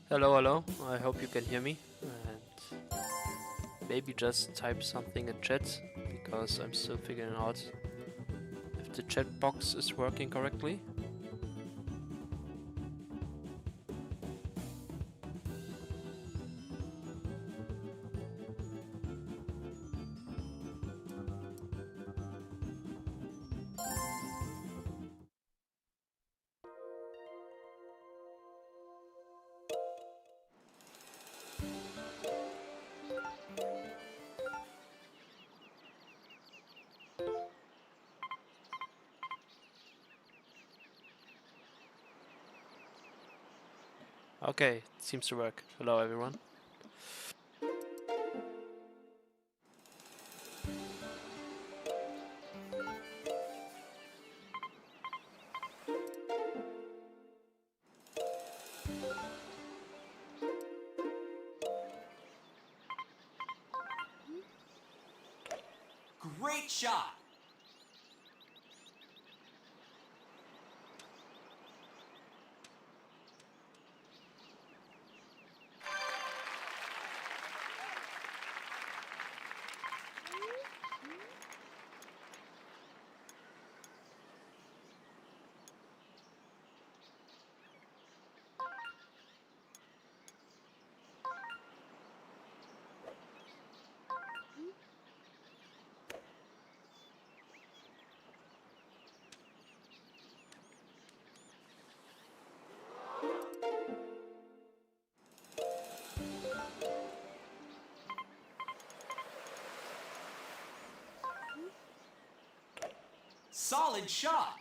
Hello, hello. I hope you can hear me and maybe just type something in chat because I'm still figuring out if the chat box is working correctly. Okay, it seems to work. Hello, everyone. Great shot! Solid shot!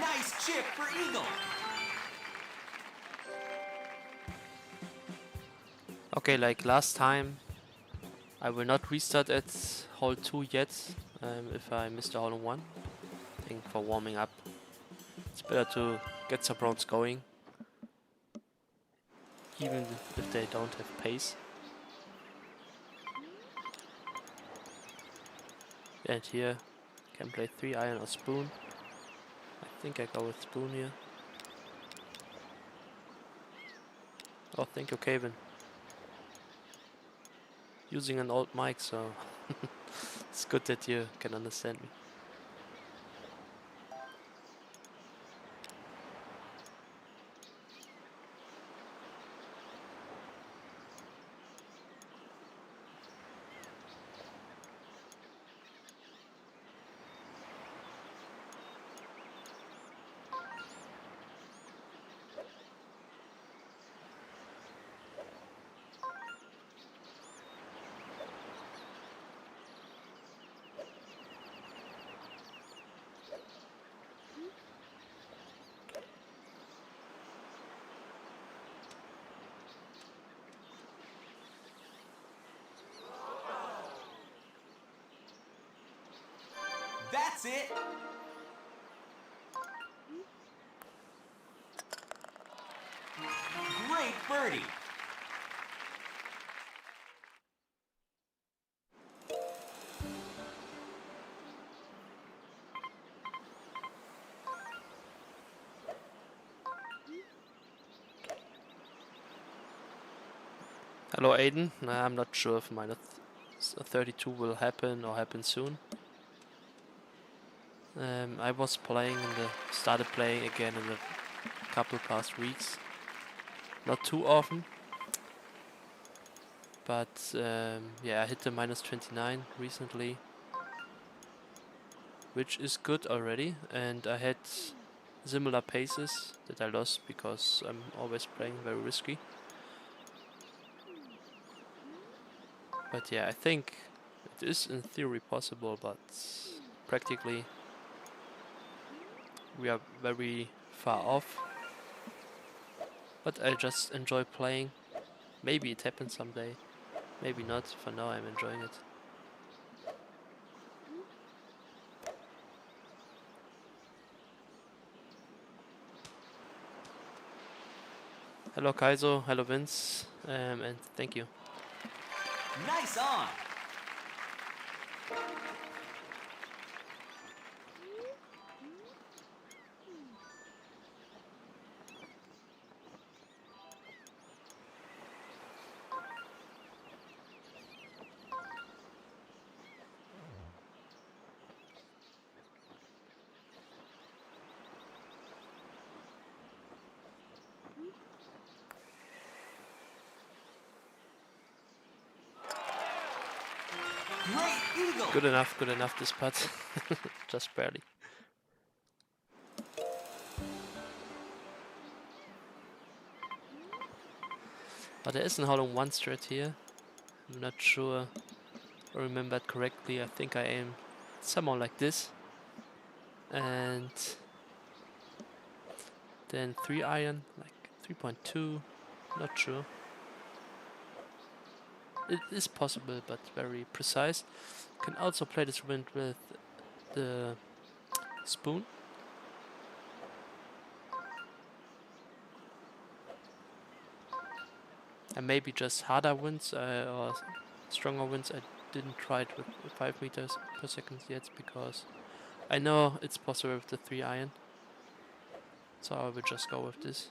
Nice chip for eagle! Okay, like last time, I will not restart at hole 2 yet if I missed a hole in 1. I think for warming up, it's better to get some rounds going, even if they don't have pace. And here, can play 3 iron or spoon. I think I go with spoon here. Oh, thank you, Kevin. Using an old mic, so it's good that you can understand me. That's it! Great birdie! Hello, Aiden. I'm not sure if minus 32 will happen or happen soon. I was playing started playing again in the couple past weeks. Not too often, but yeah, I hit the minus 29 recently, which is good already. And I had similar paces that I lost because I'm always playing very risky. But yeah, I think it is in theory possible, but practically we are very far off. But I just enjoy playing. Maybe it happens someday. Maybe not. For now I'm enjoying it. Hello Kaizo, hello Vince, and thank you. Nice on. Great eagle. Good enough this putt. Just barely. But there is a hole in one strat here. I'm not sure I remember it correctly. I think I aim somehow like this. And then 3-iron, like 3.2, not sure. It is possible, but very precise. Can also play this wind with the spoon. And maybe just harder winds or stronger winds. I didn't try it with 5 meters per second yet because I know it's possible with the 3-iron. So I will just go with this.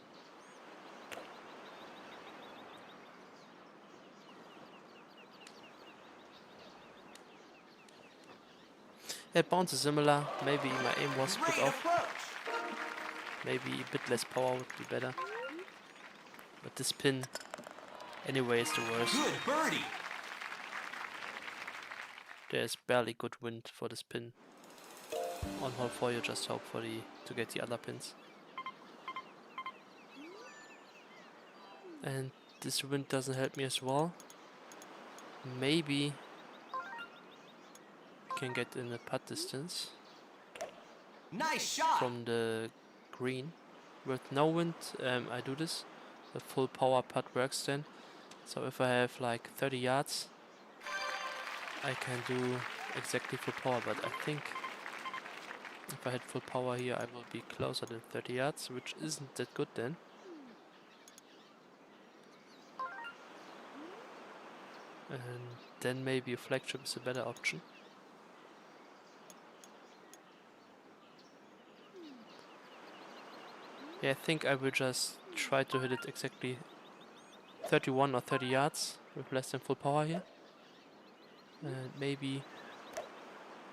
It bounces similar. Maybe my aim was put Great off. approach. Maybe a bit less power would be better. But this pin anyway is the worst. Good birdie. There's barely good wind for this pin. On hole 4 you just hope for to get the other pins. And this wind doesn't help me as well. Maybe we can get in a putt distance Nice shot. from the green. With no wind I do this. The full power putt works then. So if I have like 30 yards I can do exactly full power, but I think if I had full power here I will be closer than 30 yards, which isn't that good then. And then maybe a flagship is a better option. Yeah, I think I will just try to hit it exactly 31 or 30 yards with less than full power here. And maybe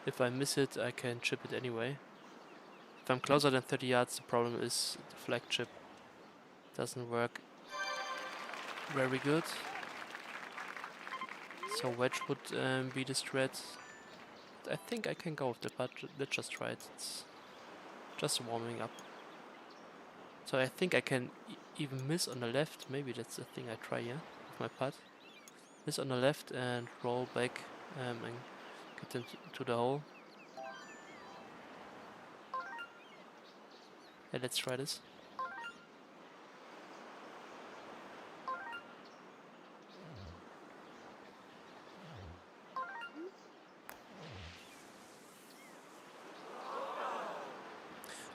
if I miss it I can chip it anyway. If I'm closer than 30 yards the problem is the flagship doesn't work very good. So wedge would be the strat. I think I can go with the putt. Let's just try it. It's just warming up. So I think I can even miss on the left. Maybe that's the thing I try here with my putt. Miss on the left and roll back and get into the hole. Yeah, let's try this.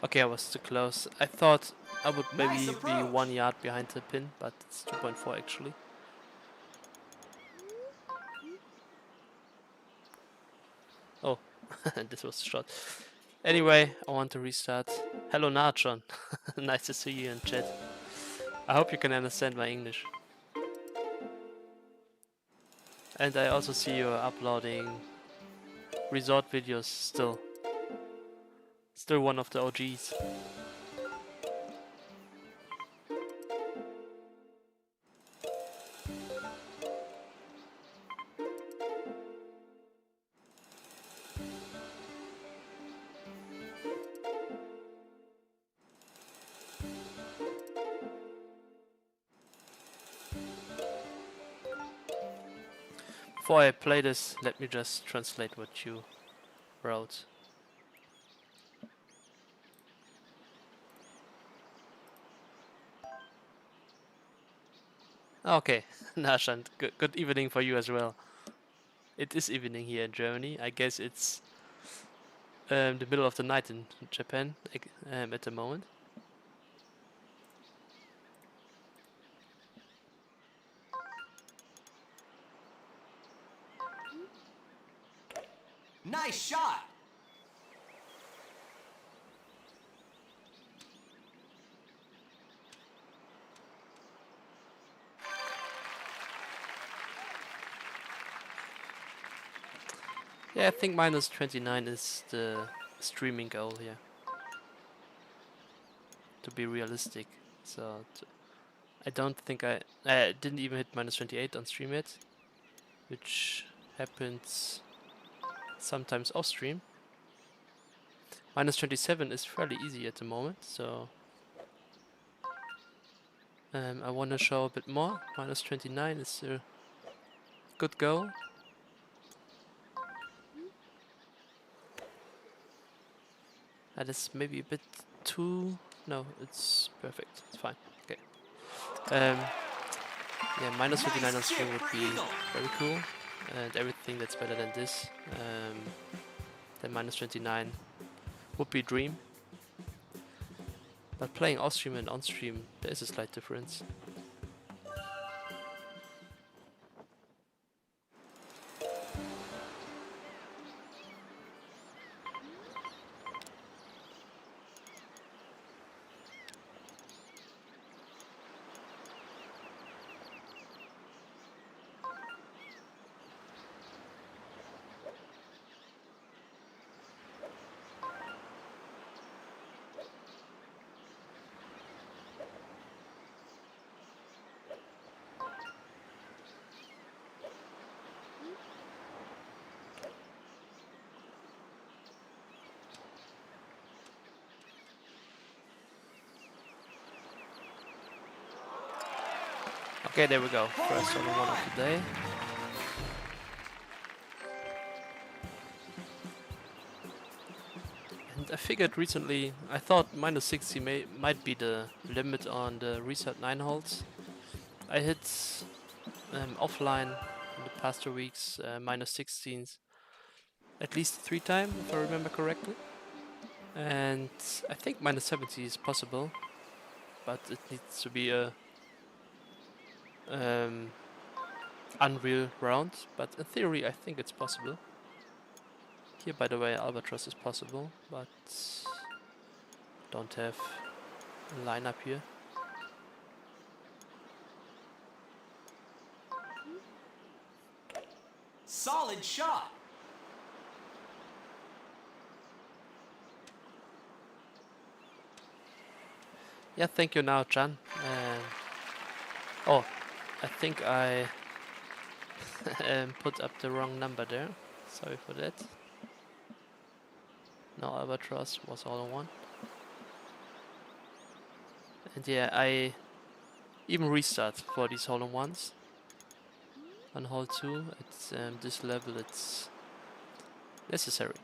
Okay, I was too close. I thought I would maybe Nice be approach. 1 yard behind the pin, but it's 2.4 actually. Oh, this was a shot. Anyway, I want to restart. Hello Narchon. Nice to see you in chat. I hope you can understand my English. And I also see you uploading resort videos still. Still one of the OGs. Before I play this, let me just translate what you wrote. Okay, Nashant, good evening for you as well. It is evening here in Germany. I guess it's the middle of the night in Japan at the moment. Nice shot. Yeah, I think minus 29 is the streaming goal here. To be realistic. So I don't think I didn't even hit minus 28 on stream yet, which happens sometimes off stream. Minus 27 is fairly easy at the moment, so I want to show a bit more. Minus 29 is a good goal. That is maybe a bit too... No, it's perfect. It's fine. Okay. Yeah, minus 29 on stream would be very cool. And everything that's better than this, than minus 29, would be dream. But playing off stream and on stream, there is a slight difference. Okay, there we go. First hole in one of the day. And I figured recently, I thought minus 60 might be the limit on the reset 9 holes. I hit offline in the past 2 weeks minus 16s at least 3 times, if I remember correctly. And I think minus 70 is possible, but it needs to be a unreal round. But in theory, I think it's possible. Here, by the way, Albatross is possible, but don't have a lineup here. Solid shot. Yeah, thank you now, Jan. Oh, I think I put up the wrong number there. Sorry for that. No, Albatross was all in one. And yeah, I even restart for these hole-in-ones. On hole 2, at this level, it's necessary.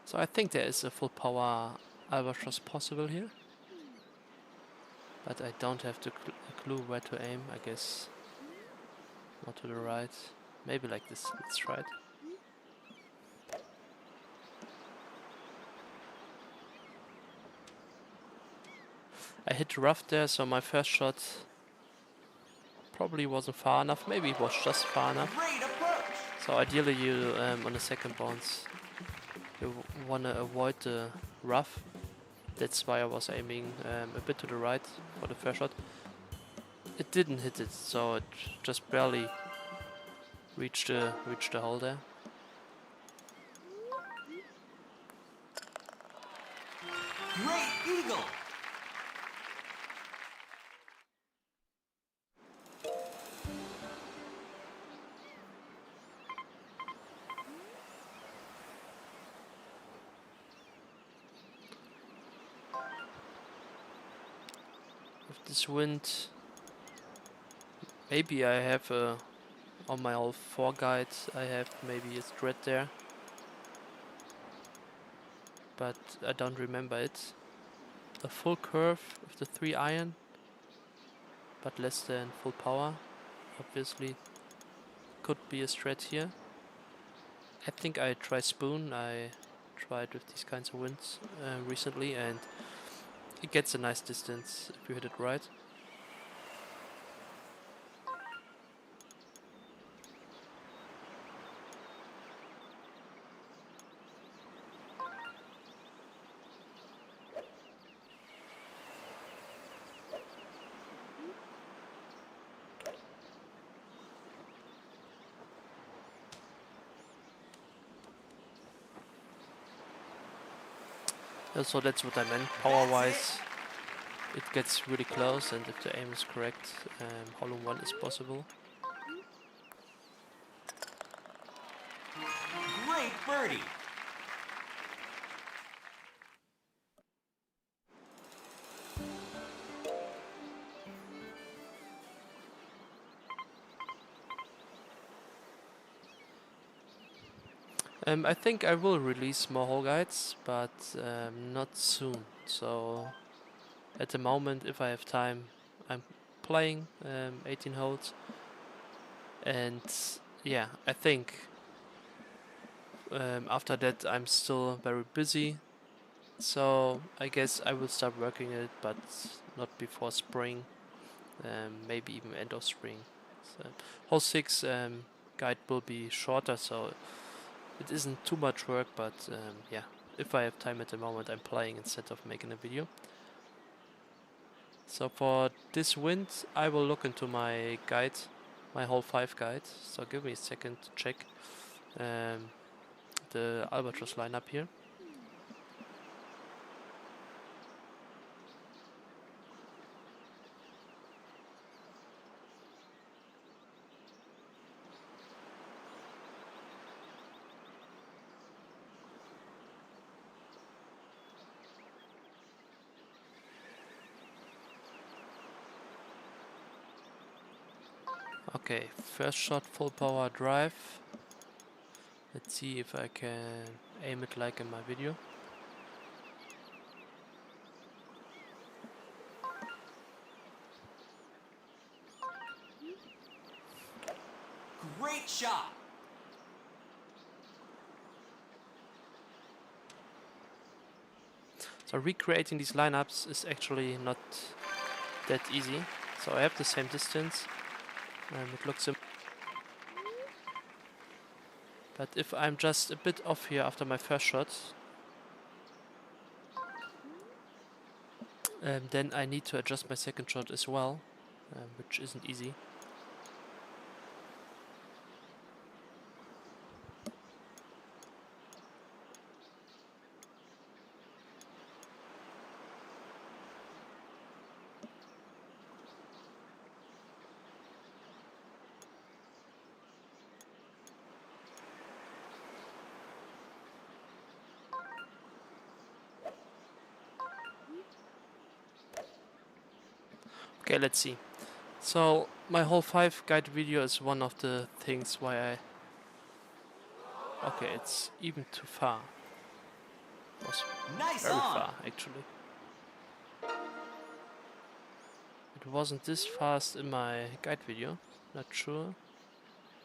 So I think there is a full power Albatross possible here. But I don't have a clue where to aim, I guess. Not to the right. Maybe like this. Let's try it. I hit rough there, so my first shot probably wasn't far enough. Maybe it was just far enough. Great approach. So ideally you, on the second bounce, you want to avoid the rough. That's why I was aiming a bit to the right for the first shot. It didn't hit it, so it just barely reached the hole there. Great eagle. With this wind, maybe I have a On my hole 4 guide I have maybe a strat there, but I don't remember it. A full curve with the 3 iron, but less than full power. Obviously could be a strat here. I think I try spoon. I tried with these kinds of winds recently, and it gets a nice distance if you hit it right. So that's what I meant. Power-wise, it gets really close, and if the aim is correct, hole in one is possible. Great birdie. I think I will release more hole guides, but not soon. So at the moment, if I have time, I'm playing 18 holes, and yeah, I think after that I'm still very busy. So I guess I will start working it, but not before spring. Maybe even end of spring. So hole 6 guide will be shorter, so it isn't too much work, but yeah, if I have time at the moment, I'm playing instead of making a video. So for this wind, I will look into my guide, my hole 5 guide. So give me a second to check the albatross lineup here. Okay, first shot, full power drive. Let's see if I can aim it like in my video. Great shot. So recreating these lineups is actually not that easy. So I have the same distance. It looks simple. But if I'm just a bit off here after my first shot, then I need to adjust my second shot as well, which isn't easy. Okay, let's see. So my hole 5 guide video is one of the things why I... Okay, it's even too far. It was Nice very on. far, actually. It wasn't this fast in my guide video. Not sure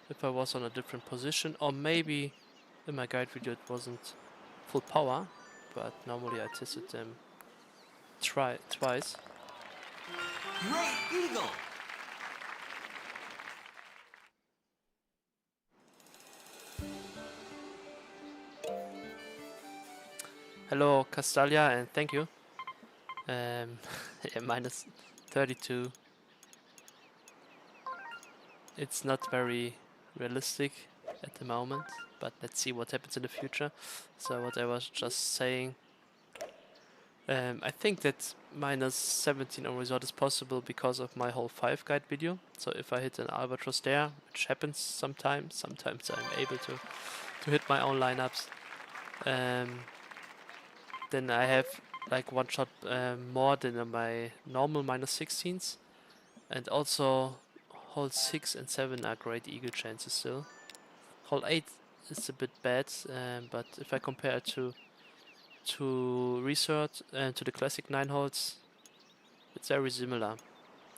if I was on a different position, or maybe in my guide video it wasn't full power, but normally I tested them twice. Great eagle. Hello Castalia, and thank you. Yeah, minus 32. It's not very realistic at the moment, but let's see what happens in the future. So what I was just saying, I think that minus 17 on resort is possible because of my hole 5 guide video. So if I hit an albatross there, which happens sometimes I'm able to hit my own lineups, then I have like one shot more than my normal minus 16s. And also hole 6 and 7 are great eagle chances still. Hole 8 is a bit bad, but if I compare it to research and to the classic 9 holes, it's very similar.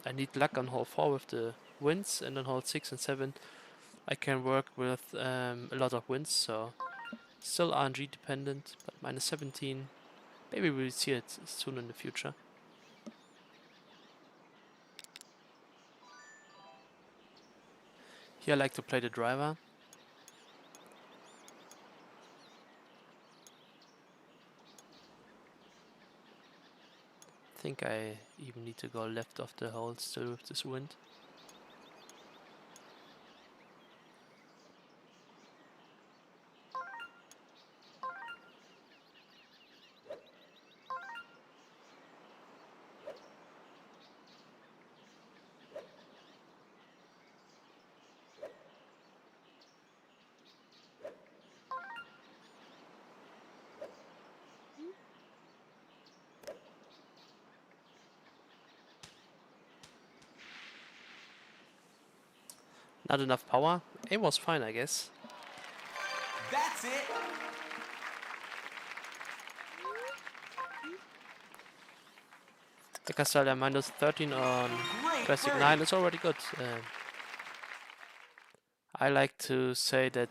I need luck on hole 4 with the winds, and on hole 6 and 7 I can work with a lot of winds, so still RNG dependent, but minus 17. Maybe we'll see it soon in the future. Here I like to play the driver. I think I even need to go left of the hole still with this wind. Not enough power. Aim was fine, I guess. That's it. Like I said, a minus 13 on Great Classic birdie. 9 is already good. I like to say that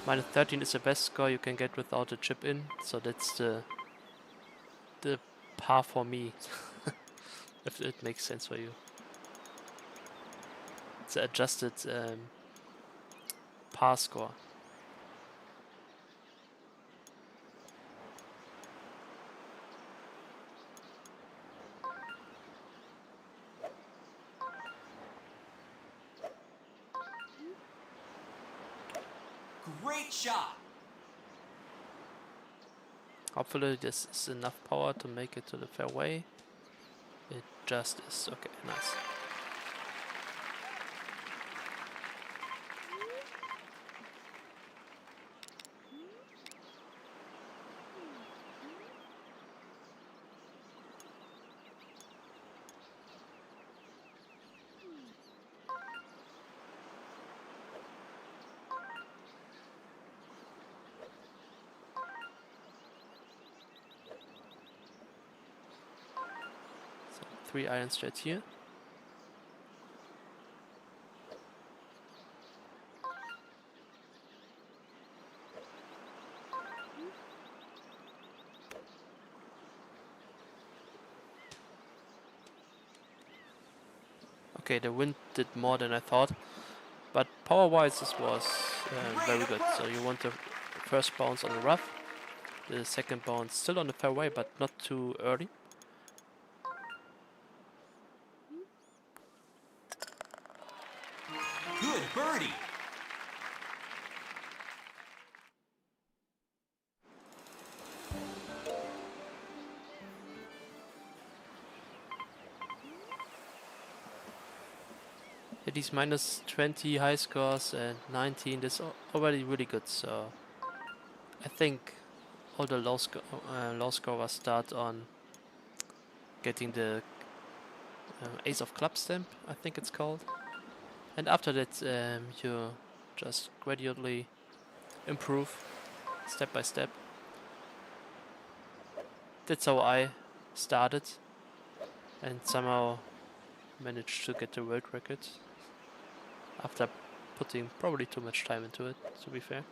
minus 13 is the best score you can get without a chip in, so that's the par for me, if it makes sense for you. It's an adjusted par score. Great shot. Hopefully this is enough power to make it to the fairway. It just is. Okay, nice. So 3 iron straight here. Okay, the wind did more than I thought, but power-wise this was very good. So you want the first bounce on the rough, the second bounce still on the fairway, but not too early. Good birdie. Yeah, these minus 20 high scores and 19, that's already really good. So I think all the low scorers start on getting the Ace of Clubs stamp, I think it's called. And after that, you just gradually improve step by step. That's how I started and somehow managed to get the world record after putting probably too much time into it, to be fair.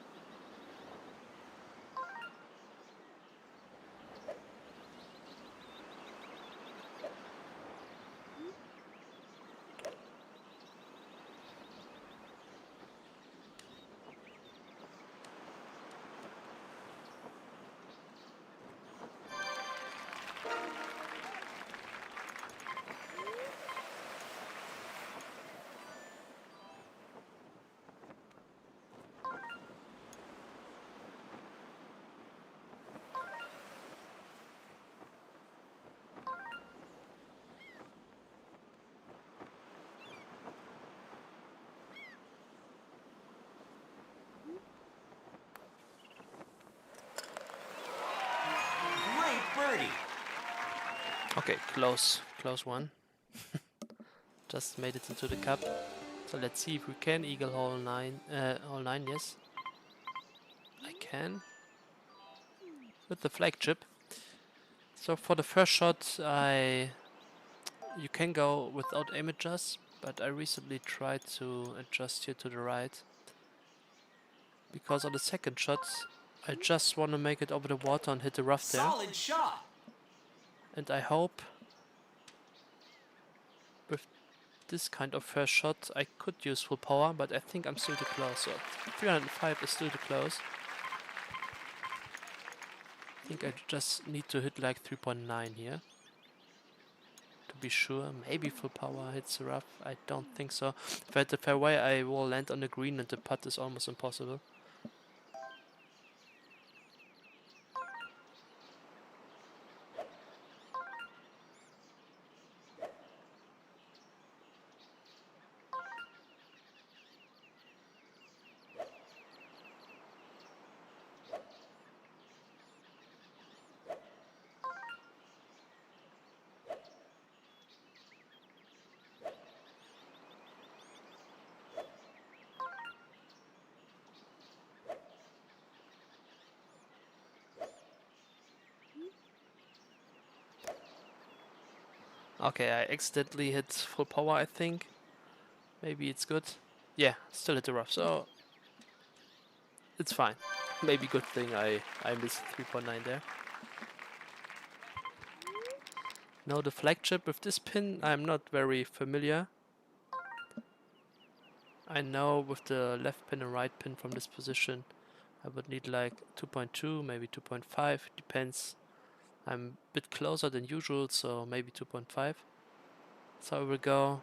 Great birdie. Okay, close one. Just made it into the cup. So let's see if we can eagle hole 9. Hole 9, yes. I can. With the flagship. So for the first shot, you can go without aim adjust, but I recently tried to adjust here to the right. Because on the second shot, I just want to make it over the water and hit the rough there. Solid shot. And I hope with this kind of first shot I could use full power, but I think I'm still too close. So 305 is still too close. I think I just need to hit like 3.9 here. To be sure, maybe full power hits the rough. I don't think so. If I hit the fairway, I will land on the green and the putt is almost impossible. Okay, I accidentally hit full power, I think. Maybe it's good. Yeah, still hit the rough, so it's fine. Maybe good thing I missed 3.9 there. Now the flagship with this pin, I'm not very familiar. I know with the left pin and right pin from this position, I would need like 2.2, maybe 2.5, depends. I'm a bit closer than usual, so maybe 2.5. So I will go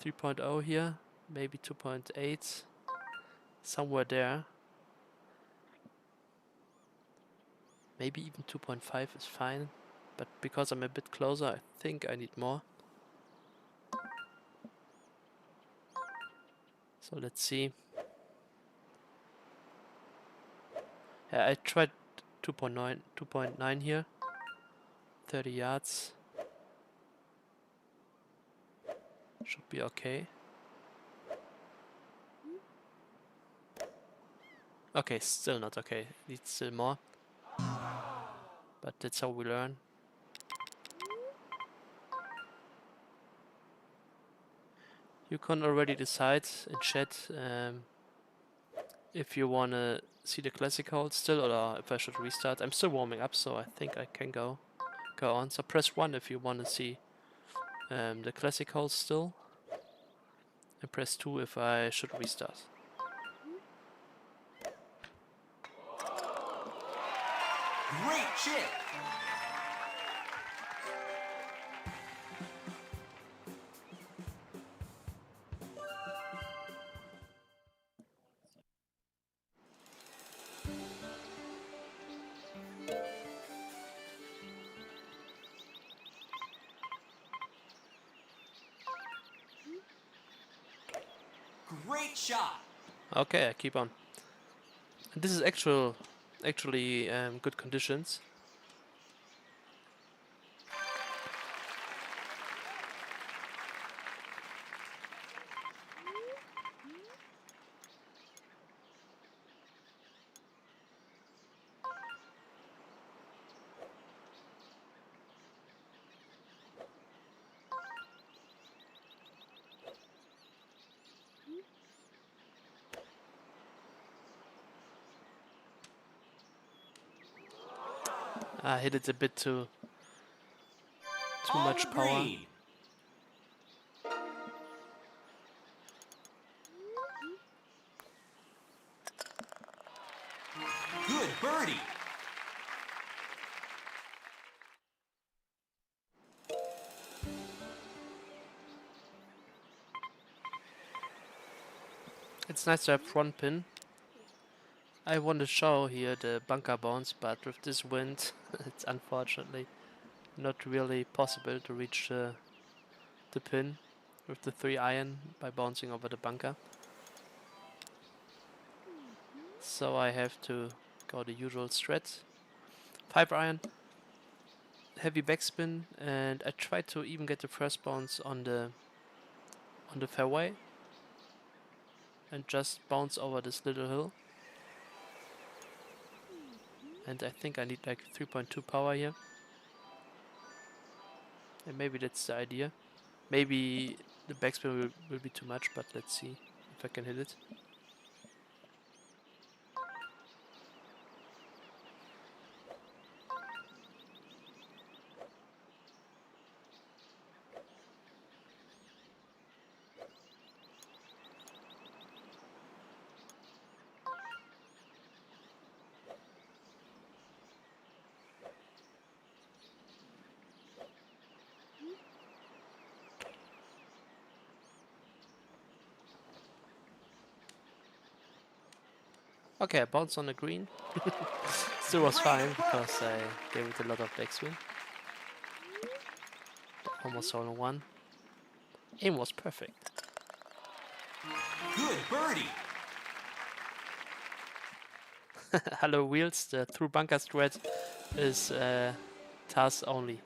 3.0 here, maybe 2.8, somewhere there. Maybe even 2.5 is fine, but because I'm a bit closer, I think I need more. So let's see. Yeah, I tried 2.9 here. 30 yards. Should be okay. Okay, still not okay. Needs still more. But that's how we learn. You can already decide in chat if you wanna see the classic hold still or if I should restart. I'm still warming up, so I think I can go on. So press 1 if you wanna see the classic hold still. And press 2 if I should restart. Great chip. Great shot. Okay, I keep on. And this is actually good conditions. I hit it a bit too On much the power. green. Good birdie. It's nice to have front pin. I want to show here the bunker bounce, but with this wind, it's unfortunately not really possible to reach the pin with the 3-iron by bouncing over the bunker. So I have to go the usual strat. 5-iron, heavy backspin, and I try to even get the first bounce on the on the fairway and just bounce over this little hill. And I think I need like 3.2 power here. And maybe that's the idea. Maybe the backspin will be too much, but let's see if I can hit it. Okay, I bounced on the green. Still was fine because I gave it a lot of backspin. Almost all in one. Aim was perfect. Good birdie. Hello wheels, the through bunker strat is TAS only.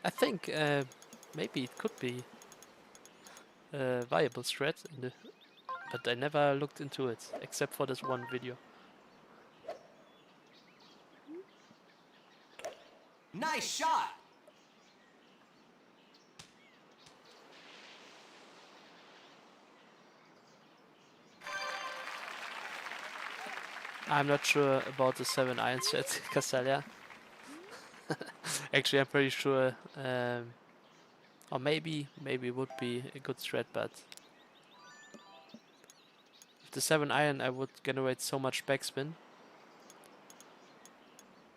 I think maybe it could be a viable strat, but I never looked into it, except for this one video. Nice shot. I'm not sure about the 7 iron strat, Castalia. Actually, I'm pretty sure, or maybe it would be a good strat, but with the 7 iron I would generate so much backspin.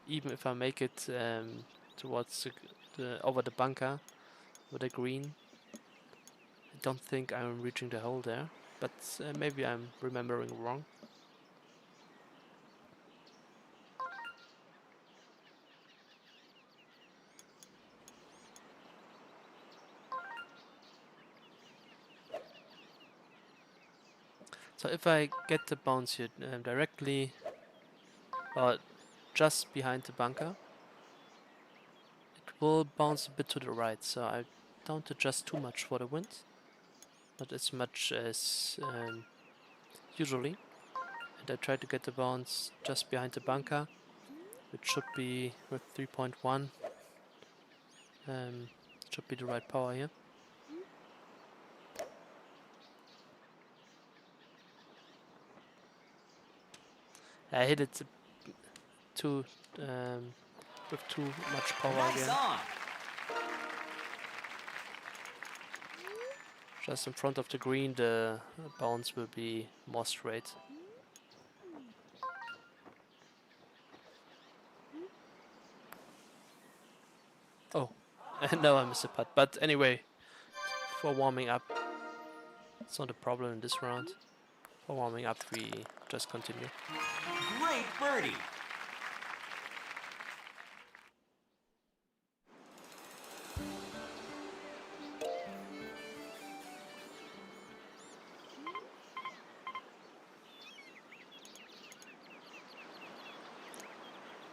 Even if I make it towards over the bunker with a green, I don't think I'm reaching the hole there, but maybe I'm remembering wrong. So if I get the bounce here directly or just behind the bunker, it will bounce a bit to the right, so I don't adjust too much for the wind, not as much as usually. And I try to get the bounce just behind the bunker, which should be with 3.1. Should be the right power here. I hit it too with too much power Nice again. on. Just in front of the green, the bounce will be more straight. Oh, and now I missed a putt. But anyway, for warming up, it's not a problem in this round. For warming up, we just continue. Great birdie.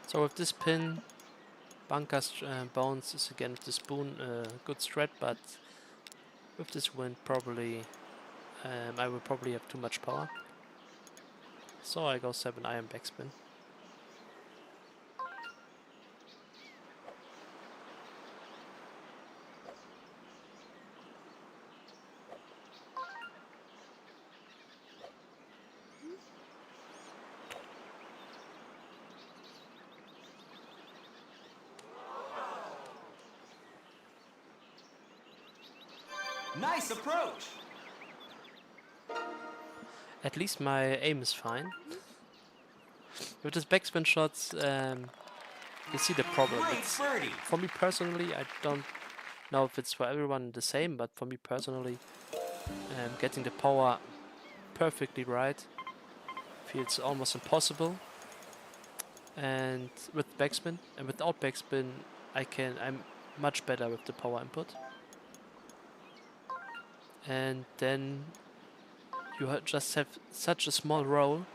So with this pin, bunker bounce is again with the spoon good strat, but with this wind probably I will probably have too much power. So I go 7 iron backspin. Nice approach. At least my aim is fine. With this backspin shots, you see the problem. Great It's, birdie. for me personally, I don't know if it's for everyone the same, but for me personally, getting the power perfectly right feels almost impossible. And with backspin and without backspin, I'm much better with the power input. And then you just have such a small roll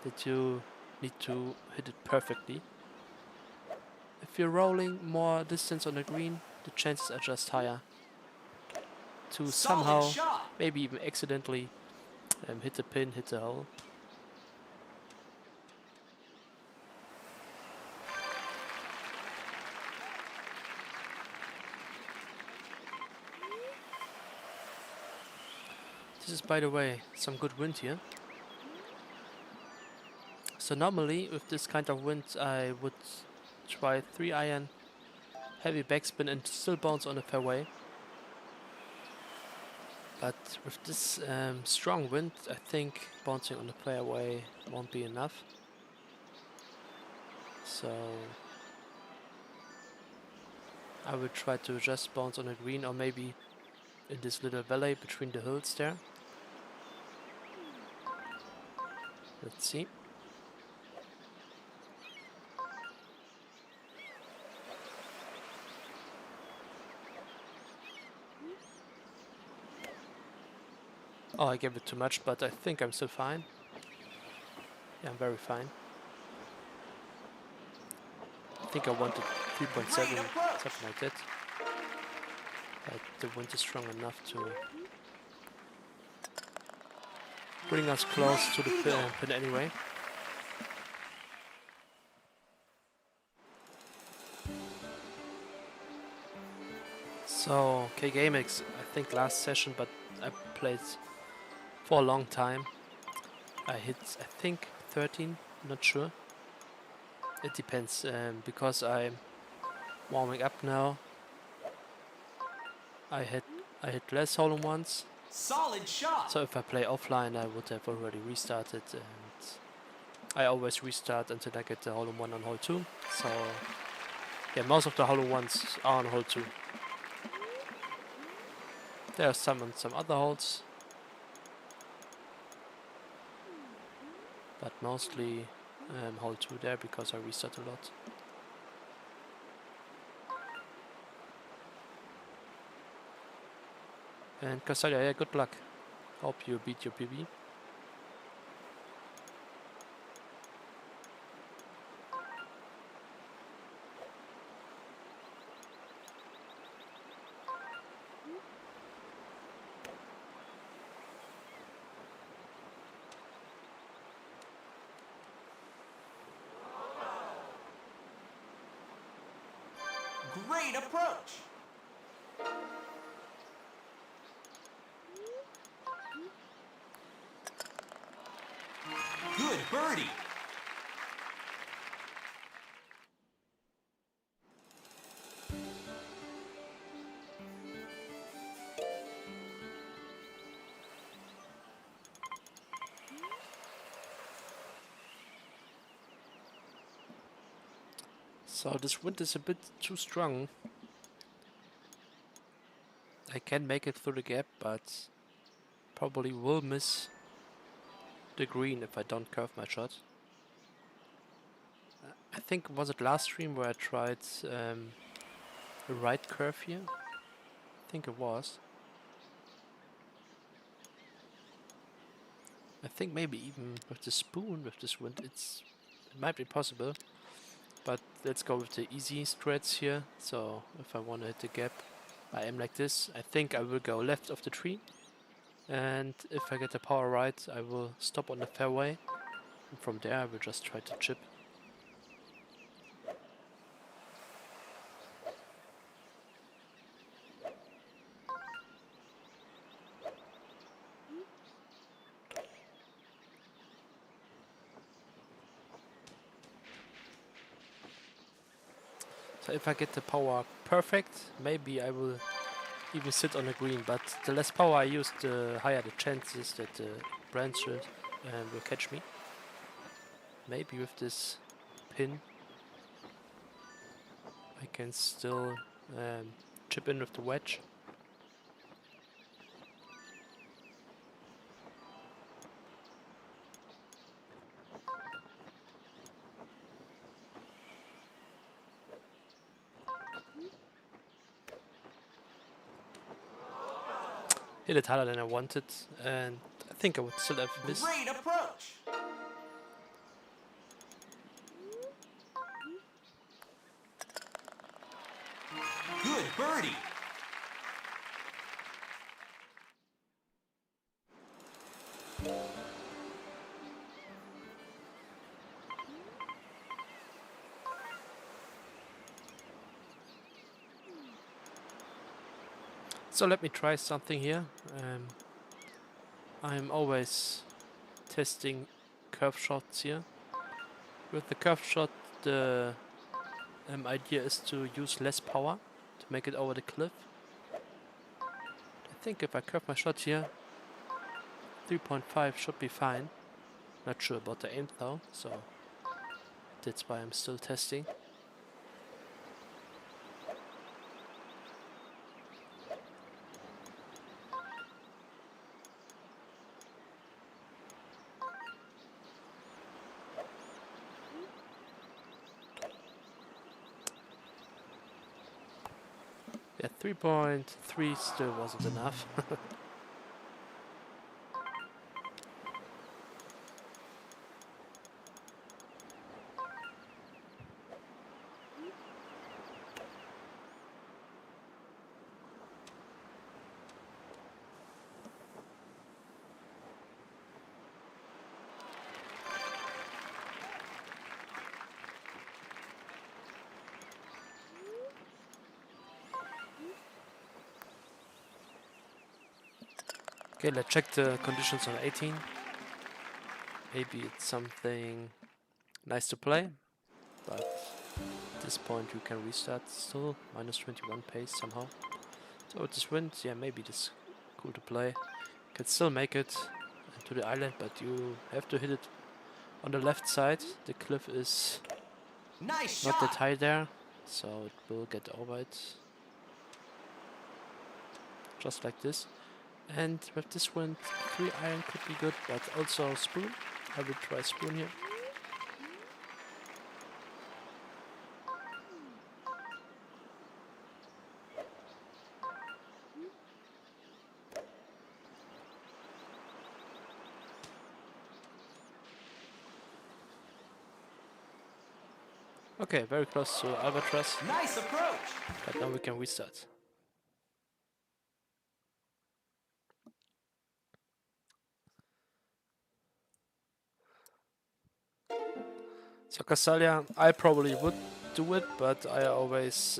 that you need to hit it perfectly. If you're rolling more distance on the green, the chances are just higher to Solid somehow, shot. maybe even accidentally, hit the pin, hit the hole. This is, by the way, some good wind here. So normally with this kind of wind I would try 3-iron, heavy backspin and still bounce on the fairway. But with this strong wind, I think bouncing on the fairway won't be enough. So I will try to just bounce on a green, or maybe in this little valley between the hills there. Let's see. Oh, I gave it too much, but I think I'm still fine. Yeah, I'm very fine. I think I wanted 3.7, something like that. But the wind is strong enough to bring us close to the pin anyway. So, K-Gamex, I think last session, but I played for a long time. I hit, I think, 13, not sure. It depends, because I'm warming up now. I hit less hole-in-ones. Solid shot. So if I play offline, I would have already restarted, and I always restart until I get the hole-in-one on hole 2. So yeah, most of the hole-in-ones are on hole 2. There are some on some other holes, but mostly hole 2 there because I restart a lot. And Casalia, yeah, good luck. Hope you beat your PB. Great approach. Good birdie. So this wind is a bit too strong. I can make it through the gap, but probably will miss the green if I don't curve my shot. I think, was it last stream where I tried a right curve here? I think it was. I think maybe even with the spoon, with this wind, it might be possible. But let's go with the easy strats here. So if I want to hit the gap, I am like this. I think I will go left of the tree. And if I get the power right, I will stop on the fairway. And from there I will just try to chip. So if I get the power perfect, maybe I will even sit on the green, but the less power I use, the higher the chances that the branches will catch me. Maybe with this pin I can still chip in with the wedge. Hit it harder than I wanted, and I think I would still have missed. Great approach. Good birdie. So let me try something here. I'm always testing curve shots here. With the curve shot, the idea is to use less power to make it over the cliff. I think if I curve my shot here, 3.5 should be fine. Not sure about the aim though, so that's why I'm still testing. Yeah, 3.3 still wasn't enough. Okay, let's check the conditions on 18. Maybe it's something nice to play, but at this point you can restart still. Minus 21 pace somehow. So with this wind, yeah, maybe this cool to play. Can still make it to the island, but you have to hit it on the left side. The cliff is Nice not that shot. high there, so it will get over it. Just like this. And with this wind, 3 iron could be good, but also spoon. I will try spoon here. Okay, very close to albatross, Nice approach. but now we can restart. So Castalia, I probably would do it, but I always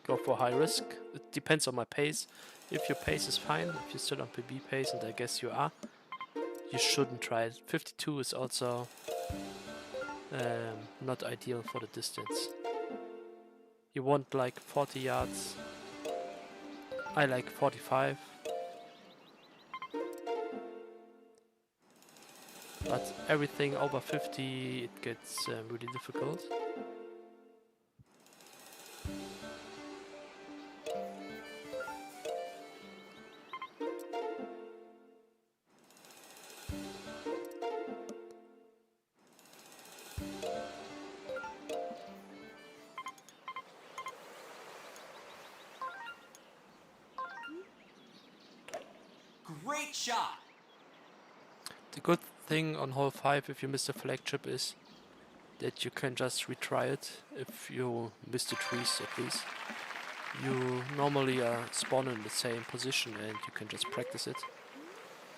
go for high risk. It depends on my pace. If your pace is fine, if you're still on PB pace, and I guess you are, you shouldn't try it. 52 is also not ideal for the distance. You want like 40 yards. I like 45. But everything over 50, it gets really difficult. Great shot. The good thing on hole 5, if you miss the flag chip, is that you can just retry it if you miss the trees at least. You normally spawn in the same position and you can just practice it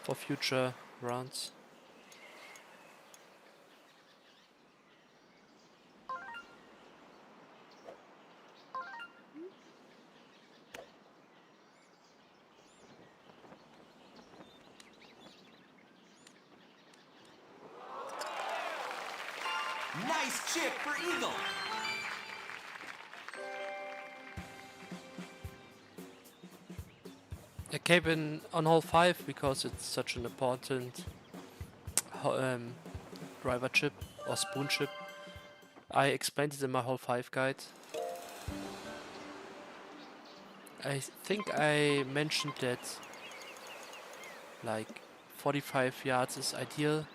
for future rounds. Nice chip for eagle. I came in on hole 5 because it's such an important driver chip or spoon chip. I explained it in my hole 5 guide. I think I mentioned that like 45 yards is ideal.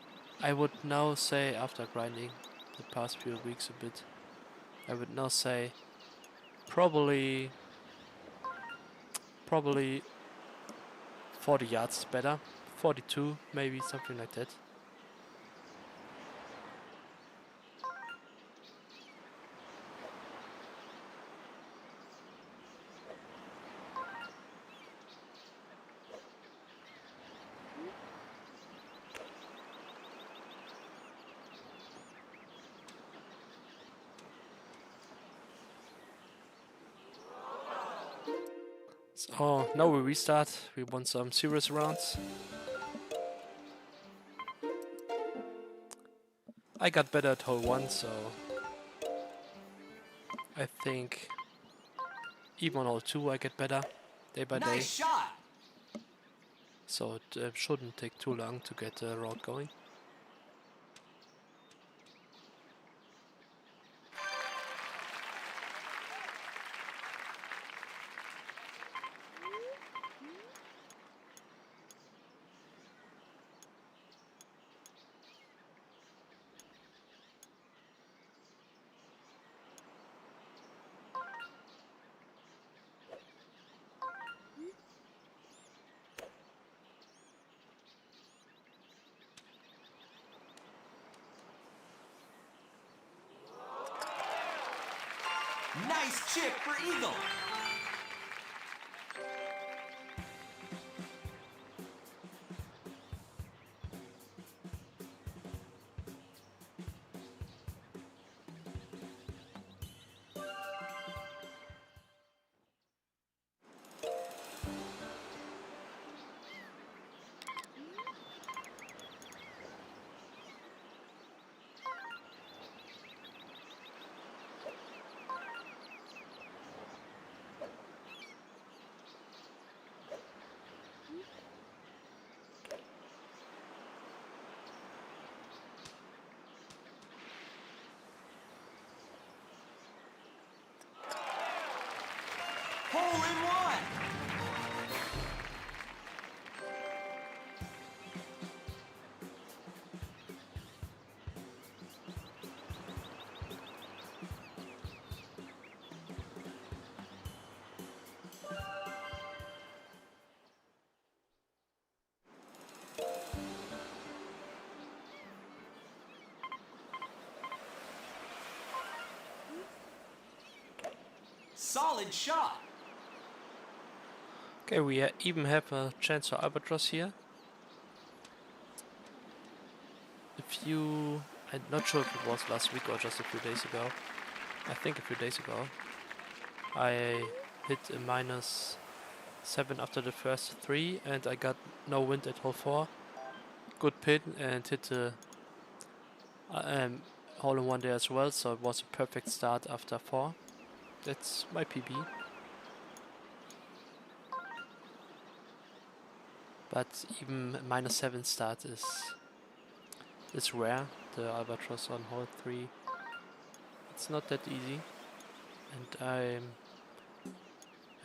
I would now say, after grinding the past few weeks a bit, I would now say probably 40 yards is better. 42 maybe, something like that. So now we restart. We want some serious rounds. I got better at hole 1, so I think even on hole 2 I get better day by day. Nice shot. So it shouldn't take too long to get the route going. Nice chip for eagle. Hole in one. Solid shot. Okay, we even have a chance for albatross here. I'm not sure if it was last week or just a few days ago. I think a few days ago. I hit a -7 after the first 3 and I got no wind at hole 4. Good pin and hit the hole in 1 there as well, so it was a perfect start after 4. That's my PB. But even -7 start is rare. The albatross on hole 3. It's not that easy, and I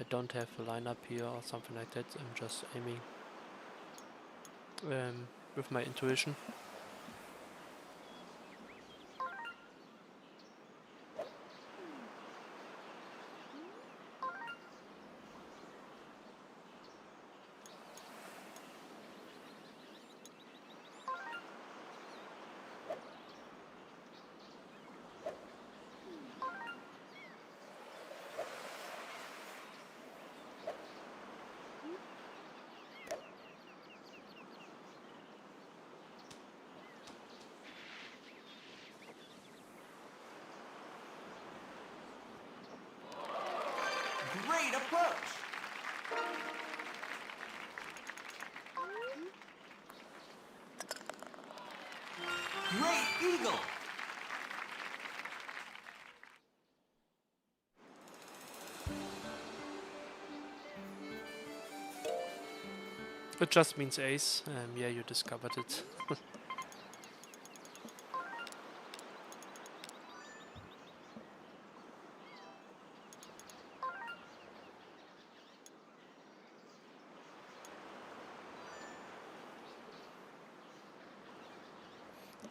don't have a lineup here or something like that. I'm just aiming with my intuition. Great approach. Great eagle. It just means ace. Yeah, you discovered it.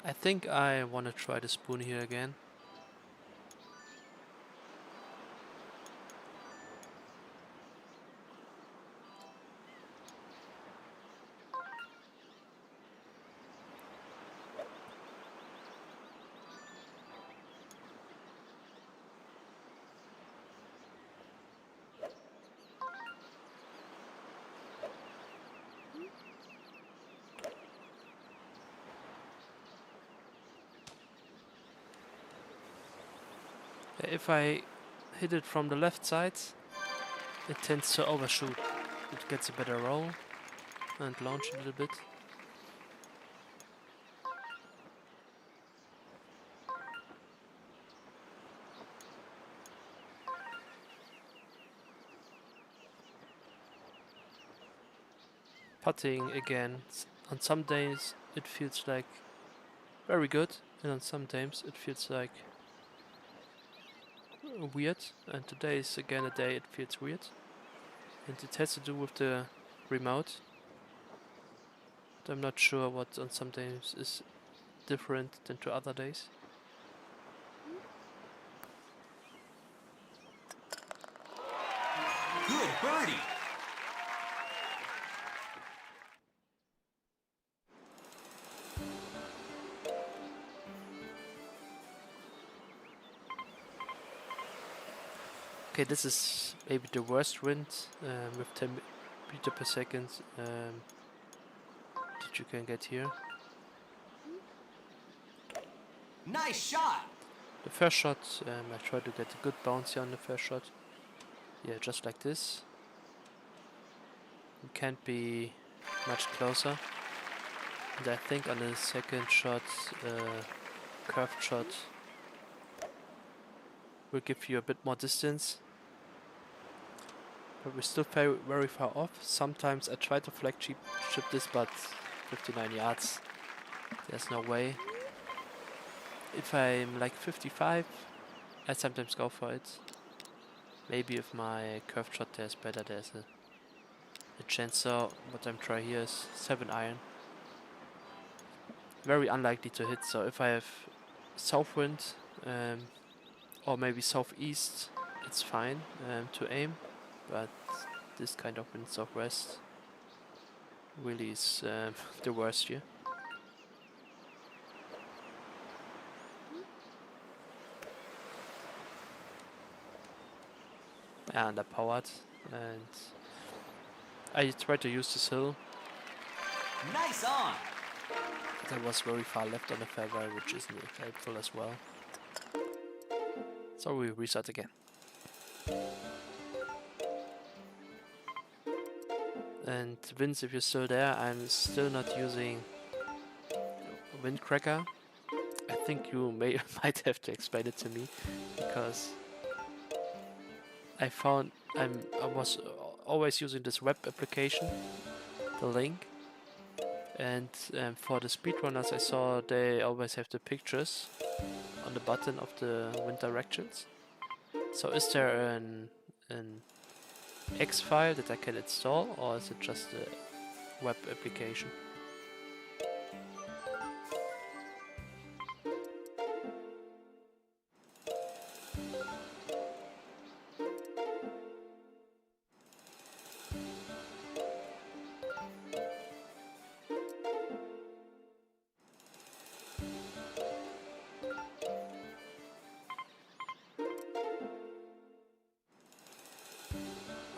I think I want to try the spoon here again. If I hit it from the left side, it tends to overshoot. It gets a better roll and launch a little bit. Putting again, on some days it feels like very good, and on some days it feels like weird, and today is again a day it feels weird, and it has to do with the remote. But I'm not sure what on some days is different than to other days. Good birdie. Okay, this is maybe the worst wind with 10 meter per second that you can get here. Nice shot. The first shot, I try to get a good bounce here on the first shot. Yeah, just like this. You can't be much closer. And I think on the second shot, curved shot will give you a bit more distance. But we're still very, very far off. Sometimes I try to flagship this, but 59 yards, there's no way. If I'm like 55, I sometimes go for it. Maybe if my curved shot there is better, there's a chance. So what I'm trying here is 7 iron. Very unlikely to hit. So if I have south wind or maybe southeast, it's fine to aim. But this kind of wind southwest really is the worst here. Underpowered, and I tried to use this hill. Nice on. That was very far left on the fairway, which isn't helpful as well. So we restart again. And Vince, if you're still there, I'm still not using Windcracker. I think you might have to explain it to me, because I found I was always using this web application, the link, and for the speedrunners I saw they always have the pictures on the button of the wind directions. So is there an X file that I can install, or is it just a web application?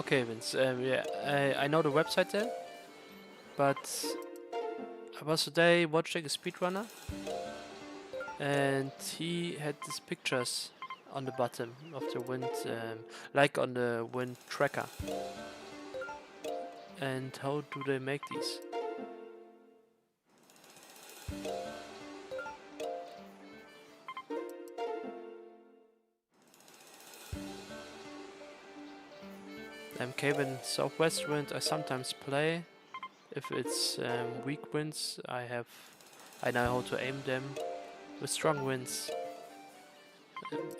Okay, Vince, yeah, I know the website there, but I was today watching a speedrunner, and he had these pictures on the bottom of the wind, like on the wind tracker. And how do they make these? Caven southwest wind I sometimes play. If it's weak winds, I know how to aim them. With strong winds,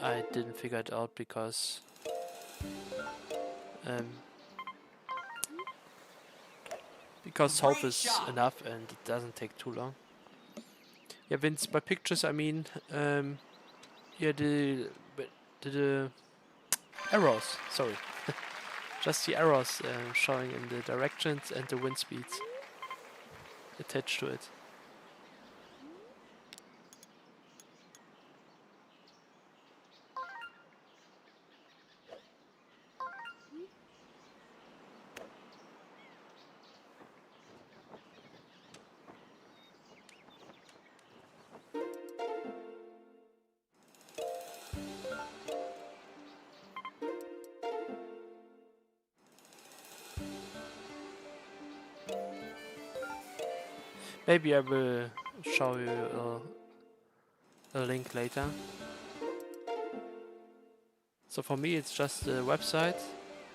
I didn't figure it out because south is enough and it doesn't take too long. Yeah, Vince, by pictures I mean yeah, the arrows. Sorry. Just the arrows showing in the directions and the wind speeds attached to it. Maybe I will show you a link later. So for me it's just a website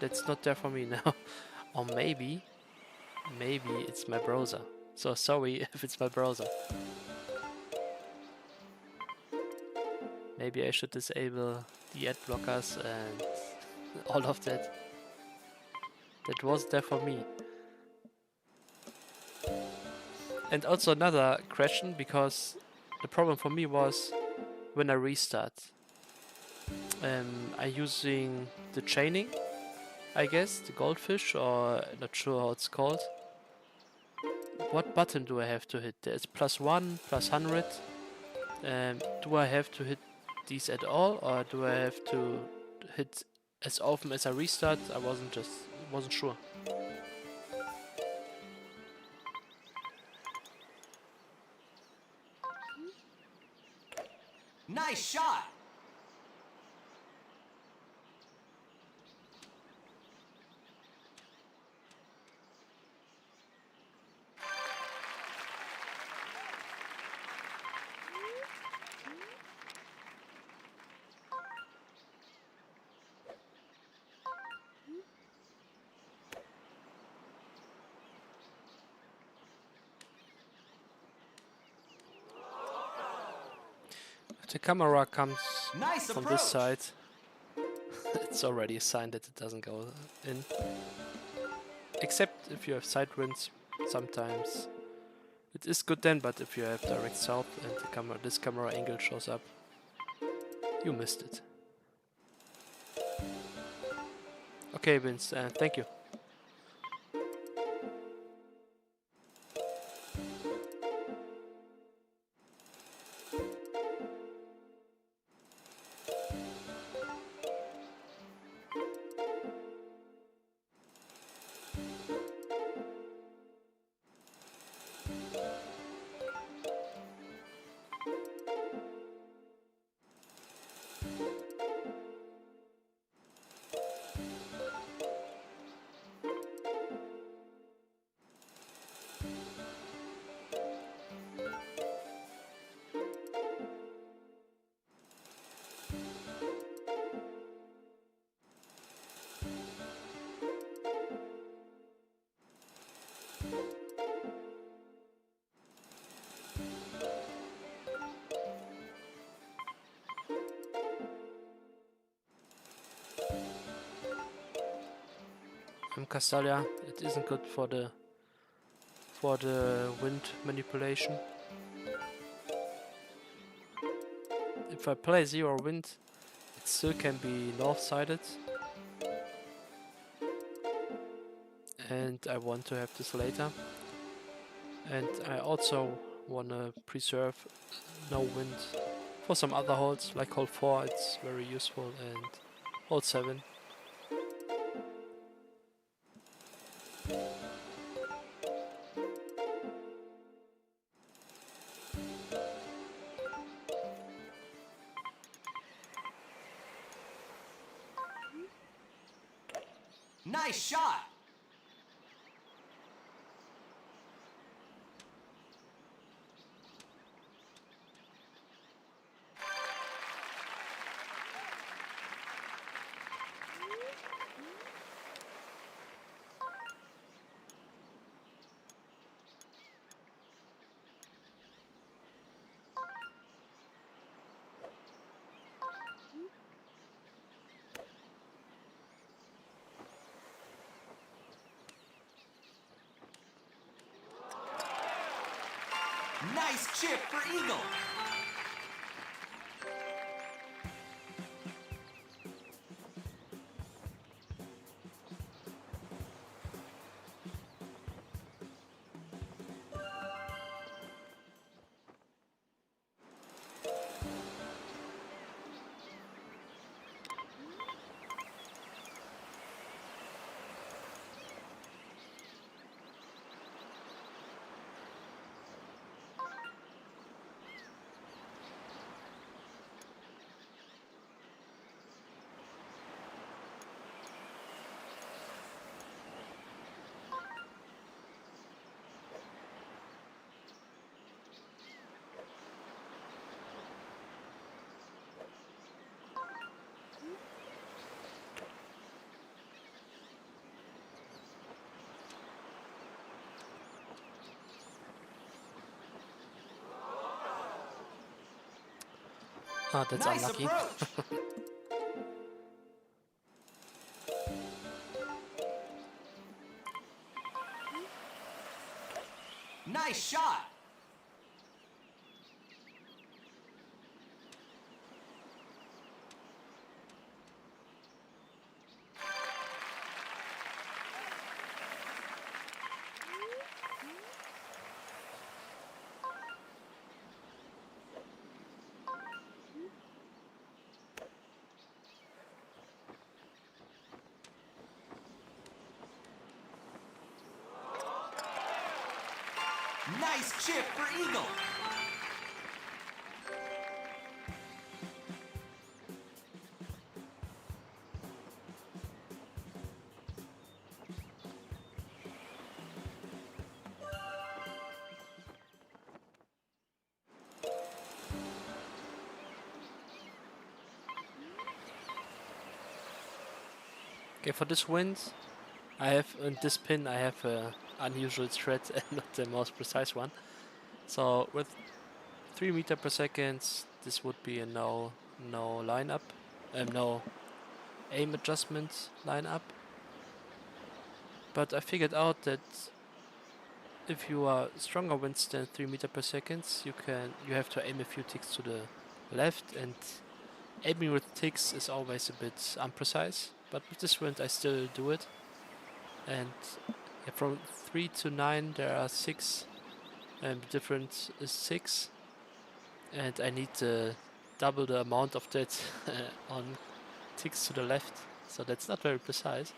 that's not there for me now. Or maybe it's my browser. So sorry if it's my browser. Maybe I should disable the ad blockers and all of that. That was there for me. And also another question, because the problem for me was when I restart. I using the chaining, I guess, the goldfish, or not sure how it's called. What button do I have to hit? There's +1, +100. Do I have to hit these at all, or do I have to hit as often as I restart? I wasn't sure. Nice shot. If the camera comes Nice from approach. this side, it's already a sign that it doesn't go in. Except if you have side winds, sometimes it is good then, but if you have direct south and this camera angle shows up, you missed it. Okay, Vince, thank you. Castalia, it isn't good for the wind manipulation. If I play zero wind, it still can be north-sided. And I want to have this later. And I also want to preserve no wind for some other holes, like hole 4, it's very useful, and hole 7. Nice shot. Nice chip for eagle. Ah, that's Nice unlucky. approach. Nice shot. Nice chip for eagle. Okay, for this wind, I have on this pin I have a unusual thread and not the most precise one. So with 3 meter per second, this would be a no lineup, no aim adjustment lineup. But I figured out that if you are stronger winds than 3 meter per second, you have to aim a few ticks to the left, and aiming with ticks is always a bit imprecise. But with this wind, I still do it. And yeah, from 3 to 9, there are 6, and the difference is 6. And I need double the amount of that on ticks to the left. So that's not very precise.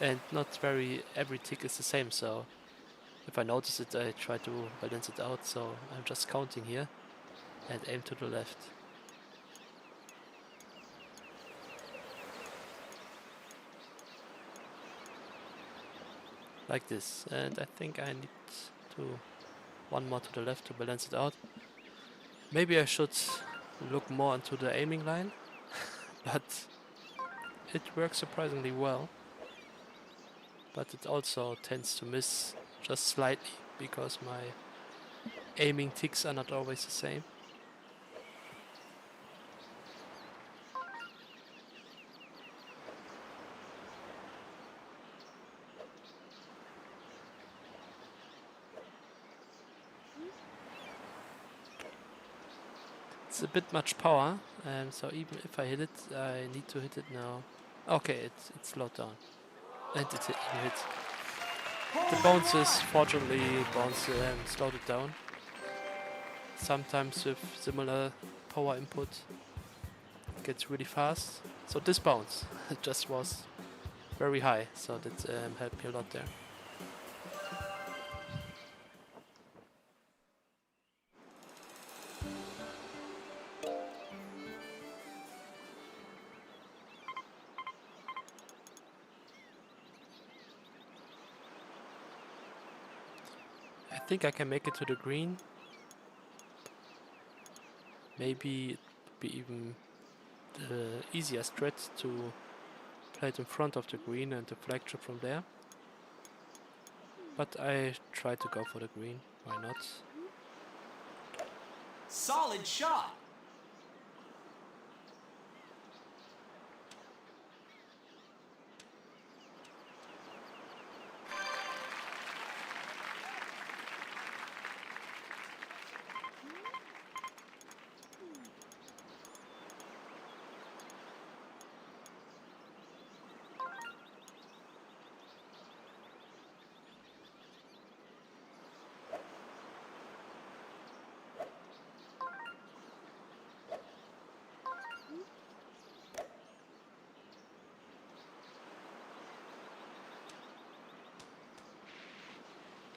And not every tick is the same. So if I notice it, I try to balance it out. So I'm just counting here and aim to the left. Like this. And I think I need one more to the left to balance it out. Maybe I should look more into the aiming line, but it works surprisingly well. But it also tends to miss just slightly because my aiming ticks are not always the same. It's a bit much power, so even if I hit it, I need to hit it now. Okay, it's slowed down. And it even hit. The bounces, fortunately, slowed it down. Sometimes with similar power input, it gets really fast. So this bounce just was very high, so that helped me a lot there. I think I can make it to the green. Maybe it would be even the easiest strat to play it in front of the green and the flagship from there. But I try to go for the green. Why not? Solid shot.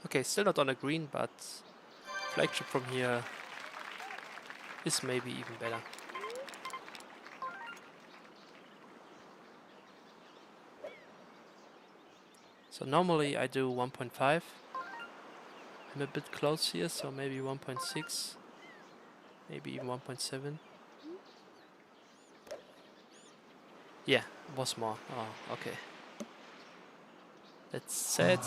Okay, still not on a green, but flagship from here is maybe even better. So normally I do 1.5. I'm a bit close here, so maybe 1.6, maybe even 1.7. Yeah, was more. Oh, okay. That's sad.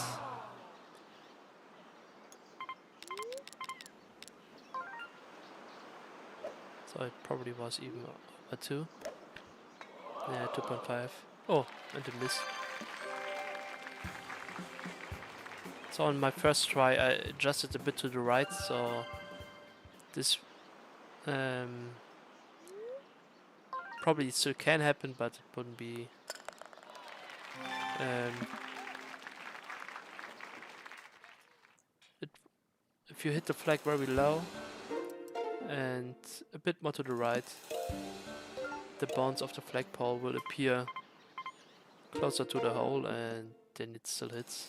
So it probably was even over 2. Yeah, 2.5. Oh, and a miss. So on my first try I adjusted a bit to the right, so this probably still can happen, but it wouldn't be if you hit the flag very low and a bit more to the right, the bounce of the flagpole will appear closer to the hole, and then it still hits.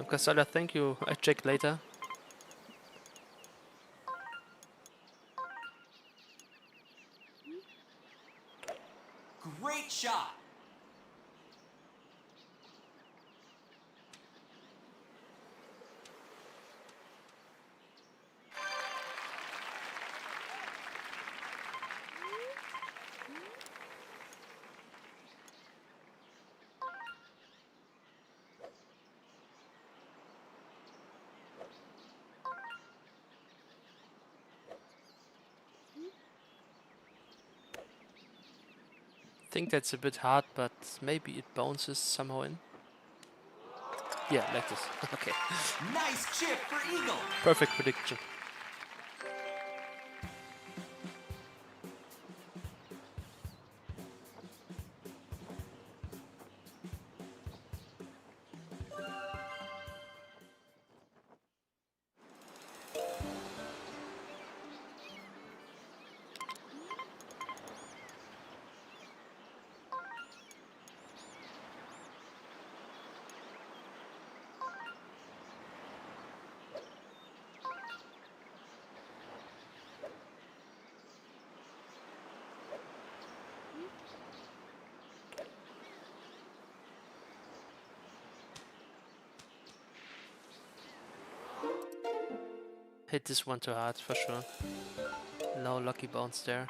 Casala, thank you. I check later. Great shot. I think that's a bit hard, but maybe it bounces somehow in. Yeah, like this. Okay. Nice chip for eagle. Perfect prediction. Hit this one too hard for sure. No lucky bounce there.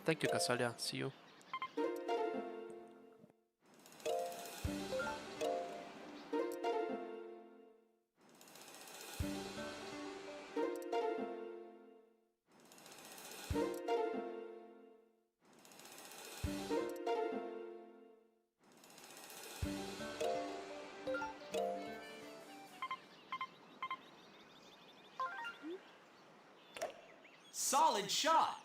Thank you, Casalia. See you. Solid shot.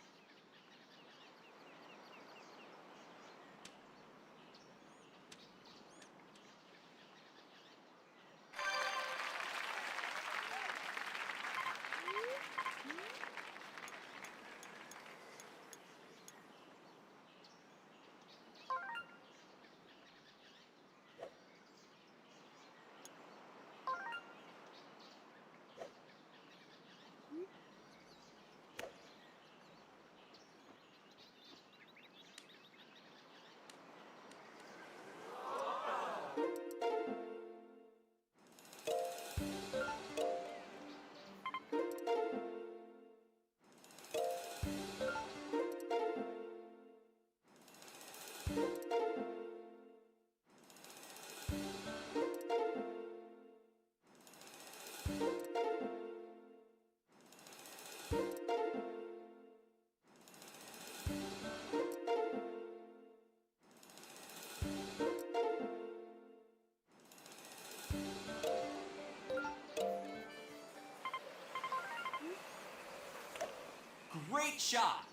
Great shot.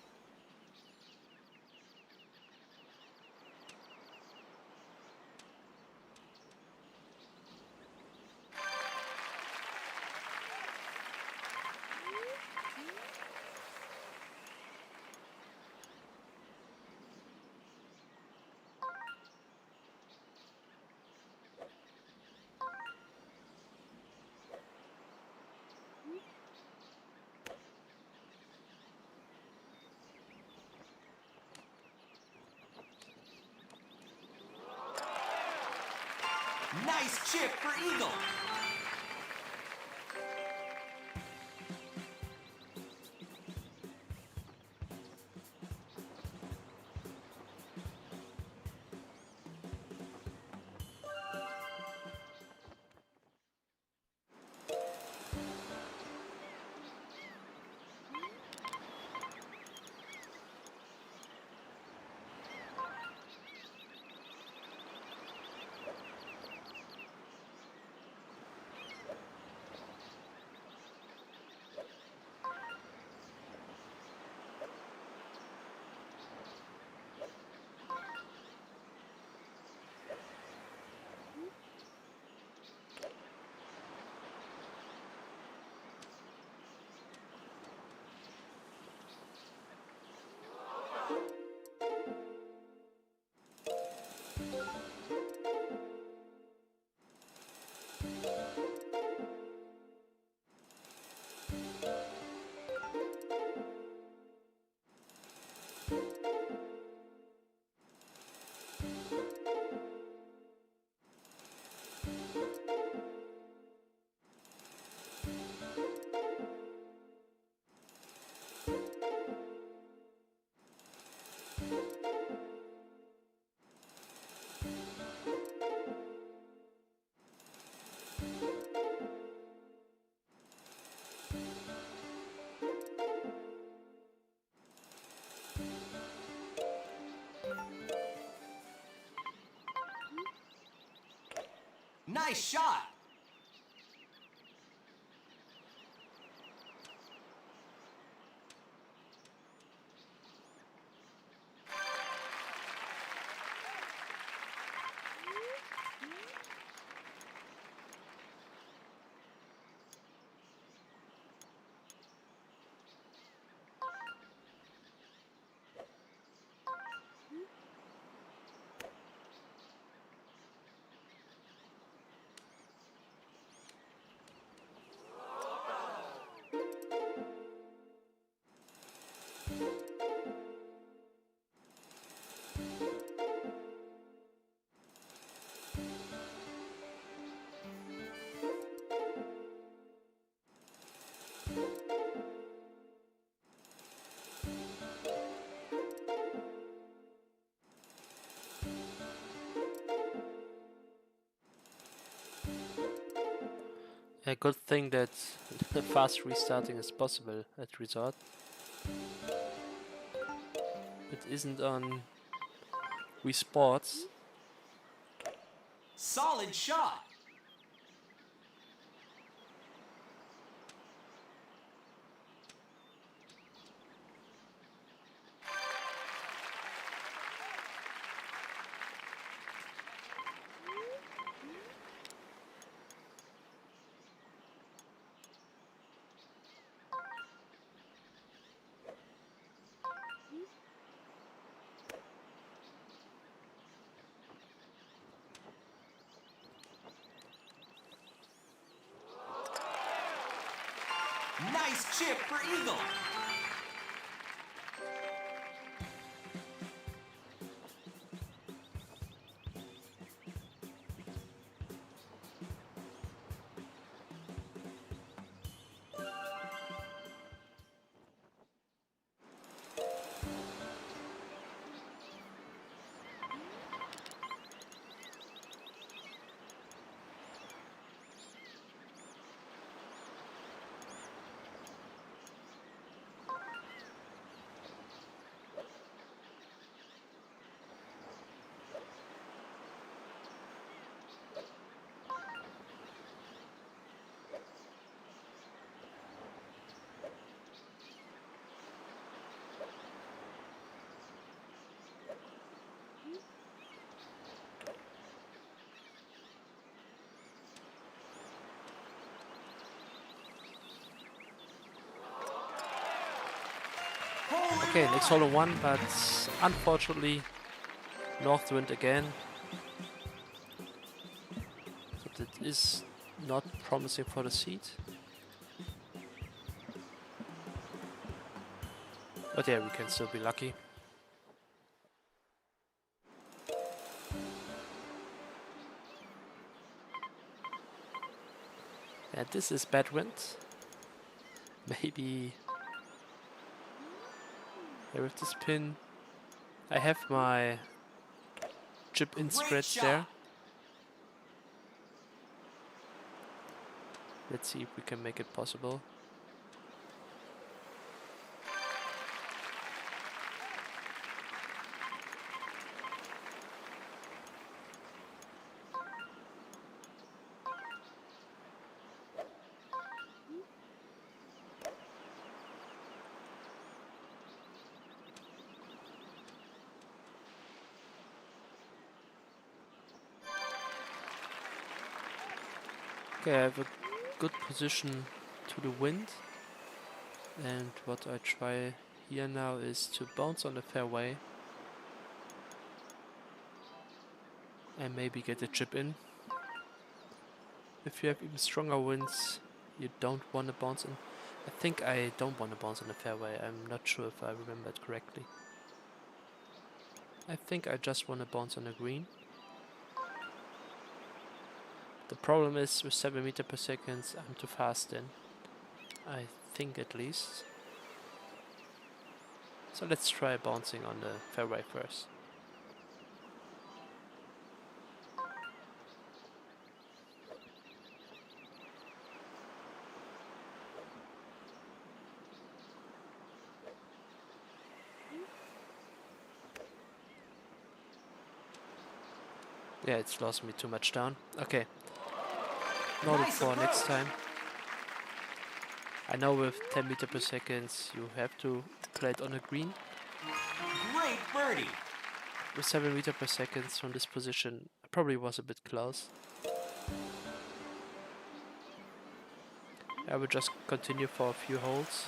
Nice chip for eagle. Nice shot. A good thing that the fast restarting is possible at Resort. It isn't on Wii Sports. Solid shot. Nice chip for eagle. Okay, next hole in one, but unfortunately Northwind again. But it is not promising for the seat. But yeah, we can still be lucky. And this is bad wind. Maybe here with this pin. I have my chip in Great scratch shot. there. Let's see if we can make it possible. Okay, I have a good position to the wind, and what I try here now is to bounce on the fairway and maybe get a chip in. If you have even stronger winds, you don't want to bounce in. I think I don't want to bounce on the fairway. I'm not sure if I remember it correctly. I think I just want to bounce on the green. The problem is with 7 meters per second, I'm too fast then. I think at least. So let's try bouncing on the fairway first. Yeah, it's lost me too much down. Okay. Noted Nice for next approach. time. I know with 10 meters per second you have to play it on a green. Great birdie. With 7 meters per second from this position, I probably was a bit close. I will just continue for a few holes.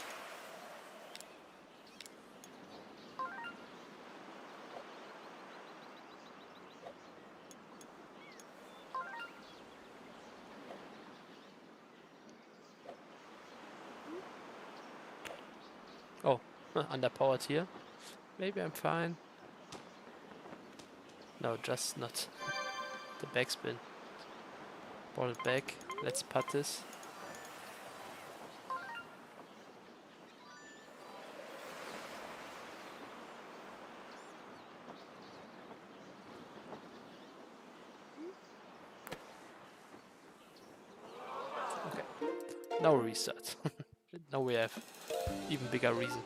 Oh, underpowered here. Maybe I'm fine. No, just not the backspin. Ball it back. Let's putt this. Okay. Now restart. Now we have even bigger reason.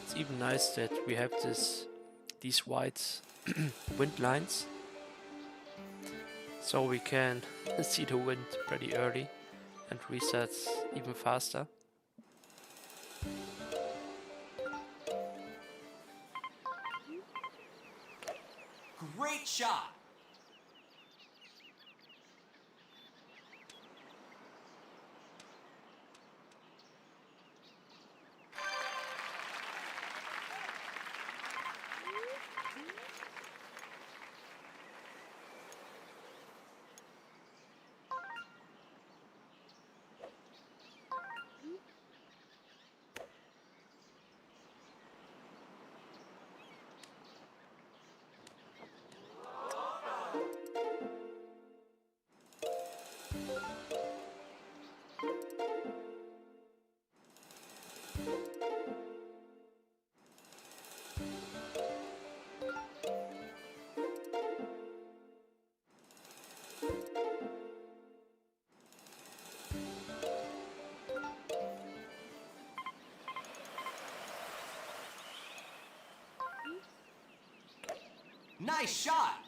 It's even nice that we have these white wind lines, so we can see the wind pretty early and reset even faster. Great shot. Nice shot.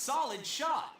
Solid shot.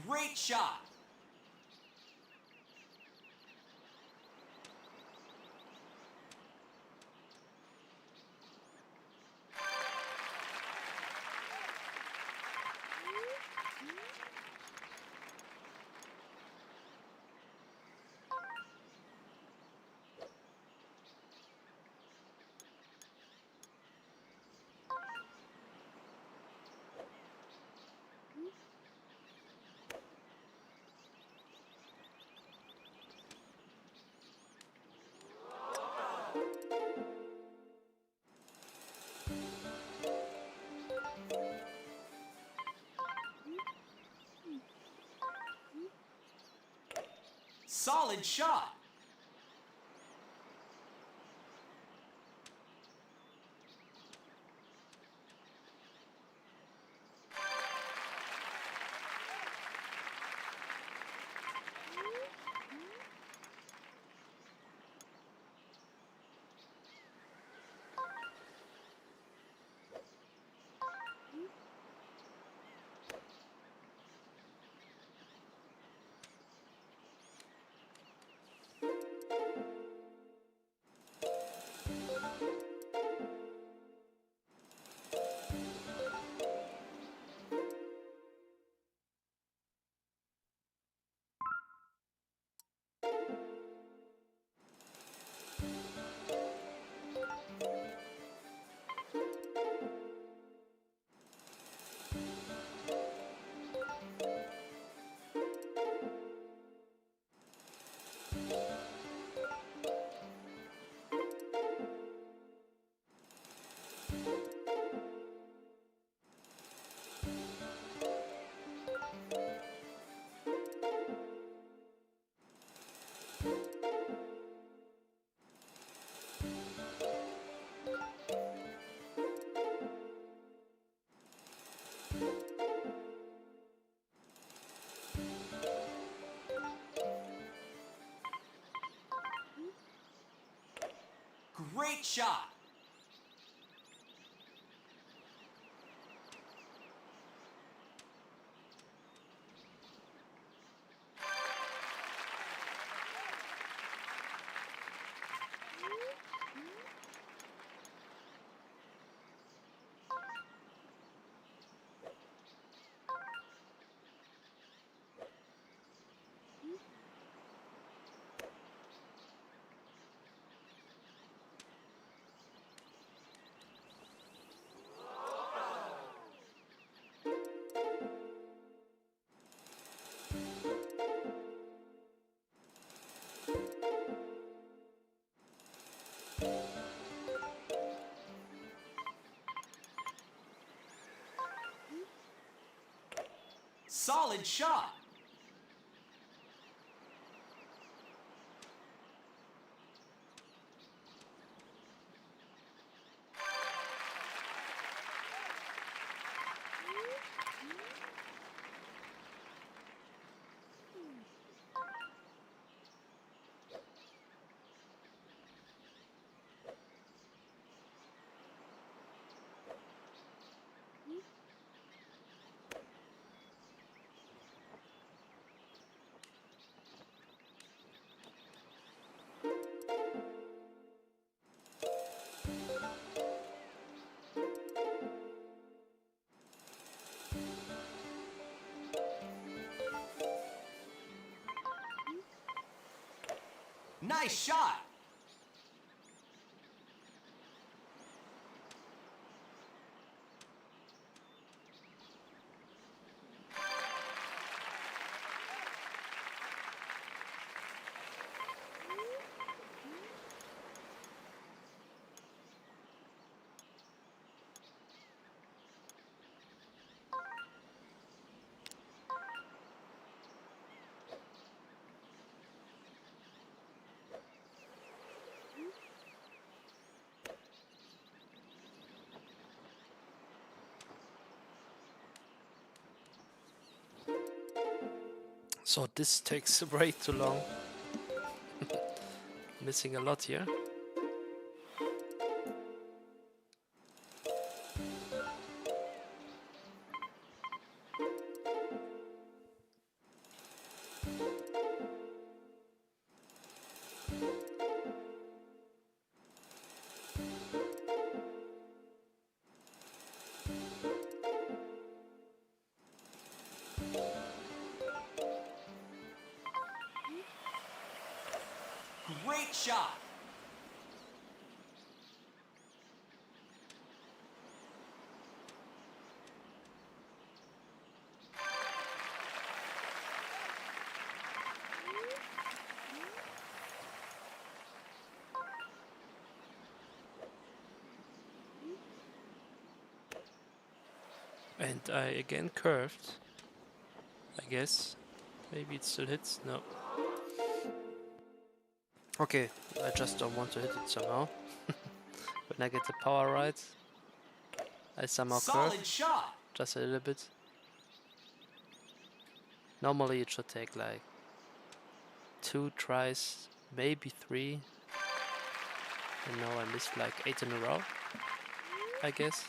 Great shot. Solid shot. Great shot. Solid shot. Nice shot. So this takes way too long. Missing a lot here. Great shot. And I again curved. I guess. Maybe it still hits. No. Okay, I just don't want to hit it somehow. When I get the power right, I somehow curve. Solid shot. Just a little bit. Normally it should take like 2 tries, maybe 3. And now I missed like 8 in a row, I guess.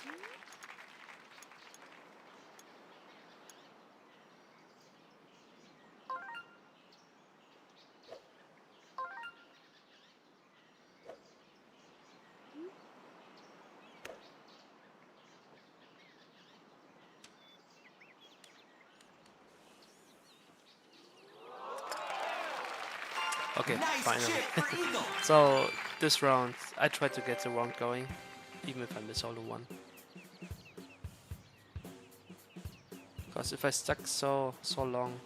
Okay, Nice finally. chip for eagle. So this round I tried to get the round going, even if I miss all in one. Because if I stuck so long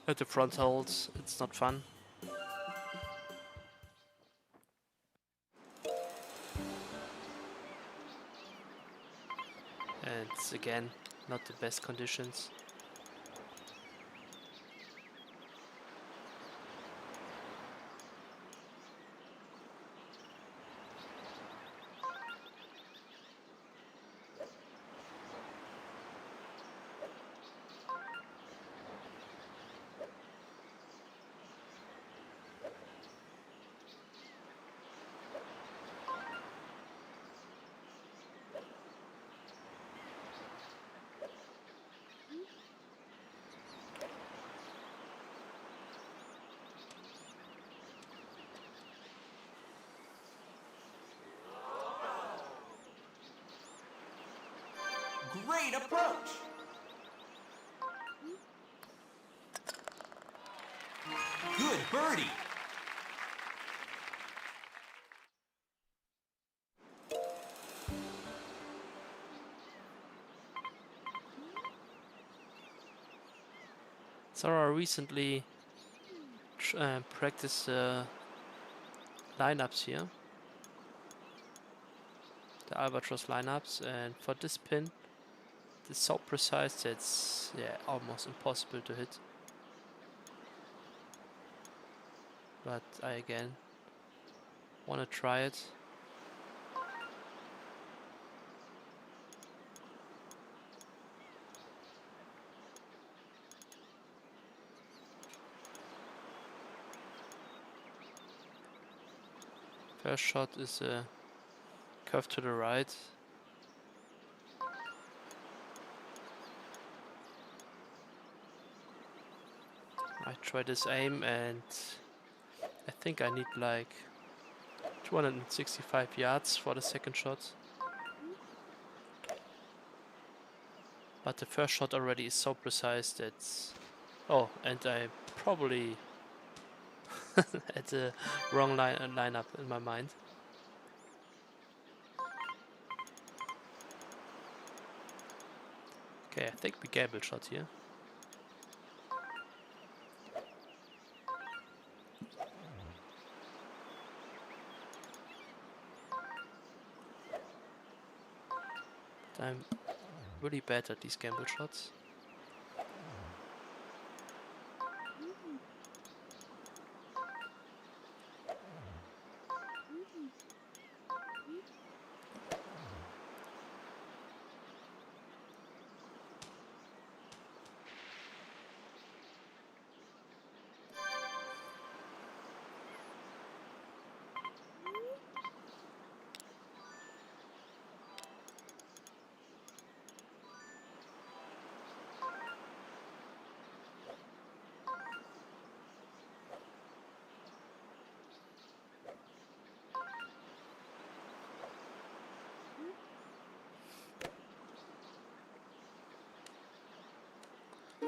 at the front holds, it's not fun. And it's again not the best conditions. Great approach. Good birdie. So I recently practiced lineups here. The Albatross lineups, and for this pin it's so precise that it's, yeah, almost impossible to hit. But I again want to try it. First shot is a curve to the right. I try this aim and I think I need like 265 yards for the second shot. But the first shot already is so precise that... Oh, and I probably had the wrong lineup in my mind. Okay, I think we gamble shot here. But I'm really bad at these gamble shots.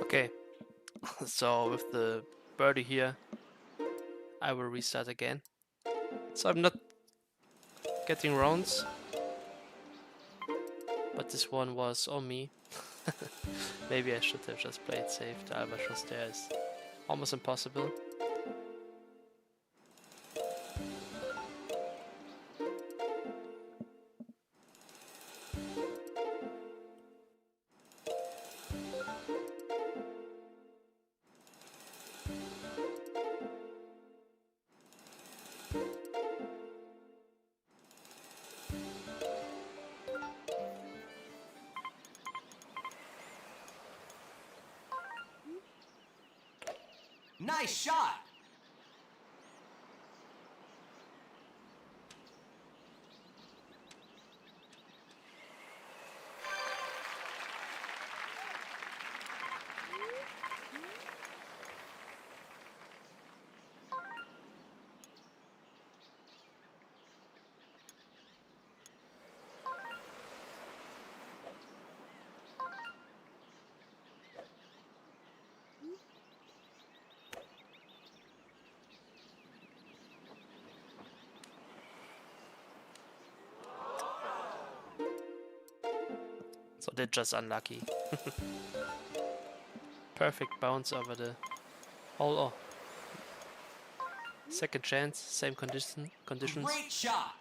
Okay, so with the birdie here, I will restart again. So I'm not getting rounds, but this one was on me. Maybe I should have just played safe. The albatross there is almost impossible. Nice shot! So they're just unlucky. Perfect bounce over the hole. Oh. Second chance, same conditions. Great shot!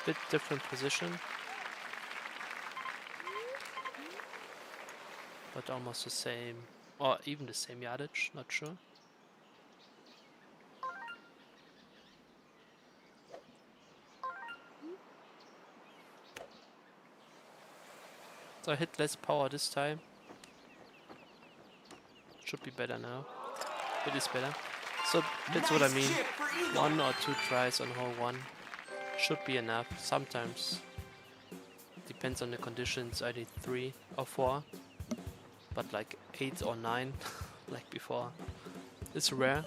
Bit different position, but almost the same, or even the same yardage, not sure. So I hit less power this time. Should be better now. It is better. So that's what I mean. Chip for eagle. 1 or 2 tries on hole 1 should be enough. Sometimes depends on the conditions. I need 3 or 4, but like 8 or 9, like before, it's rare.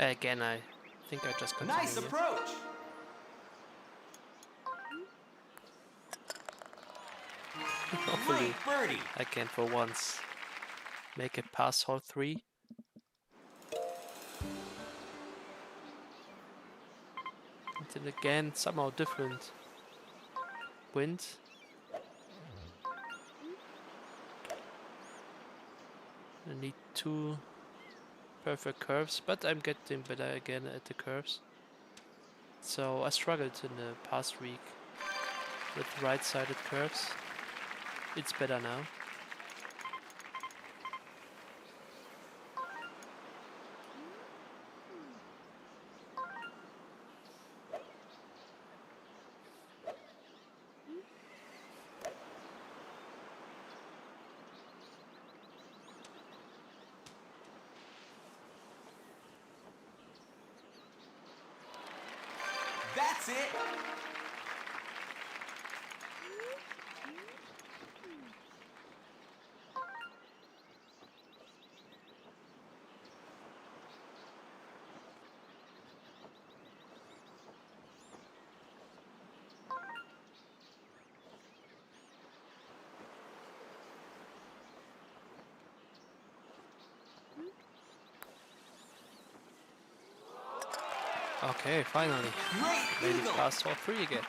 Again, I think I just continue Nice here. approach. Hopefully, Great birdie. I can for once make it past hole 3. And then again, somehow different wind. I need 2 perfect curves, but I'm getting better again at the curves. So I struggled in the past week with right-sided curves. It's better now. That's it. Okay, finally. Great Made it eagle. past hole 3 again.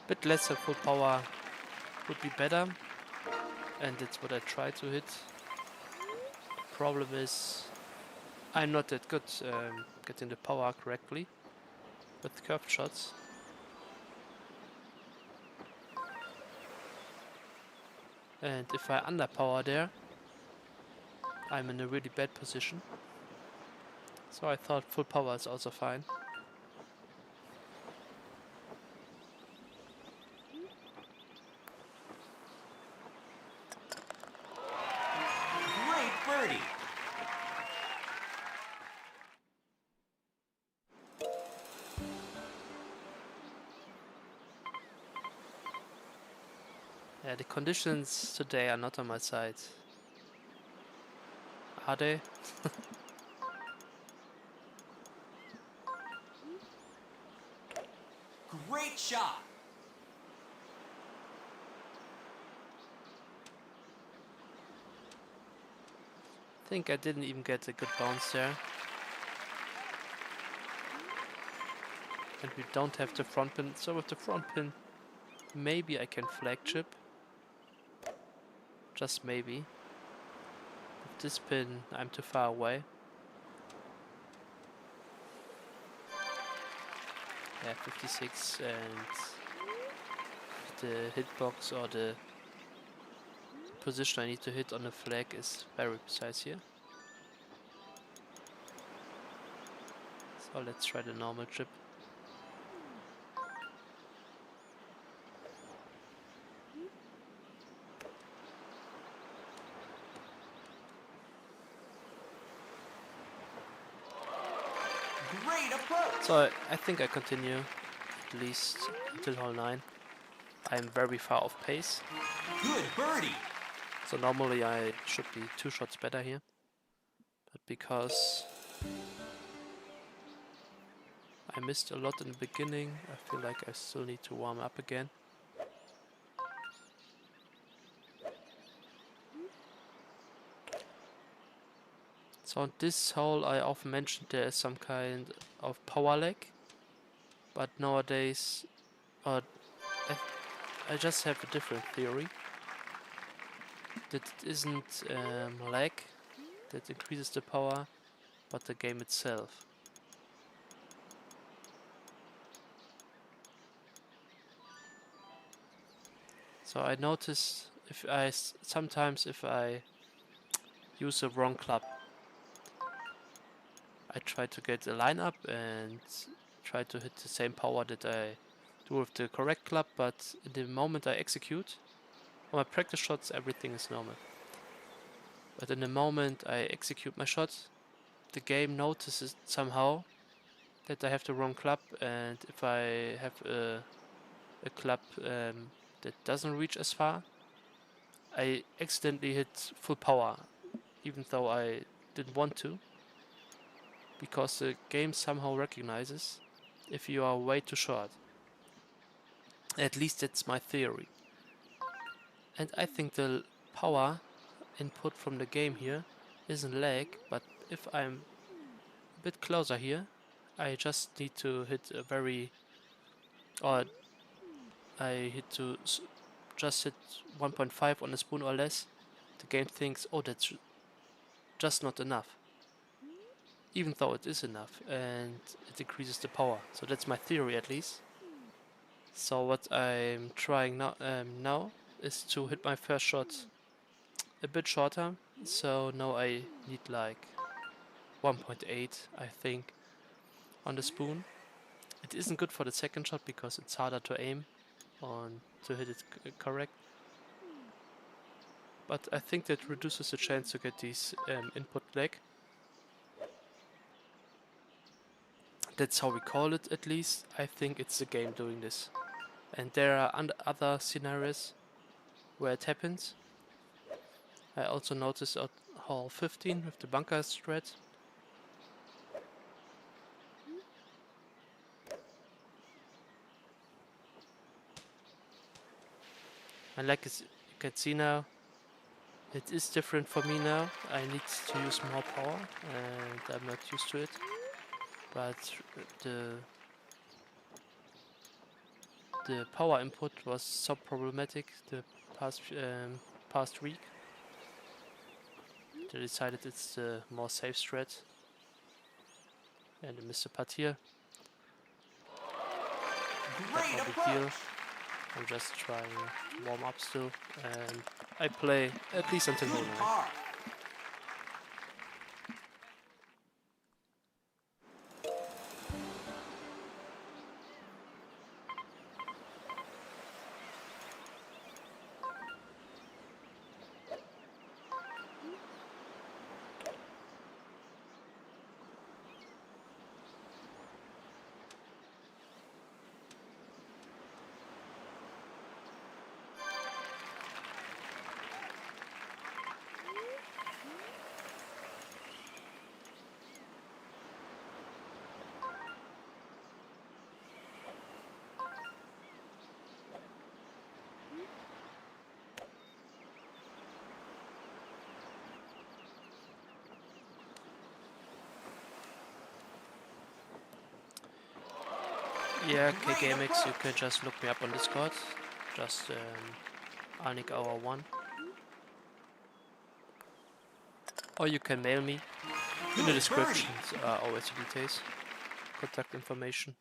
Bit less than full power would be better, and that's what I try to hit. Problem is, I'm not that good getting the power correctly with curved shots. And if I underpower there, I'm in a really bad position. So I thought full power is also fine. Great birdie. Yeah, the conditions today are not on my side. Are they? Great shot. I think I didn't even get a good bounce there. And we don't have the front pin, so with the front pin, maybe I can flag chip. Just maybe. With this pin, I'm too far away. Yeah, 56, and the hitbox or the position I need to hit on the flag is very precise here. So let's try the normal chip. Great approach. So I think I continue at least until hole 9. I'm very far off pace. Good birdie. So normally I should be 2 shots better here. But because I missed a lot in the beginning, I feel like I still need to warm up again. So on this hole I often mentioned there is some kind of power lag. But nowadays I, I just have a different theory. That it isn't lag that increases the power, but the game itself. So I notice sometimes if I use the wrong club, I try to get a line up and try to hit the same power that I do with the correct club, but in the moment I execute, on my practice shots everything is normal. But in the moment I execute my shot, the game notices somehow that I have the wrong club, and if I have a club that doesn't reach as far, I accidentally hit full power, even though I didn't want to, because the game somehow recognizes if you are way too short. At least that's my theory. And I think the power input from the game here isn't lag, but if I'm a bit closer here, I just need to hit a very, or I hit to just hit 1.5 on the spoon or less. The game thinks, oh, that's just not enough, even though it is enough, and it increases the power. So that's my theory at least. So what I'm trying now is to hit my first shot a bit shorter. So now I need like 1.8, I think, on the spoon. It isn't good for the second shot because it's harder to aim on to hit it correct. But I think that reduces the chance to get these input lag. That's how we call it, at least. I think it's the game doing this. And there are other scenarios where it happens. I also noticed at hole 15 with the bunker strat. And like you can see now, it is different for me now. I need to use more power and I'm not used to it. But the power input was so problematic the past week. They decided it's the more safe strat. And I missed a putt here. But no big deal. I'm just trying to warm up still, and I play at least until hole 9. Yeah, KGameX, you can just look me up on Discord. Just Arnik Hour 1. Or you can mail me. In the descriptions are always the details. Contact information.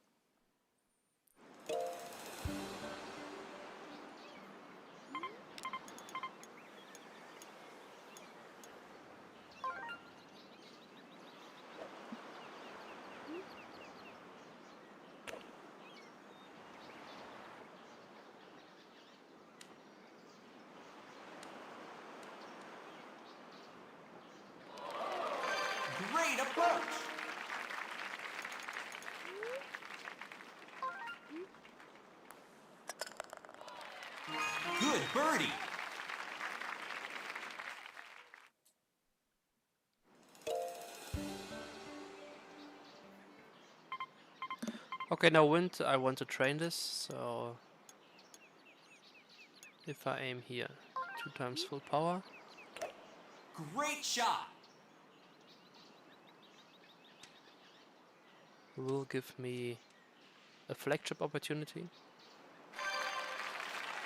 Great approach. Good birdie. Okay, now wind, I want to train this, so if I aim here 2 times full power, Great shot. it will give me a flagship opportunity.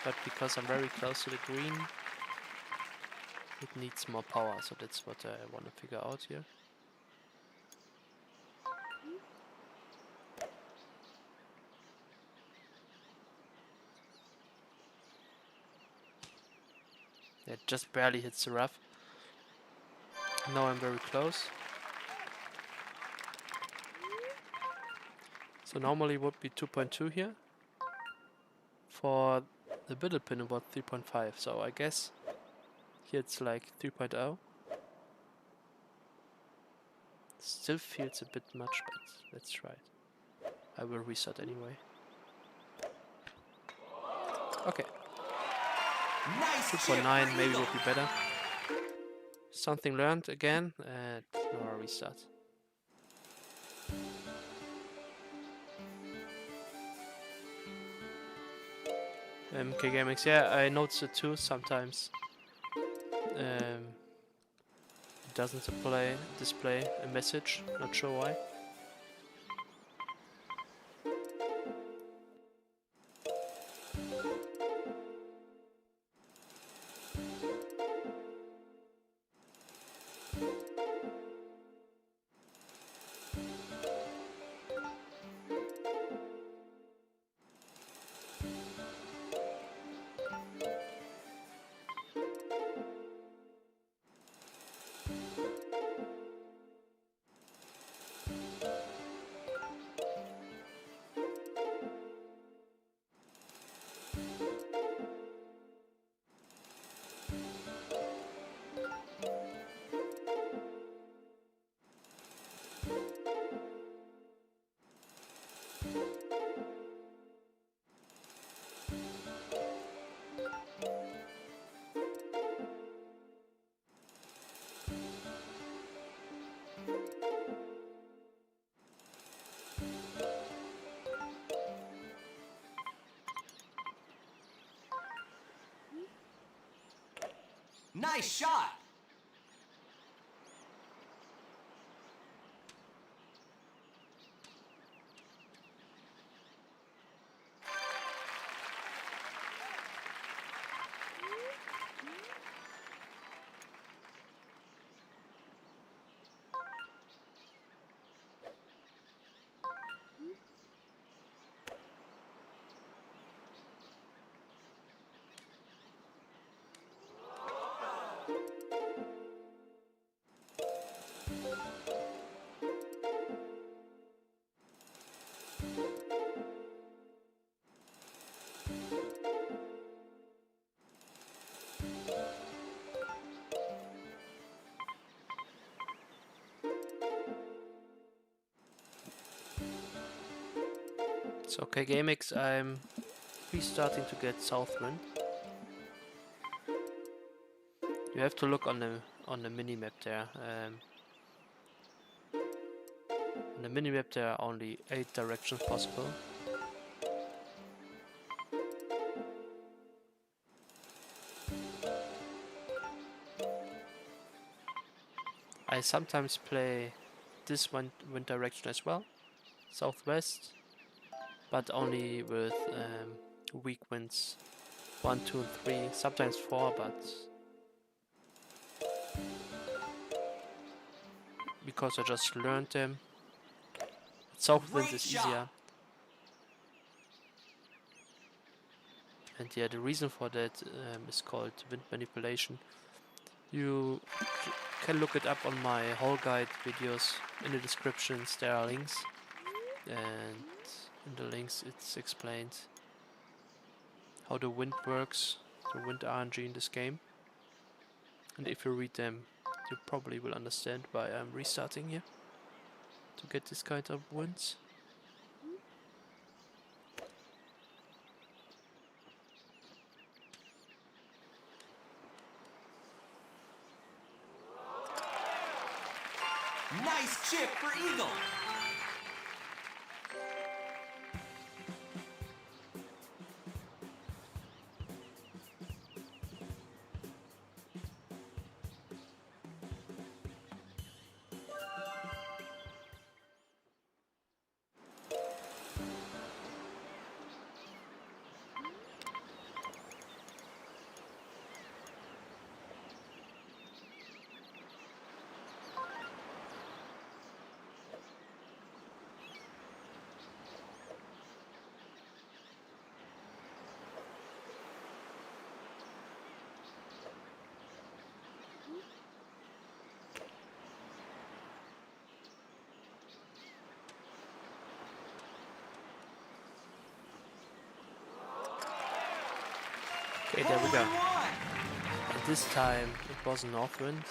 But because I'm very close to the green, it needs more power, so that's what I want to figure out here. It just barely hits the rough. Now I'm very close. So normally would be 2.2 here. For the middle pin about 3.5. So I guess here it's like 3.0. Still feels a bit much, but let's try it. I will reset anyway. Okay. Nice 2.9 maybe would be better. Something learned again, and now a restart. MK Gamings, yeah, I noticed it too sometimes. It doesn't display a message, not sure why. Nice shot! So okay, GameX, I'm restarting to get Southwind. You have to look on the minimap there. On the minimap there are only 8 directions possible. I sometimes play this wind direction as well, southwest, but only with weak winds, 1, 2, and 3, sometimes 4, but because I just learned them, south wind is easier. And yeah, the reason for that is called wind manipulation. You can look it up on my whole guide videos. In the descriptions there are links, and in the links it's explained how the wind works, the wind RNG in this game. And if you read them, you probably will understand why I'm restarting here to get this kind of winds. Nice chip for eagle! Okay, there we go. Hole-in-one. And this time it was north wind.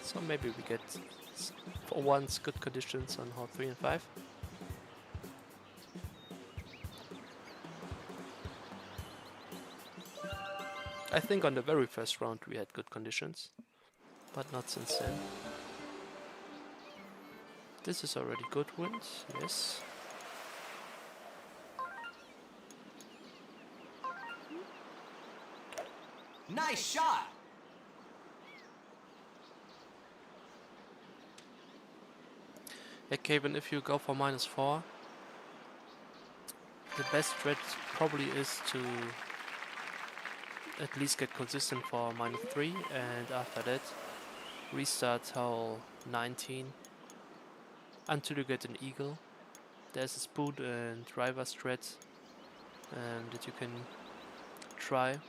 So maybe we get, for once, good conditions on hole 3 and 5. I think on the very first round we had good conditions, but not since then. This is already good wind, yes. Nice shot. Okay, but if you go for -4, the best strat probably is to at least get consistent for -3, and after that restart hole 19 until you get an eagle. There's a spoon and driver strat that you can try.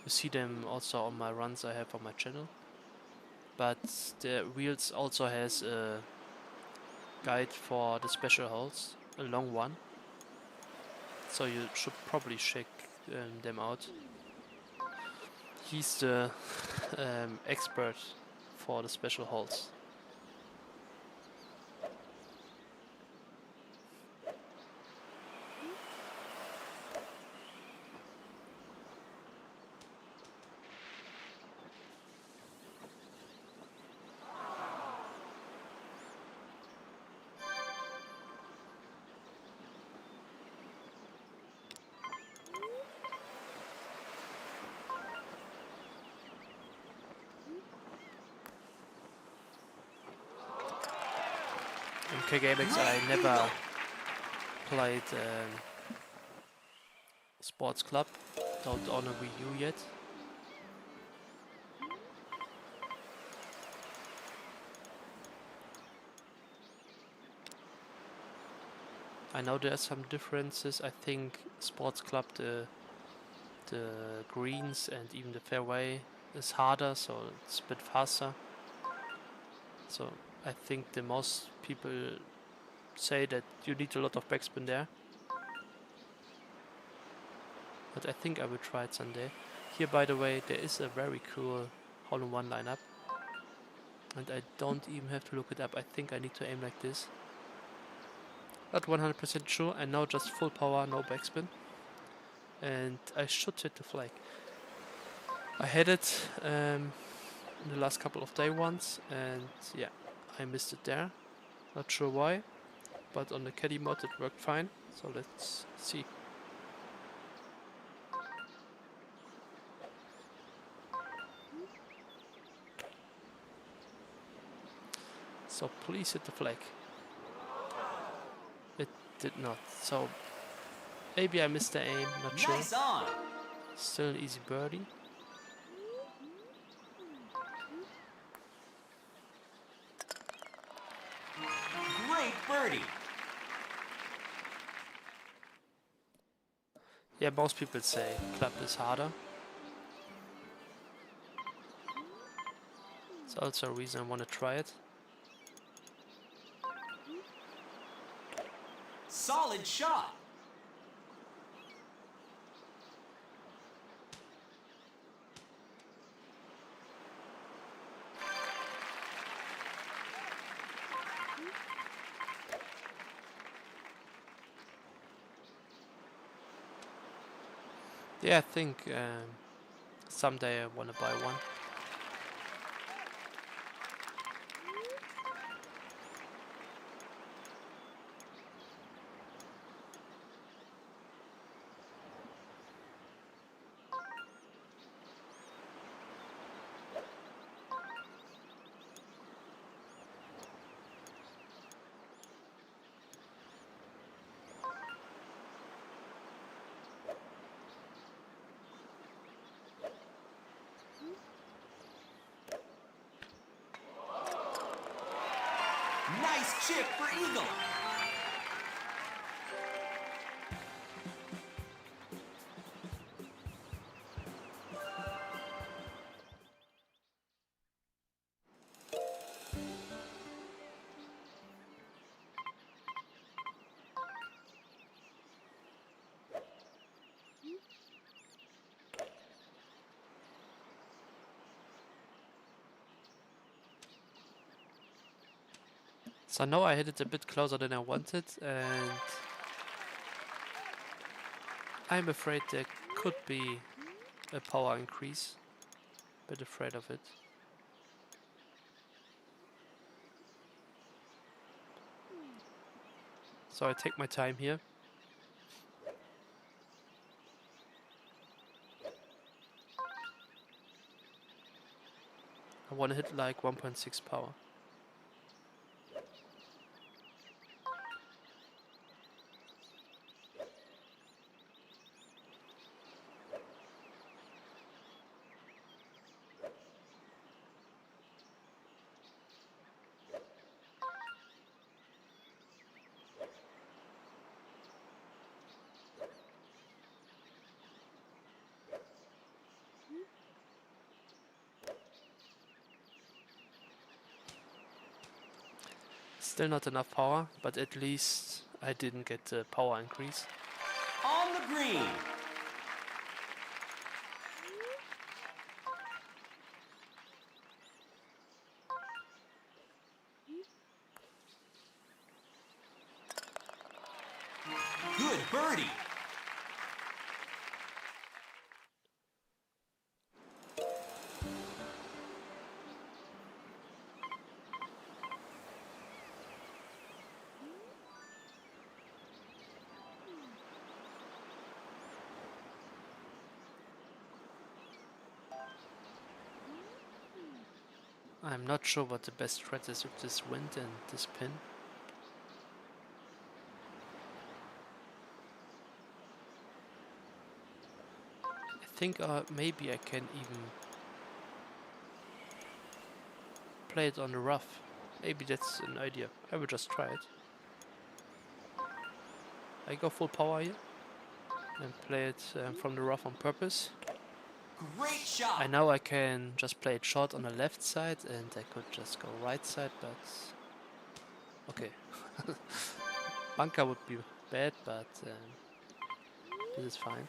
You see them also on my runs I have on my channel. But the Wheels also has a guide for the special holes, a long one. So you should probably check them out. He's the expert for the special holes. In KGameX I never played Sports Club, don't own a Wii U yet. I know there are some differences. I think Sports Club, the greens and even the fairway is harder, so it's a bit faster. So I think the most people say that you need a lot of backspin there. But I think I will try it someday. Here, by the way, there is a very cool hole-in-one lineup. And I don't even have to look it up. I think I need to aim like this. Not 100% sure. I know just full power, no backspin. And I should hit the flag. I had it in the last couple of day once, and yeah, I missed it there. Not sure why, but on the caddy mod it worked fine. So let's see. So please hit the flag. It did not. So maybe I missed the aim, not sure. Nice on. Still an easy birdie. Great birdie. Yeah, most people say club is harder. It's also a reason I want to try it. Solid shot. Yeah, I think someday I want to buy one. Nice chip for eagle. So now I hit it a bit closer than I wanted, and I'm afraid there could be a power increase. Bit afraid of it. So I take my time here. I want to hit like 1.6 power. Still not enough power, but at least I didn't get the power increase. On the green. Good birdie. I'm not sure what the best threat is with this wind and this pin. I think maybe I can even play it on the rough. Maybe that's an idea. I will just try it. I go full power here and play it from the rough on purpose. Great shot. I know I can just play it short on the left side and I could just go right side, but okay. Bunker would be bad, but this is fine.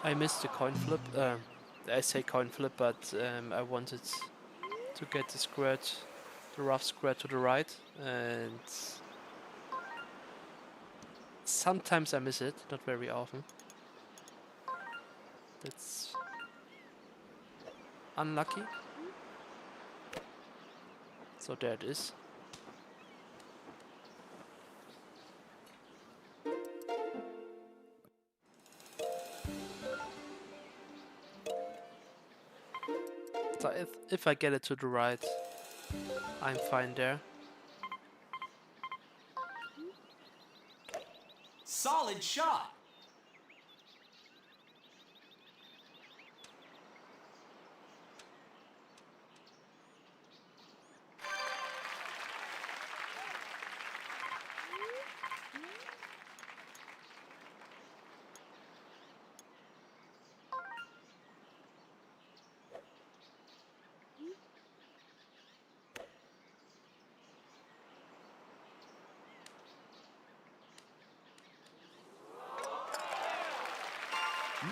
I missed the coin flip. I say coin flip, but I wanted to get the rough square to the right, and sometimes I miss it, not very often. That's unlucky. So there it is. So if I get it to the right, I'm fine there. Solid shot.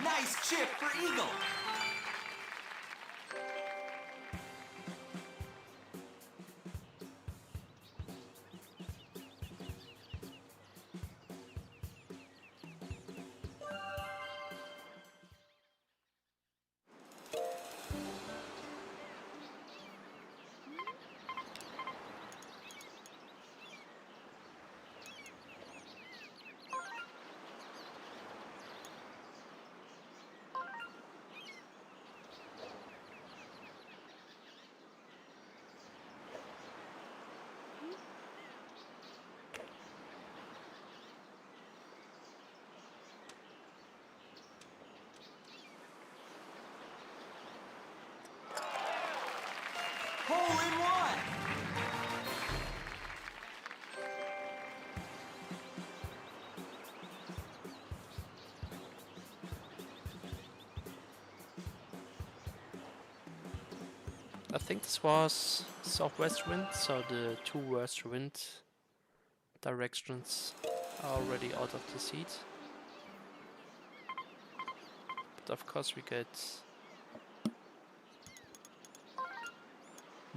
Nice chip for eagle. think this was southwest wind, so the two worst wind directions are already out of the seat. But of course we get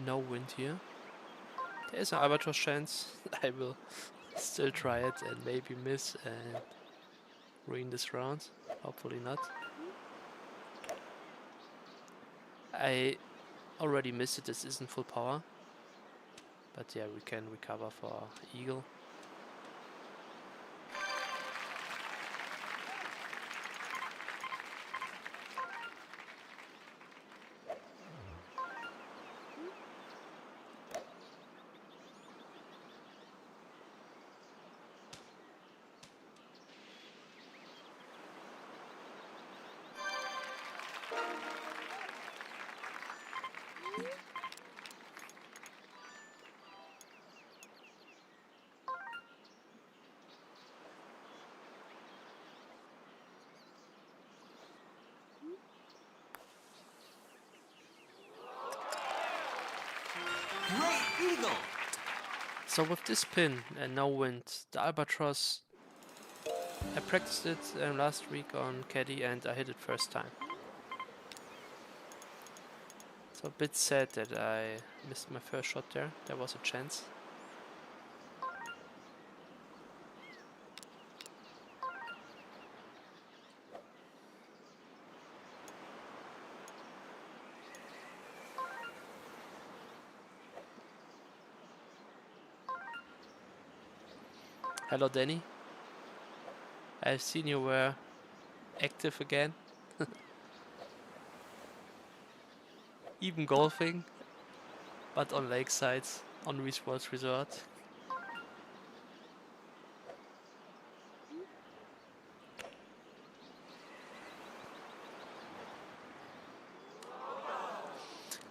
no wind here. There is an albatross chance. I will still try it and maybe miss and ruin this round. Hopefully not. I already missed it. This isn't full power. But yeah, we can recover for eagle. Great eagle. So with this pin and no wind, the albatross, I practiced it last week on caddy and I hit it first time. So a bit sad that I missed my first shot there. There was a chance. Hello Danny. I've seen you were active again. Even golfing, but on lakesides, on Sports Resort.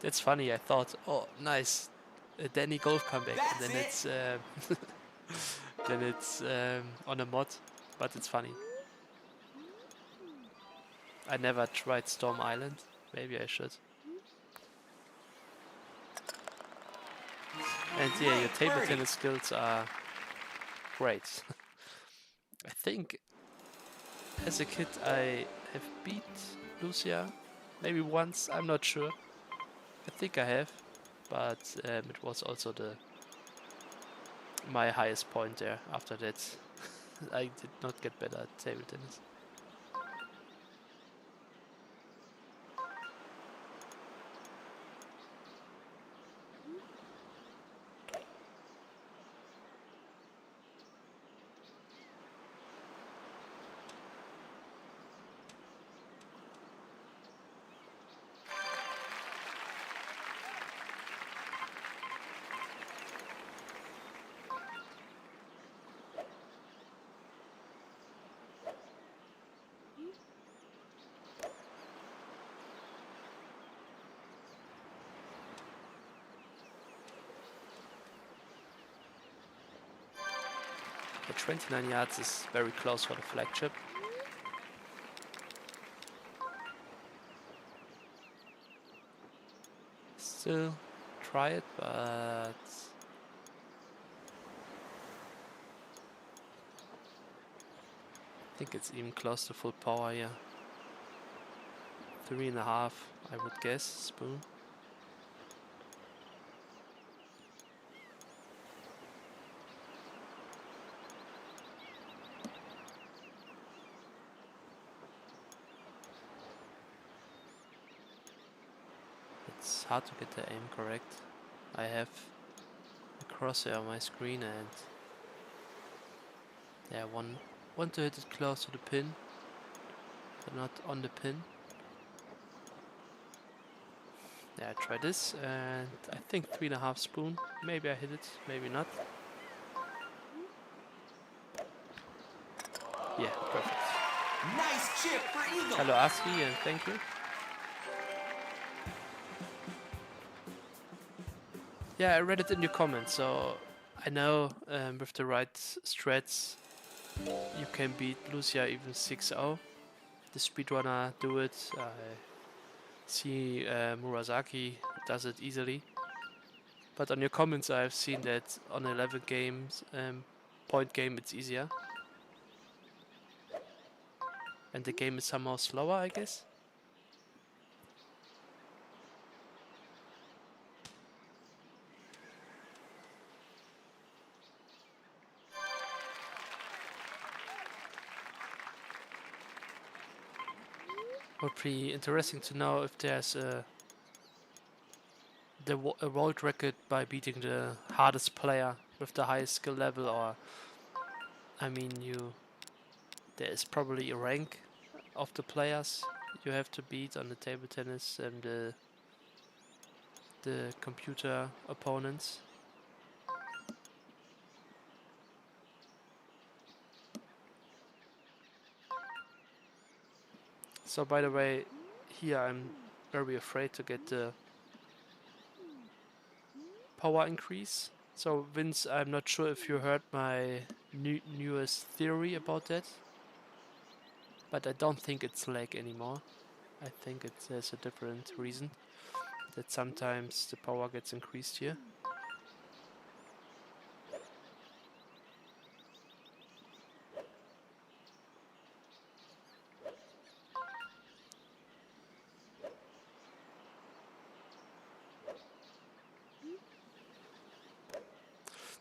That's funny, I thought, oh nice, a Danny golf comeback, and then it's then it's on a mod, but it's funny. I never tried Storm Island, maybe I should. And yeah, your table tennis skills are great. I think as a kid I have beat Lucia, maybe once, I'm not sure. I think I have, but it was also my highest point there. After that, I did not get better at table tennis. The 29 yards is very close for the flagship. Still try it, but I think it's even close to full power here. 3.5, I would guess, spoon. It's hard to get the aim correct. I have a crosshair on my screen and yeah, want to hit it close to the pin, but not on the pin. Yeah, I try this and I think 3.5 spoon. Maybe I hit it, maybe not. Yeah, perfect. Nice chip for eagle. Hello Aski and thank you. Yeah, I read it in your comments, so I know with the right strats you can beat Lucia even 6-0. The speedrunner do it. I see Murasaki does it easily. But on your comments, I've seen that on 11 games, point game, it's easier. And the game is somehow slower, I guess. Would be interesting to know if there's a world record by beating the hardest player with the highest skill level, or I mean, there is probably a rank of the players you have to beat on the table tennis and the computer opponents. So by the way, here I'm very afraid to get the power increase. So Vince, I'm not sure if you heard my newest theory about that, but I don't think it's lag anymore. I think there's a different reason that sometimes the power gets increased here.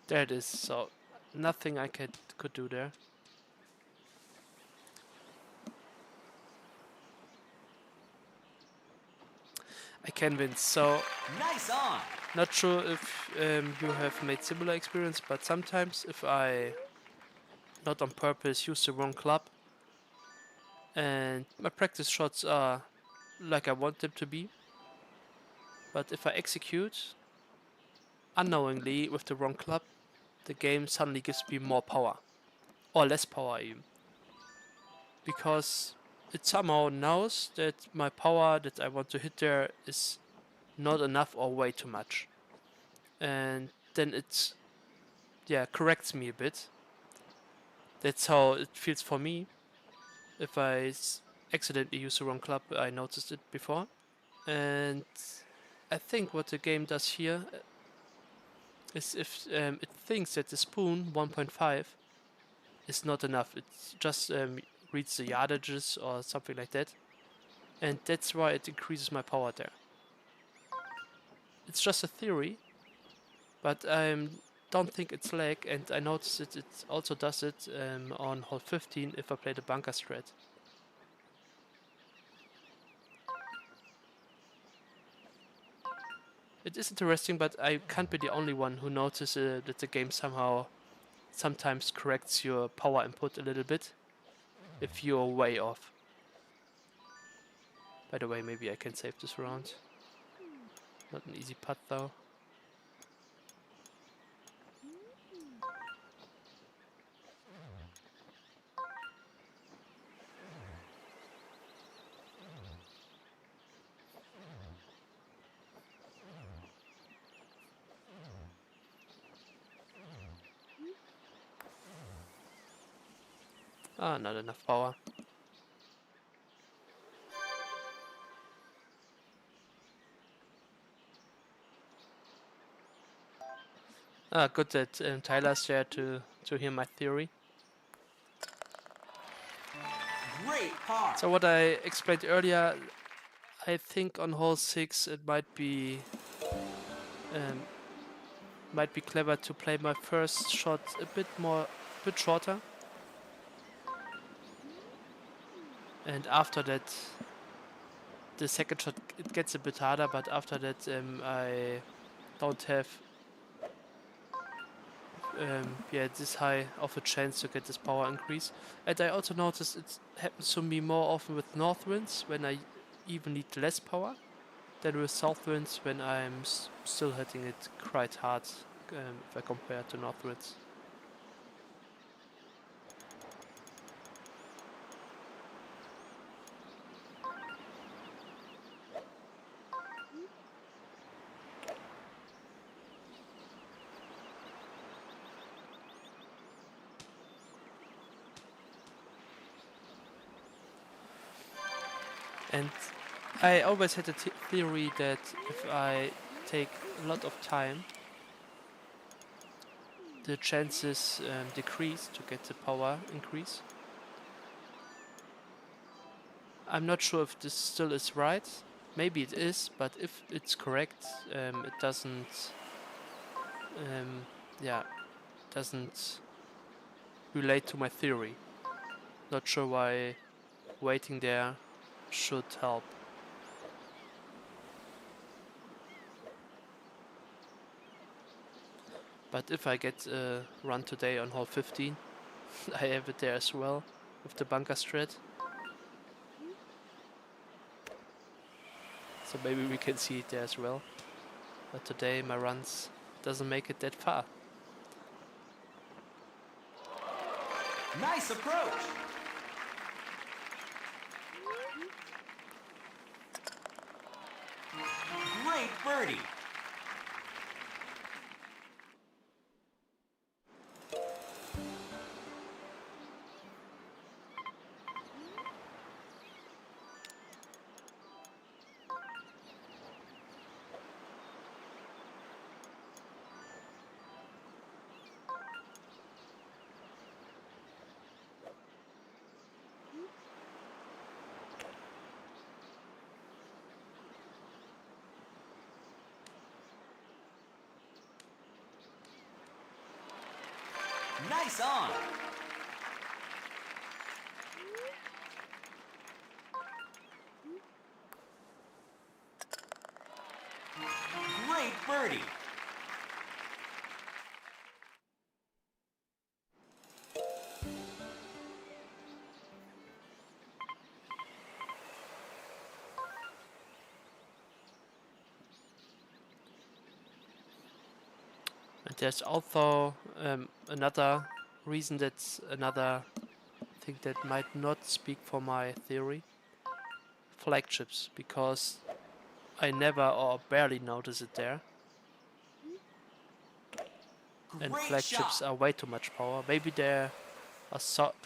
There it is. So nothing I could do there. I can win. So Nice on. not sure if you have made similar experience, but sometimes if I not on purpose use the wrong club and my practice shots are like I want them to be, but if I execute unknowingly with the wrong club, the game suddenly gives me more power or less power even, because it somehow knows that my power that I want to hit there is not enough or way too much, and then it corrects me a bit. That's how it feels for me. If I accidentally use the wrong club, I noticed it before, and I think what the game does here is if it thinks that the spoon 1.5 is not enough, it just reads the yardages or something like that, and that's why it increases my power there. It's just a theory, but I don't think it's lag, and I noticed that it also does it on hole 15 if I play the bunker strat. It is interesting, but I can't be the only one who notices that the game somehow sometimes corrects your power input a little bit if you're way off. By the way, maybe I can save this round. Not an easy putt though. Ah, not enough power. Ah, good that Tyler's there to hear my theory. Great par. So what I explained earlier, I think on hole 6 it might be clever to play my first shot a bit shorter, and after that the second shot it gets a bit harder, but after that I don't have this high of a chance to get this power increase. And I also noticed it happens to me more often with north winds when I even need less power than with south winds when I'm still hitting it quite hard if I compare to north winds. And I always had a theory that if I take a lot of time, the chances decrease to get the power increase. I'm not sure if this still is right. Maybe it is, but if it's correct, it doesn't, yeah, doesn't relate to my theory. Not sure why waiting there should help. But if I get a run today on hole 15, I have it there as well with the bunker strat. So maybe we can see it there as well. But today my runs doesn't make it that far. Nice approach. Great birdie. Nice on. Great birdie. And there's also another reason, that's another thing that might not speak for my theory. Flagships, because I never or barely notice it there. And Great flagships shot. are way too much power. Maybe they are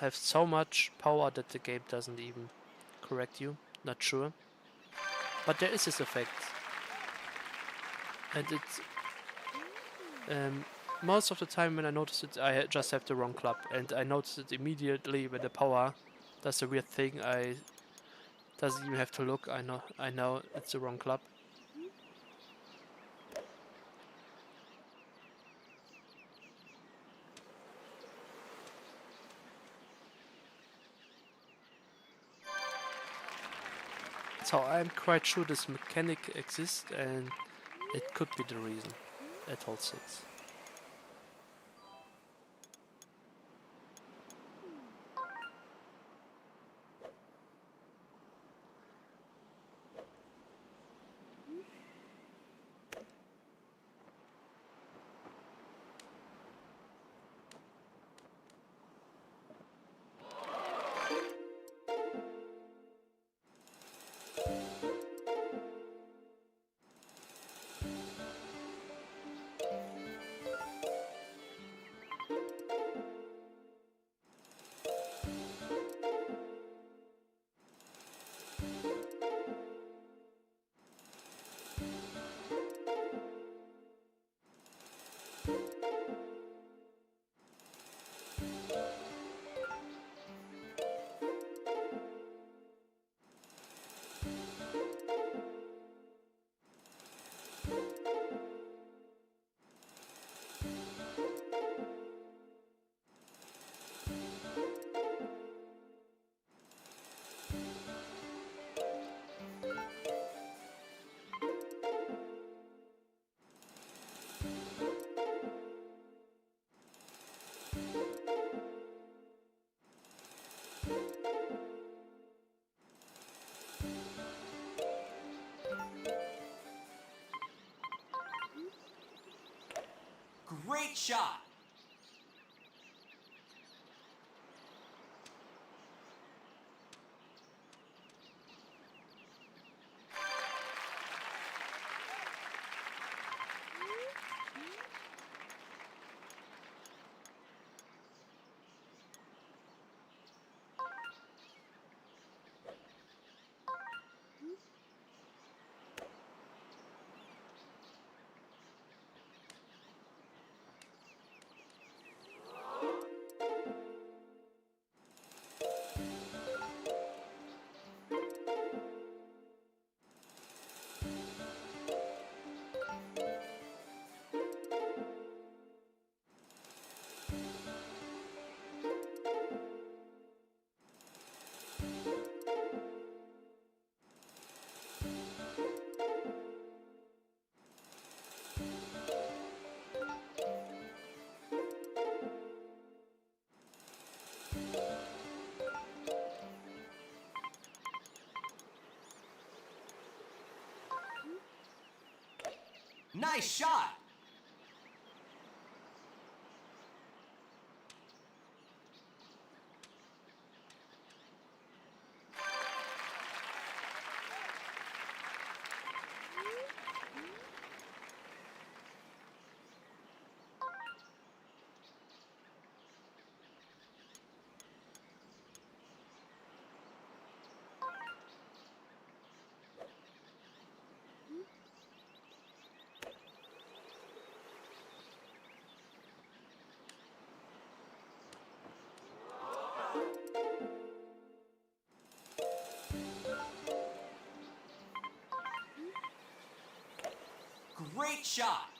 have so much power that the game doesn't even correct you. Not sure. But there is this effect. And it's most of the time when I notice it, I just have the wrong club. And I notice it immediately when the power does a weird thing. I doesn't even have to look. I know it's the wrong club. So I'm quite sure this mechanic exists, and it could be the reason at hole 6. Great shot. Nice shot. Great shot.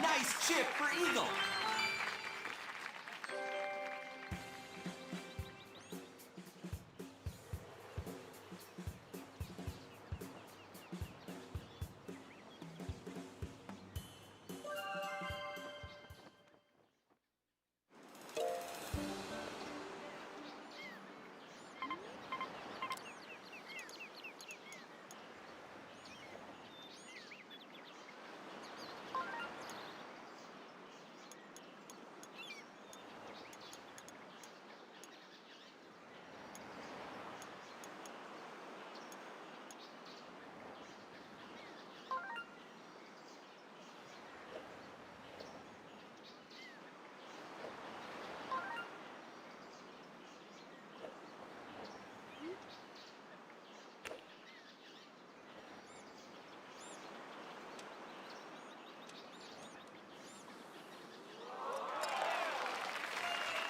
Nice chip for eagle.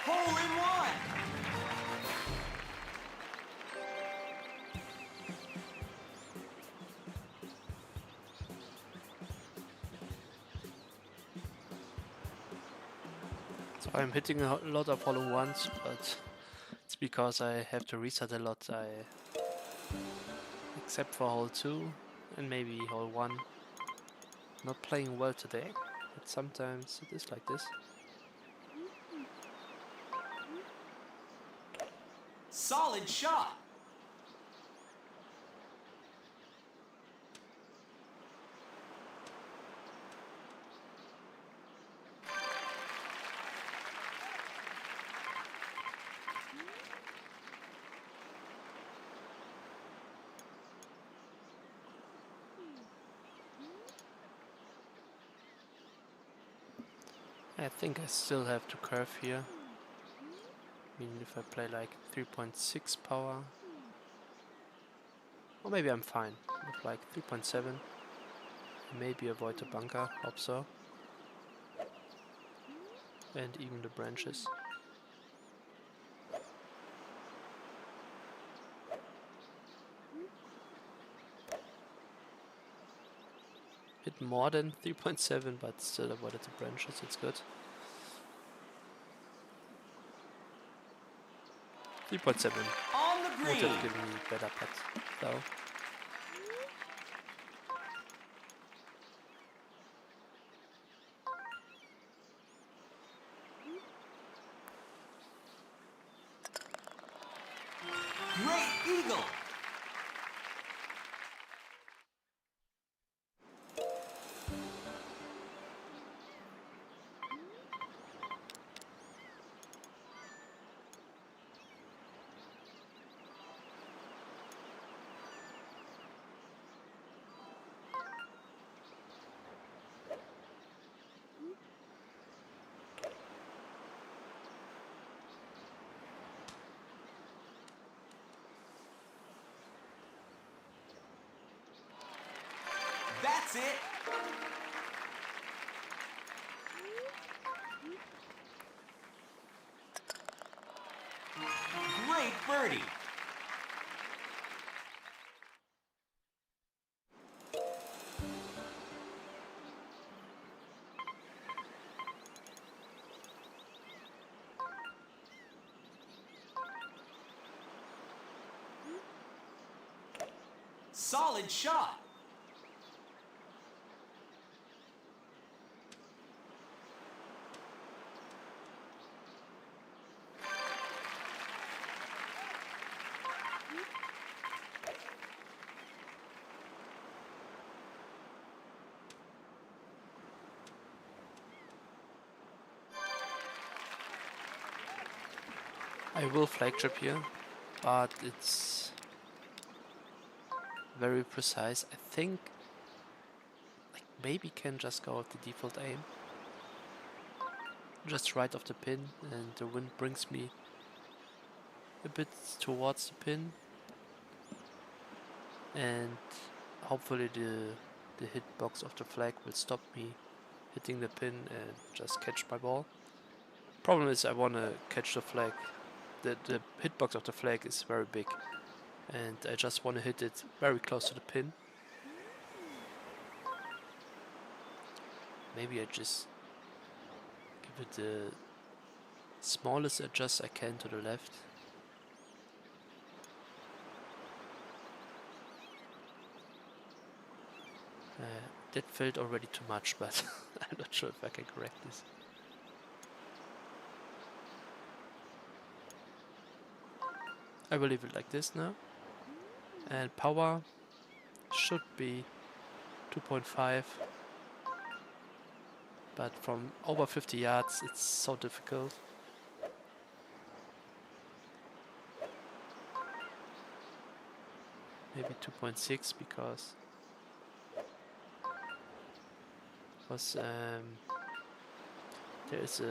Hole in one. So I'm hitting a lot of hollow ones, but it's because I have to reset a lot. Except for hole 2 and maybe hole 1. Not playing well today, but sometimes it is like this. Solid shot. I think I still have to curve here. I mean, if I play like 3.6 power, or maybe I'm fine with like 3.7. Maybe avoid the bunker, hope so. And even the branches. Hit more than 3.7, but still avoided the branches, it's good. 3.7 On the would green. have given me better putt, though. Great eagle. That's it. Great birdie. Solid shot. I will flag trip here, but it's very precise. I think like maybe can just go with the default aim. Just right off the pin, and the wind brings me a bit towards the pin, and hopefully the hitbox of the flag will stop me hitting the pin and just catch my ball. Problem is I want to catch the flag. The hitbox of the flag is very big, and I just want to hit it very close to the pin. Maybe I just give it the smallest adjust I can to the left. That felt already too much, but I'm not sure if I can correct this. I will leave it like this now. And power should be 2.5. But from over 50 yards it's so difficult. Maybe 2.6 because there is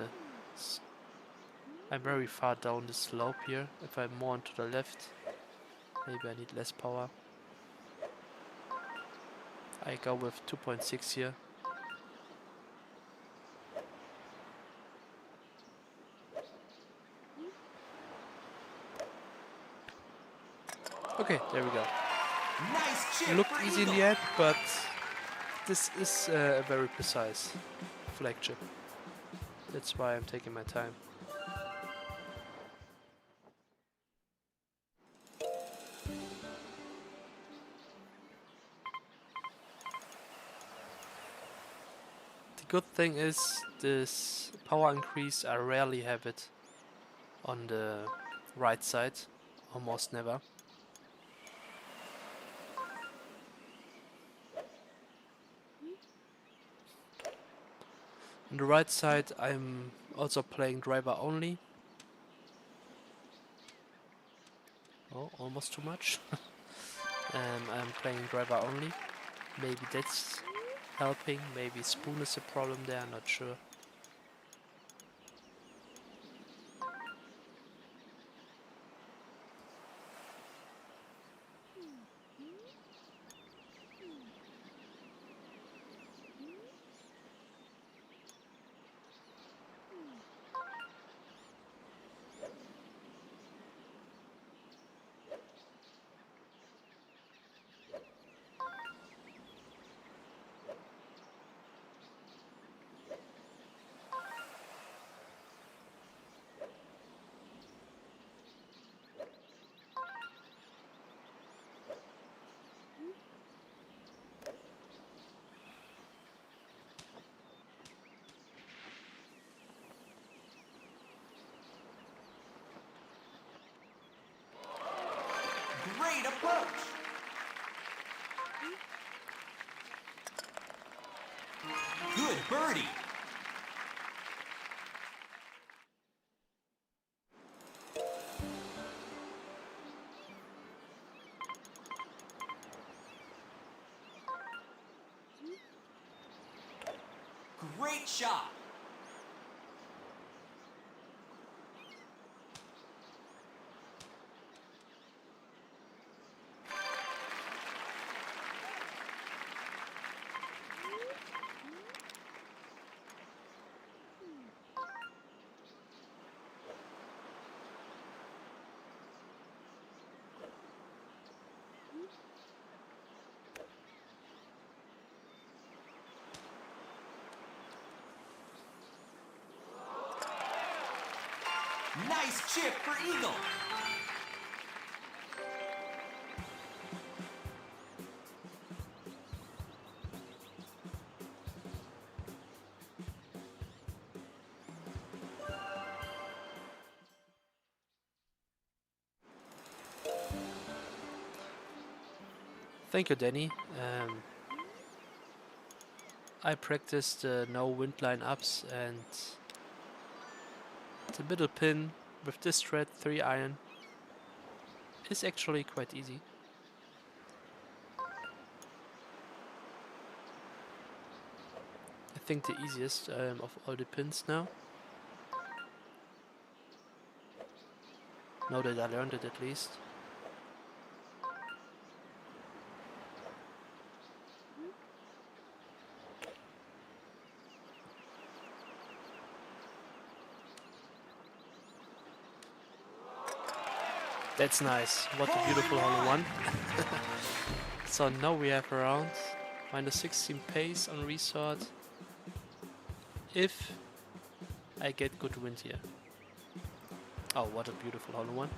I'm very far down the slope here. If I'm more to the left, maybe I need less power. I go with 2.6 here. Okay, there we go. Nice chip Looked for easy in eagle. the end, but this is a very precise flag chip. That's why I'm taking my time. The good thing is this power increase, I rarely have it on the right side, almost never. On the right side I'm also playing driver only. Oh, almost too much. I'm playing driver only. Maybe that's helping, maybe spoon is a problem there, I'm not sure. Great approach. Good birdie. Great shot. Nice chip for eagle. Thank you, Danny. I practiced no wind line ups, and the middle pin with this thread 3 iron is actually quite easy. I think the easiest of all the pins now. Now that I learned it at least. That's nice. What a beautiful hole in one. So now we have around -16 pace on resort. If I get good wind here. Oh, what a beautiful hole in one.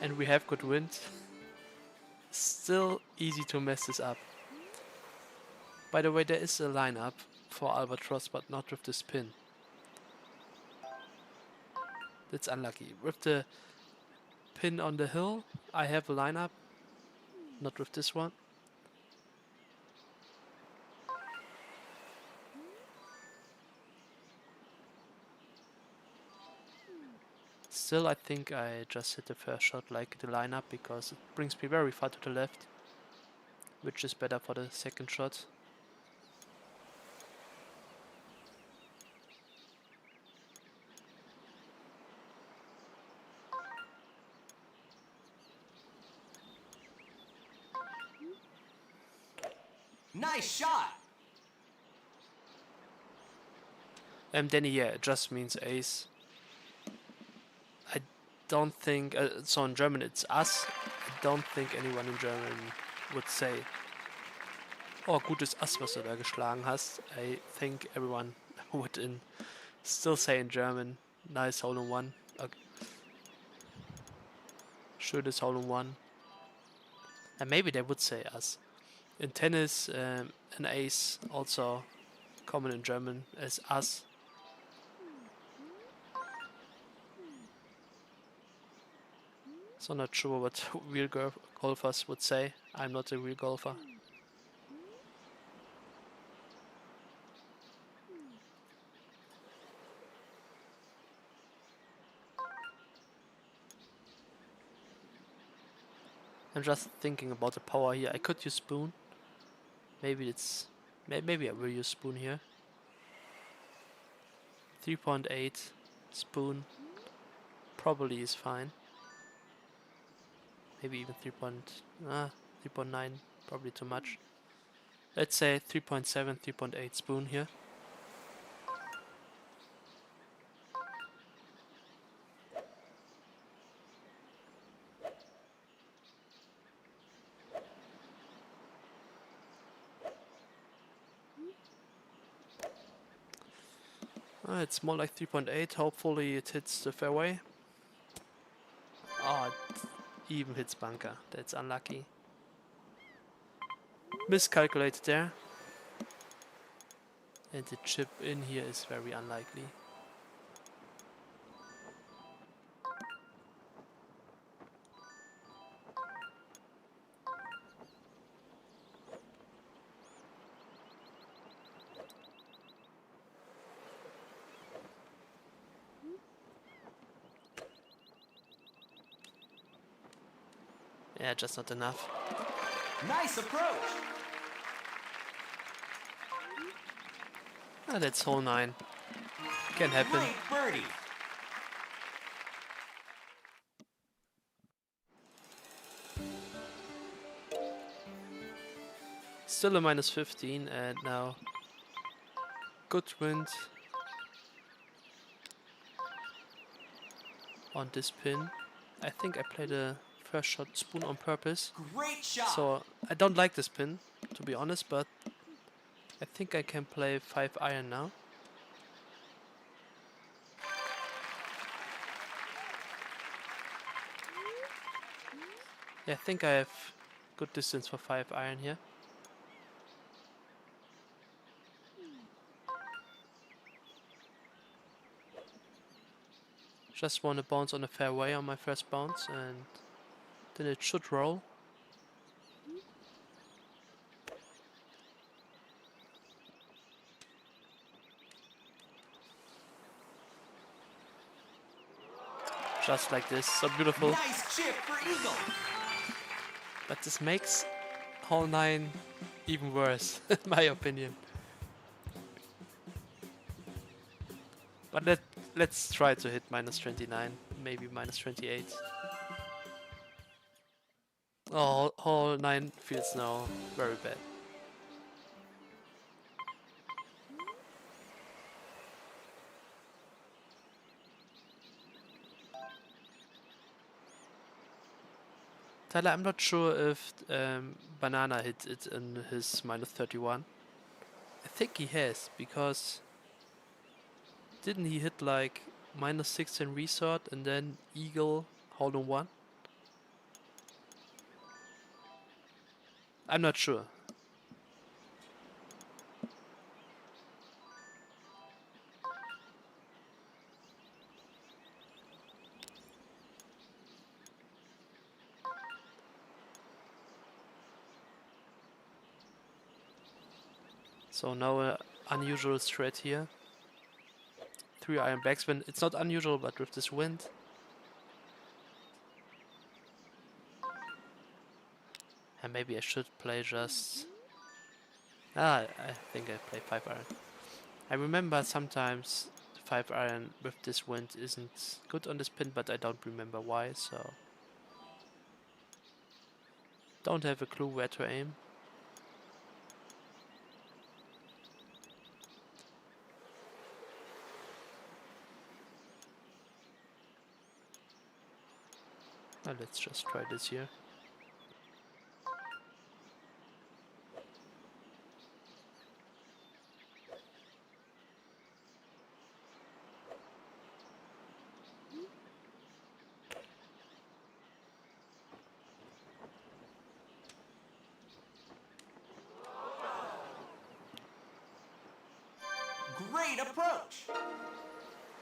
And we have good wind. Still easy to mess this up. By the way, there is a lineup for Albatross, but not with this pin. That's unlucky. With the pin on the hill, I have a lineup. Not with this one. Still, I think I just hit the first shot like the lineup because it brings me very far to the left, which is better for the second shot. Nice shot. Danny, yeah, it just means ace. I don't think, so in German it's us. I don't think anyone in German would say, oh, gutes Ass, was du da geschlagen hast. I think everyone would still say in German, nice hole in one. Schönes hole in one. And maybe they would say us. In tennis, an ace, also common in German, as us. So not sure what real golfers would say. I'm not a real golfer. I'm just thinking about the power here. I could use spoon. Maybe maybe I will use spoon here. 3.8 spoon probably is fine. Maybe even 3.9 probably too much. Let's say 3.7, 3.8 spoon here. It's more like 3.8. Hopefully it hits the fairway. Oh, it even hits bunker. That's unlucky. Miscalculated there. And the chip in here is very unlikely. Yeah, just not enough. Nice approach. That's hole 9. Can happen. Great birdie. Still a -15 and now good wind on this pin. I think I played a first shot spoon on purpose. Great shot. So I don't like this pin, to be honest, but I think I can play 5 iron now. Yeah, I think I have good distance for 5 iron here. Just want to bounce on a fairway on my first bounce, and then it should roll. Just like this, so beautiful. Nice chip for eagle. But this makes hole 9 even worse, in my opinion. But let's try to hit minus 29, maybe minus 28. Oh, hole 9 feels now very bad. Tyler, I'm not sure if Banana hit it in his minus 31. I think he has, because didn't he hit like minus 16 resort and then eagle hole in 1? I'm not sure. So now an unusual strat here. 3-iron backspin. It's not unusual, but with this wind. And maybe I should play just... I think I play 5-iron. I remember sometimes 5-iron with this wind isn't good on this pin, but I don't remember why, so... Don't have a clue where to aim. Let's just try this here. Great approach.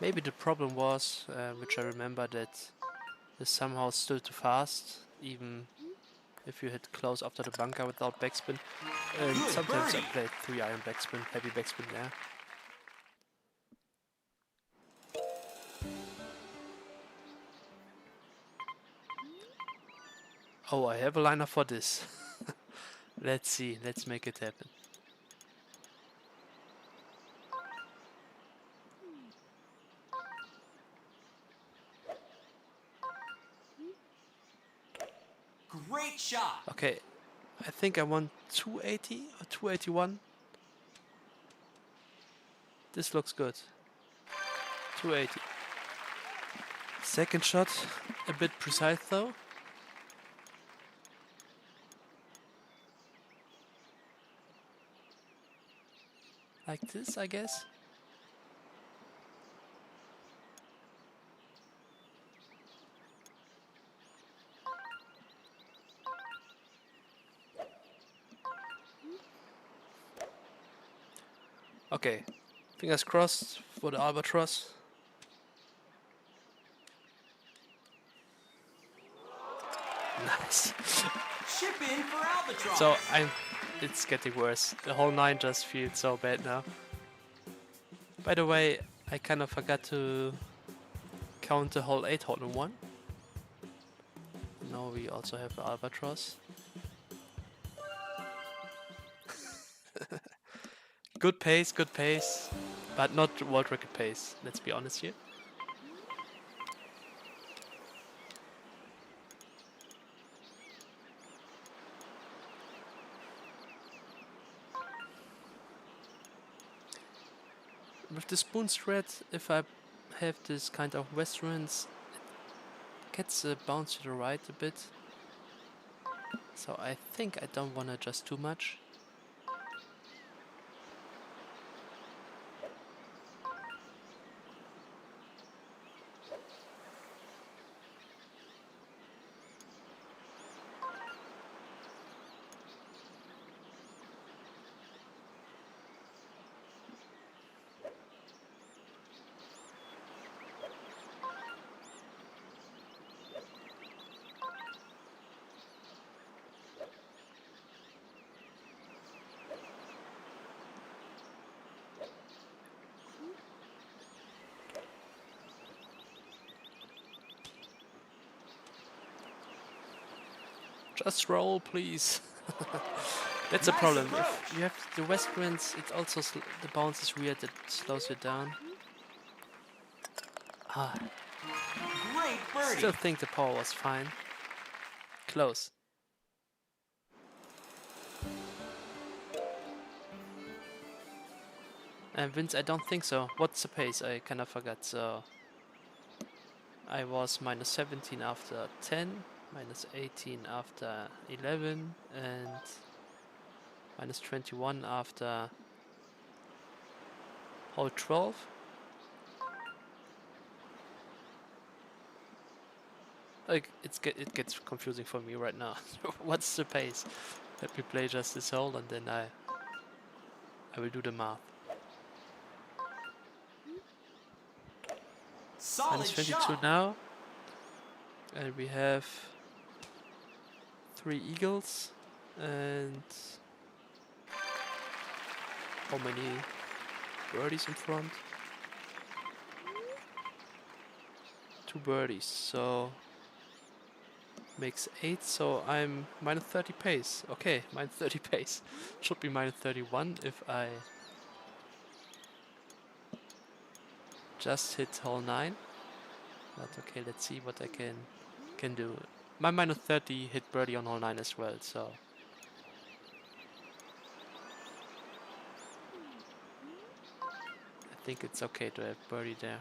Maybe the problem was, which I remember, that is somehow still too fast, even if you hit close after the bunker without backspin. And Good sometimes I birdie. played 3-iron backspin, heavy backspin there. Oh, I have a liner for this. Let's see, let's make it happen. Great shot. Okay, I think I want 280 or 281. This looks good. 280. Second shot, a bit precise though. Like this, I guess. Okay, fingers crossed for the albatross. Nice. Chip in for albatross. So it's getting worse. The whole 9 just feels so bad now. By the way, I kind of forgot to count the whole 8 hole in 1. Now we also have the albatross. Good pace, but not world record pace. Let's be honest here. With the spoon strat, if I have this kind of westerns, it gets a bounce to the right a bit. So I think I don't want to adjust too much. Just roll, please. That's a Nice problem. approach. If you have the west winds, it also the bounce is weird. It slows you down. Ah, Great birdie. still think the power was fine. Close. And winds, I don't think so. What's the pace? I kind of forgot. So I was minus 17 after 10, minus 18 after 11, and minus 21 after hole 12. Like it gets confusing for me right now. What's the pace? Let me play just this hole and then I will do the math. Solid Minus 22 shot. now, and we have 3 eagles and how many birdies in front? 2 birdies, so makes 8, so I'm minus 30 pace. Okay, minus 30 pace. Should be minus 31 if I just hit hole 9. But okay, let's see what I can do. My minus 30 hit birdie on hole 9 as well, so I think it's okay to have birdie there.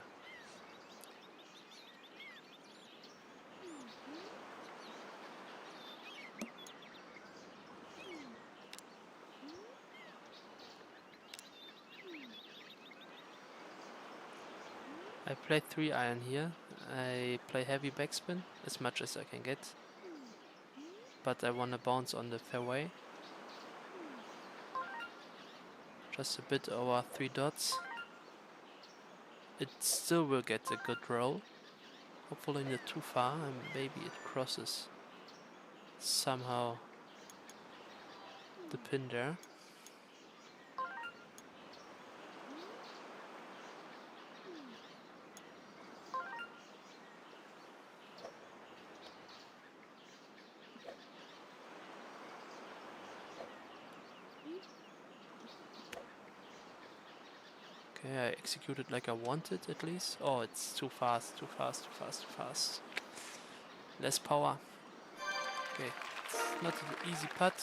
I play 3 iron here. I play heavy backspin as much as I can get, but I want to bounce on the fairway. Just a bit over 3 dots. It still will get a good roll. Hopefully not too far, and maybe it crosses somehow the pin there. Okay, I executed like I wanted at least. Oh, it's too fast, too fast, too fast, too fast. Less power. Okay, it's not an easy putt.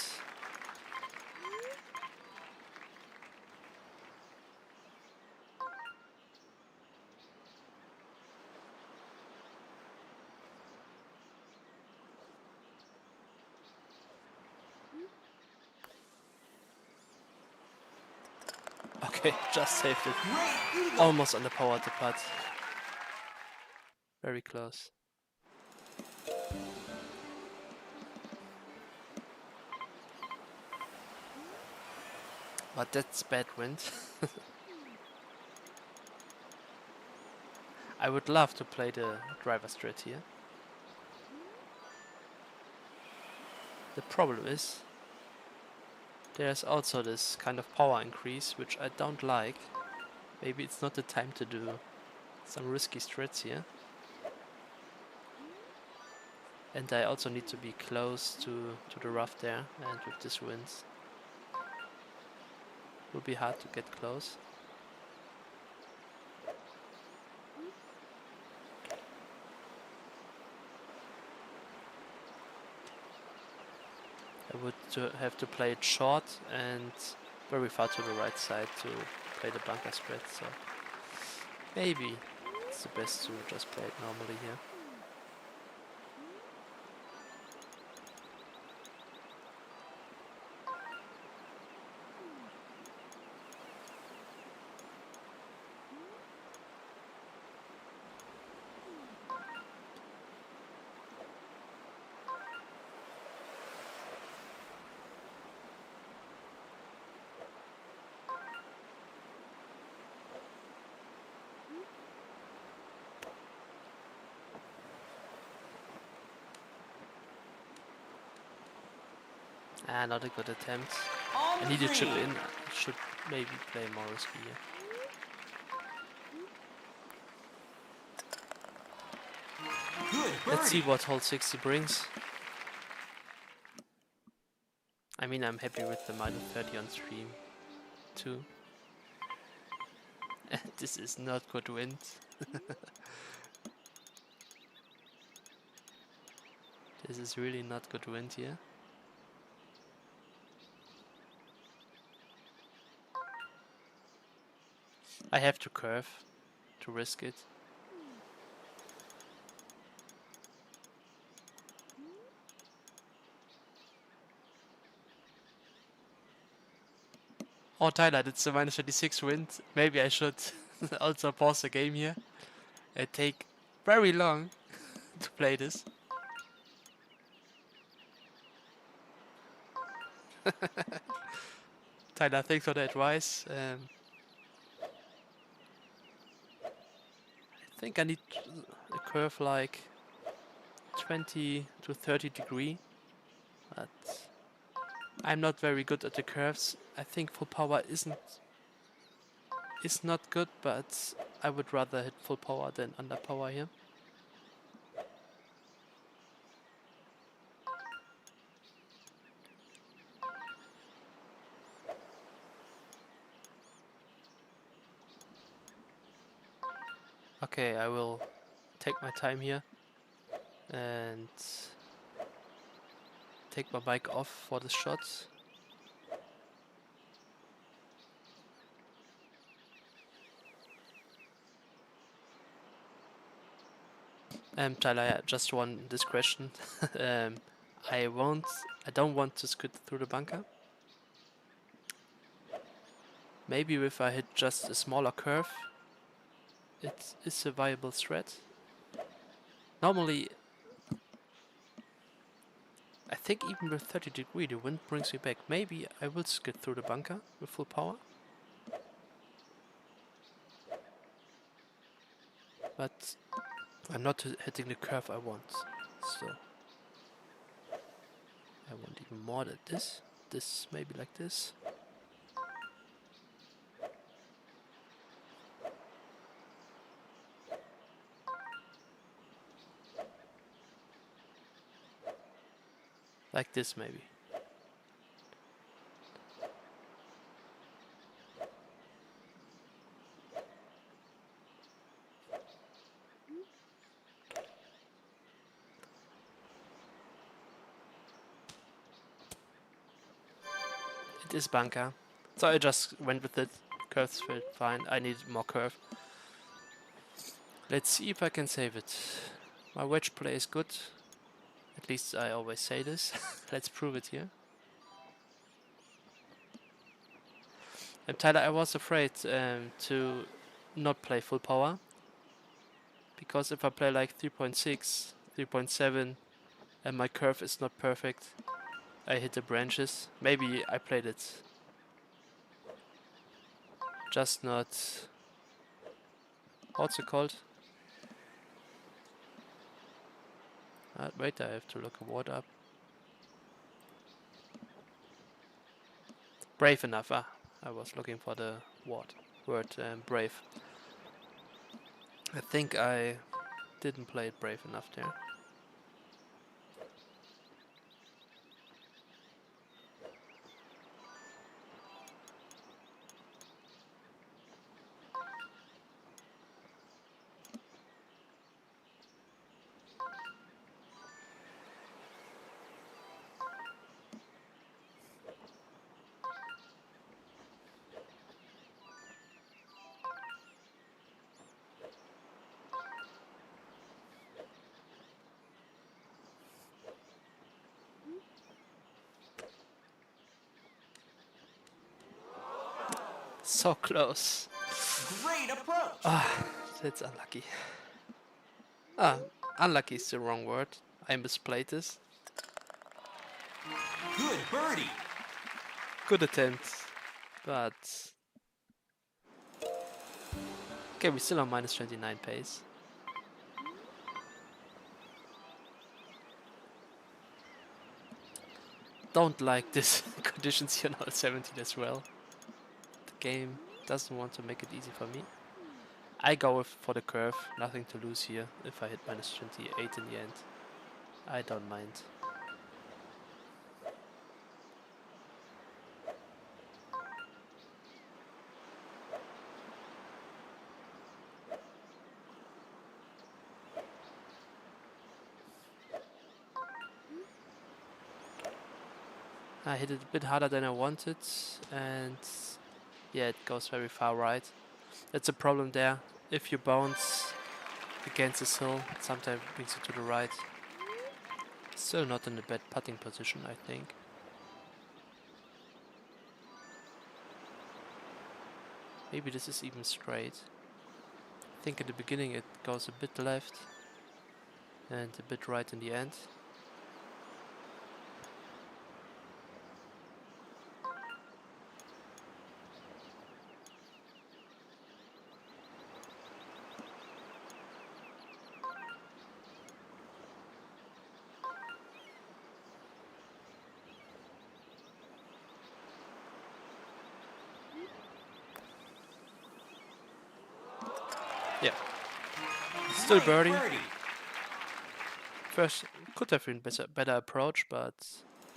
Okay, just saved it. Great eagle. Almost on the power of the putt. Very close. But that's bad wind. I would love to play the driver straight here. The problem is there's also this kind of power increase which I don't like. Maybe it's not the time to do some risky strats here. And I also need to be close to the rough there, and with this wind it will be hard to get close. I would have to play it short and very far to the right side to play the bunker strat, so maybe it's the best to just play it normally here. Ah, not a good attempt. On I the need to chip green. in. I should maybe play more risky here. Good birdie. Let's see what hole 60 brings. mean, I'm happy with the minus 30 on stream too. This is not good wind. This is really not good wind here. I have to curve to risk it. Oh, Tyler, it's a minus 26 wind. Maybe I should also pause the game here and take very long to play this. Tyler, thanks for the advice. I think I need a curve like 20 to 30 degree, but I'm not very good at the curves. I think full power is not good, but I would rather hit full power than under power here. Okay, I will take my time here and take my bike off for the shot. Tyler, yeah, just this question. I don't want to skid through the bunker. Maybe if I hit just a smaller curve, it is a viable threat. Normally, I think even with 30 degree, the wind brings me back. Maybe I will skid through the bunker with full power. But I'm not hitting the curve I want. So I want even more than this. This maybe like this. Like this maybe. It is bunker. So I just went with it. Curves felt fine. I need more curve. Let's see if I can save it. My wedge play is good. At least I always say this. Let's prove it here. And Tyler, I was afraid to not play full power. Because if I play like 3.6, 3.7 and my curve is not perfect, I hit the branches. Maybe I played it just not... What's it called? Wait, I have to look a word up. Brave enough. I was looking for the word brave. I think I didn't play it brave enough there. So close. Great approach. That's unlucky. Unlucky is the wrong word. I misplayed this. Good birdie. Good attempt. But... Okay, we're still on minus 29 pace. Don't like this conditions here on 17 as well. The game doesn't want to make it easy for me. I go for the curve, nothing to lose here if I hit minus 28 in the end. I don't mind. I hit it a bit harder than I wanted, and yeah, it goes very far right. That's a problem there. If you bounce against this hill, it sometimes brings you to the right. Still not in a bad putting position, I think. Maybe this is even straight. I think in the beginning it goes a bit left and a bit right in the end. Yeah, still Great birdie. birdie. First, could have been better approach, but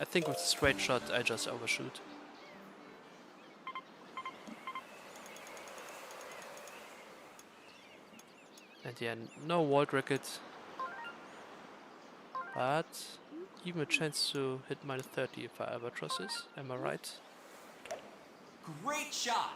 I think with a straight shot I just overshoot. And yeah, no world record, but even a chance to hit minus 30 if I albatross this. Am I right? Great shot.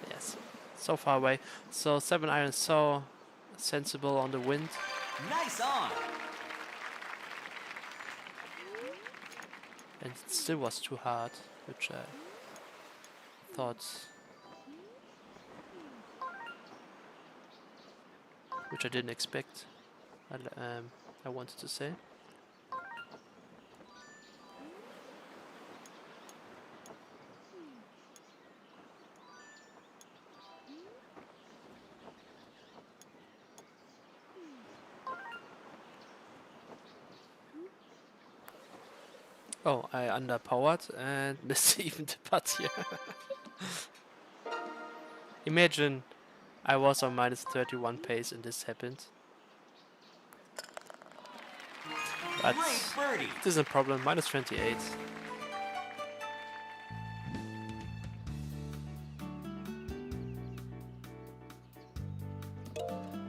Yes, so far away. So 7 iron, so sensible on the wind. Nice on. And it still was too hard, which I thought, which I didn't expect. I wanted to say. Oh, I underpowered and missed even the putt here. Imagine I was on minus 31 pace and this happened. But Great birdie. this is a problem, minus 28.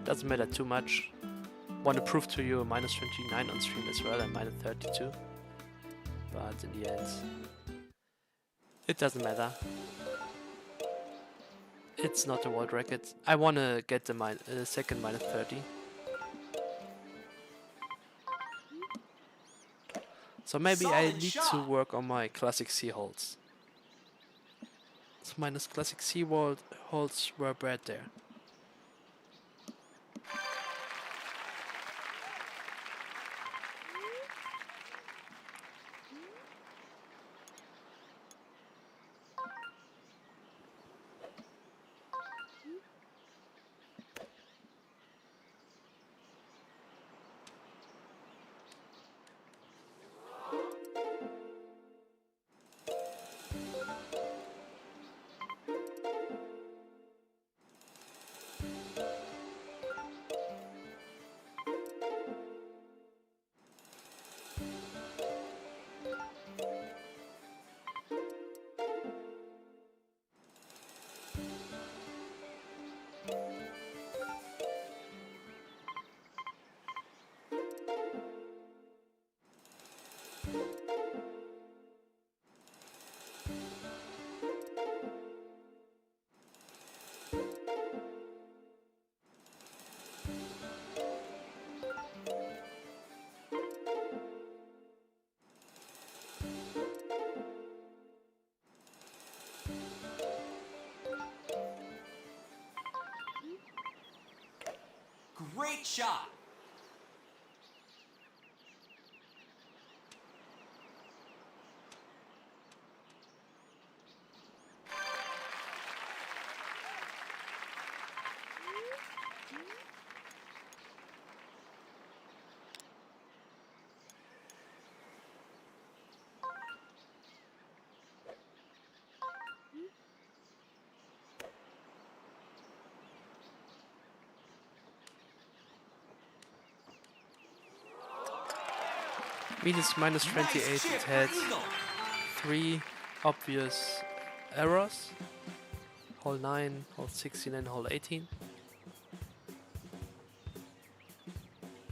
Doesn't matter too much. Want to prove to you minus 29 on stream as well and minus 32. But in the end, it doesn't matter. It's not a world record. I want to get the second minus 30. So maybe I Solid need to shot. work on my classic C holds. So minus classic C holds were bad there. Great shot. Minus 28, Nice chip it for had eagle. 3 obvious errors. Hole 9, hole 16 and hole 18.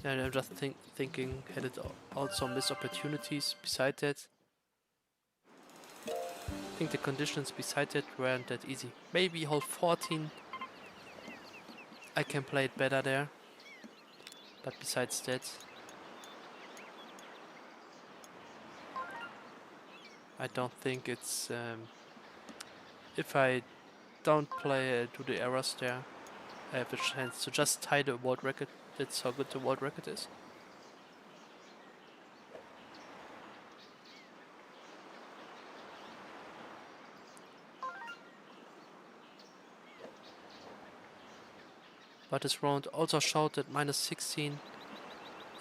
And I'm just thinking, had it also missed opportunities beside that? I think the conditions beside that weren't that easy. Maybe hole 14 I can play it better there. But besides that, I don't think it's... if I don't play do the errors there, I have a chance to just tie the world record. That's how good the world record is. But this round also showed that minus 16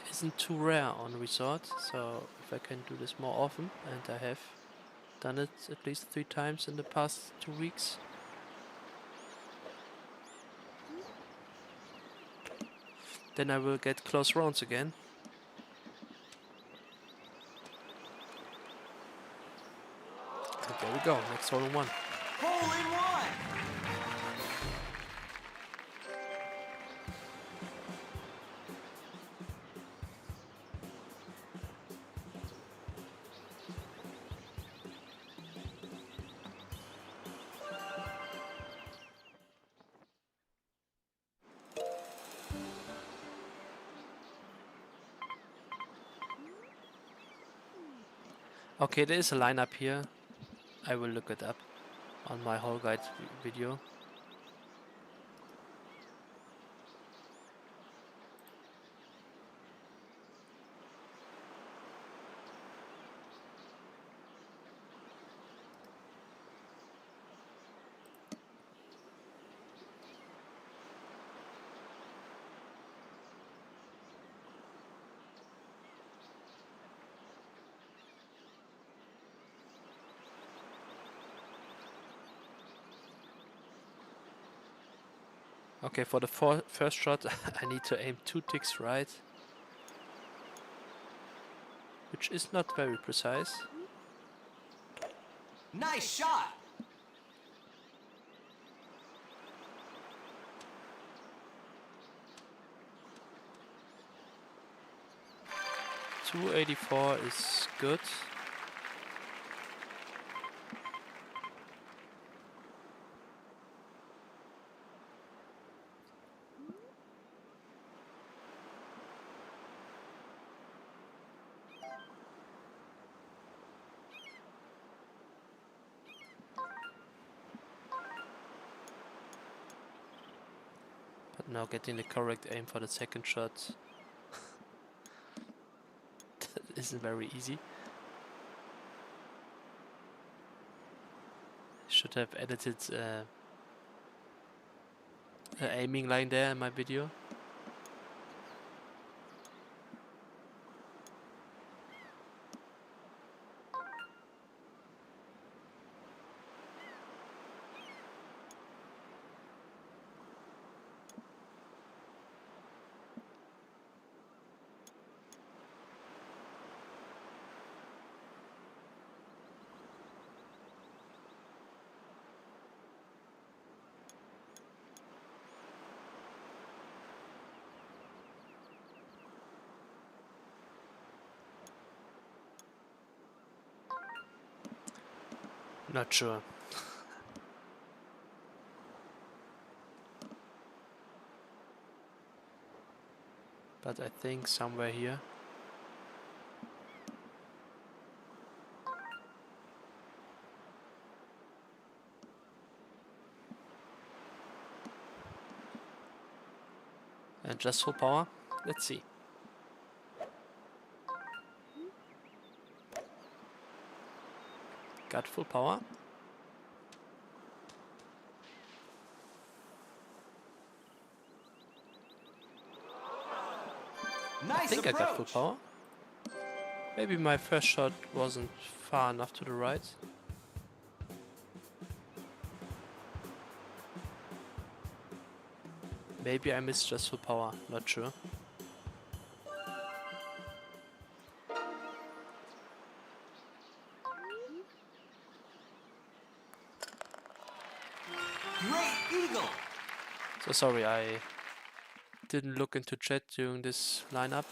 isn't too rare on resort, so if I can do this more often, and I have done it at least 3 times in the past 2 weeks, then I will get close rounds again. And there we go, next hole in one. Hole in one. Okay, there is a lineup here. I will look it up on my hole guide video. Okay, for the first shot I need to aim 2 ticks right, which is not very precise. Nice shot. .284 is good. But now getting the correct aim for the second shot isn't very easy. Should have edited an aiming line there in my video. Not sure. But I think somewhere here. And just full power. Let's see. Got full power. I Nice think I got full approach. power. Maybe my first shot wasn't far enough to the right. Maybe I missed just full power, not sure. Great eagle. So sorry, I didn't look into chat during this lineup.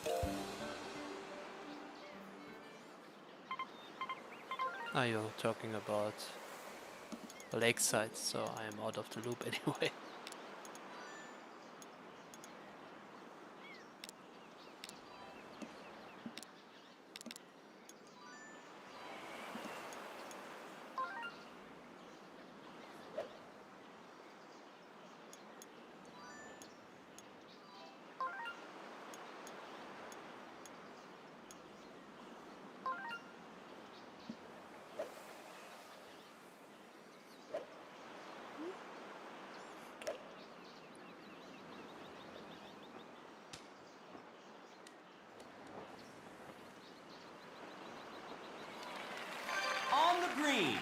Ah, you're talking about Lakeside, so I am out of the loop anyway. On the green.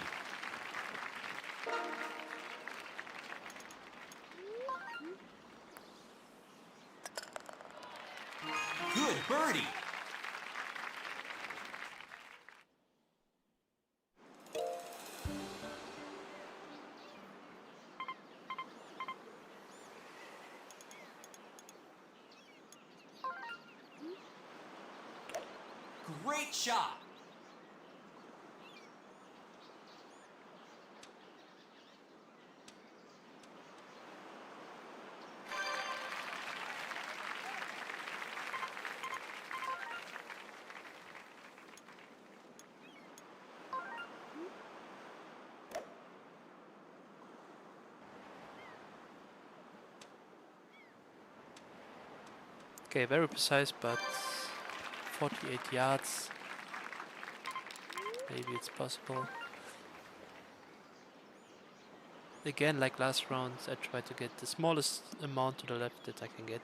Good birdie. Great shot. Okay, very precise, but 48 yards. Maybe it's possible. Again, like last round, I try to get the smallest amount to the left that I can get.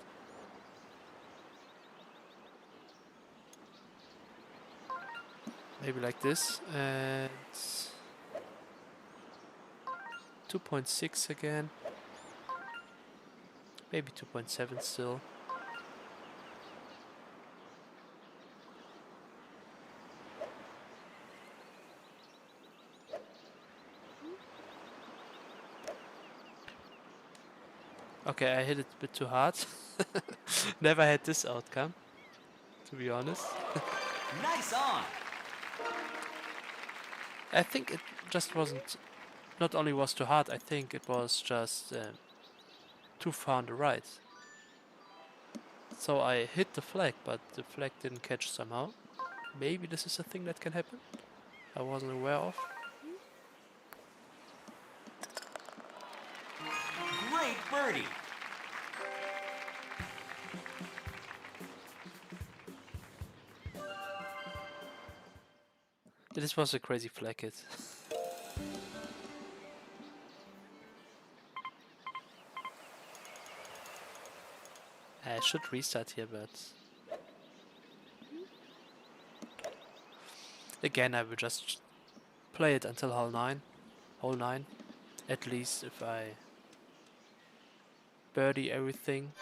Maybe like this, and 2.6 again. Maybe 2.7 still. Okay, I hit it a bit too hard. Never had this outcome, to be honest. Nice on. I think it just wasn't, not only was too hard, I think it was just too far on the right. So I hit the flag, but the flag didn't catch somehow. Maybe this is a thing that can happen I wasn't aware of. Great birdie. This was a crazy flag hit. I should restart here, but again I will just play it until hole 9, at least if I birdie everything.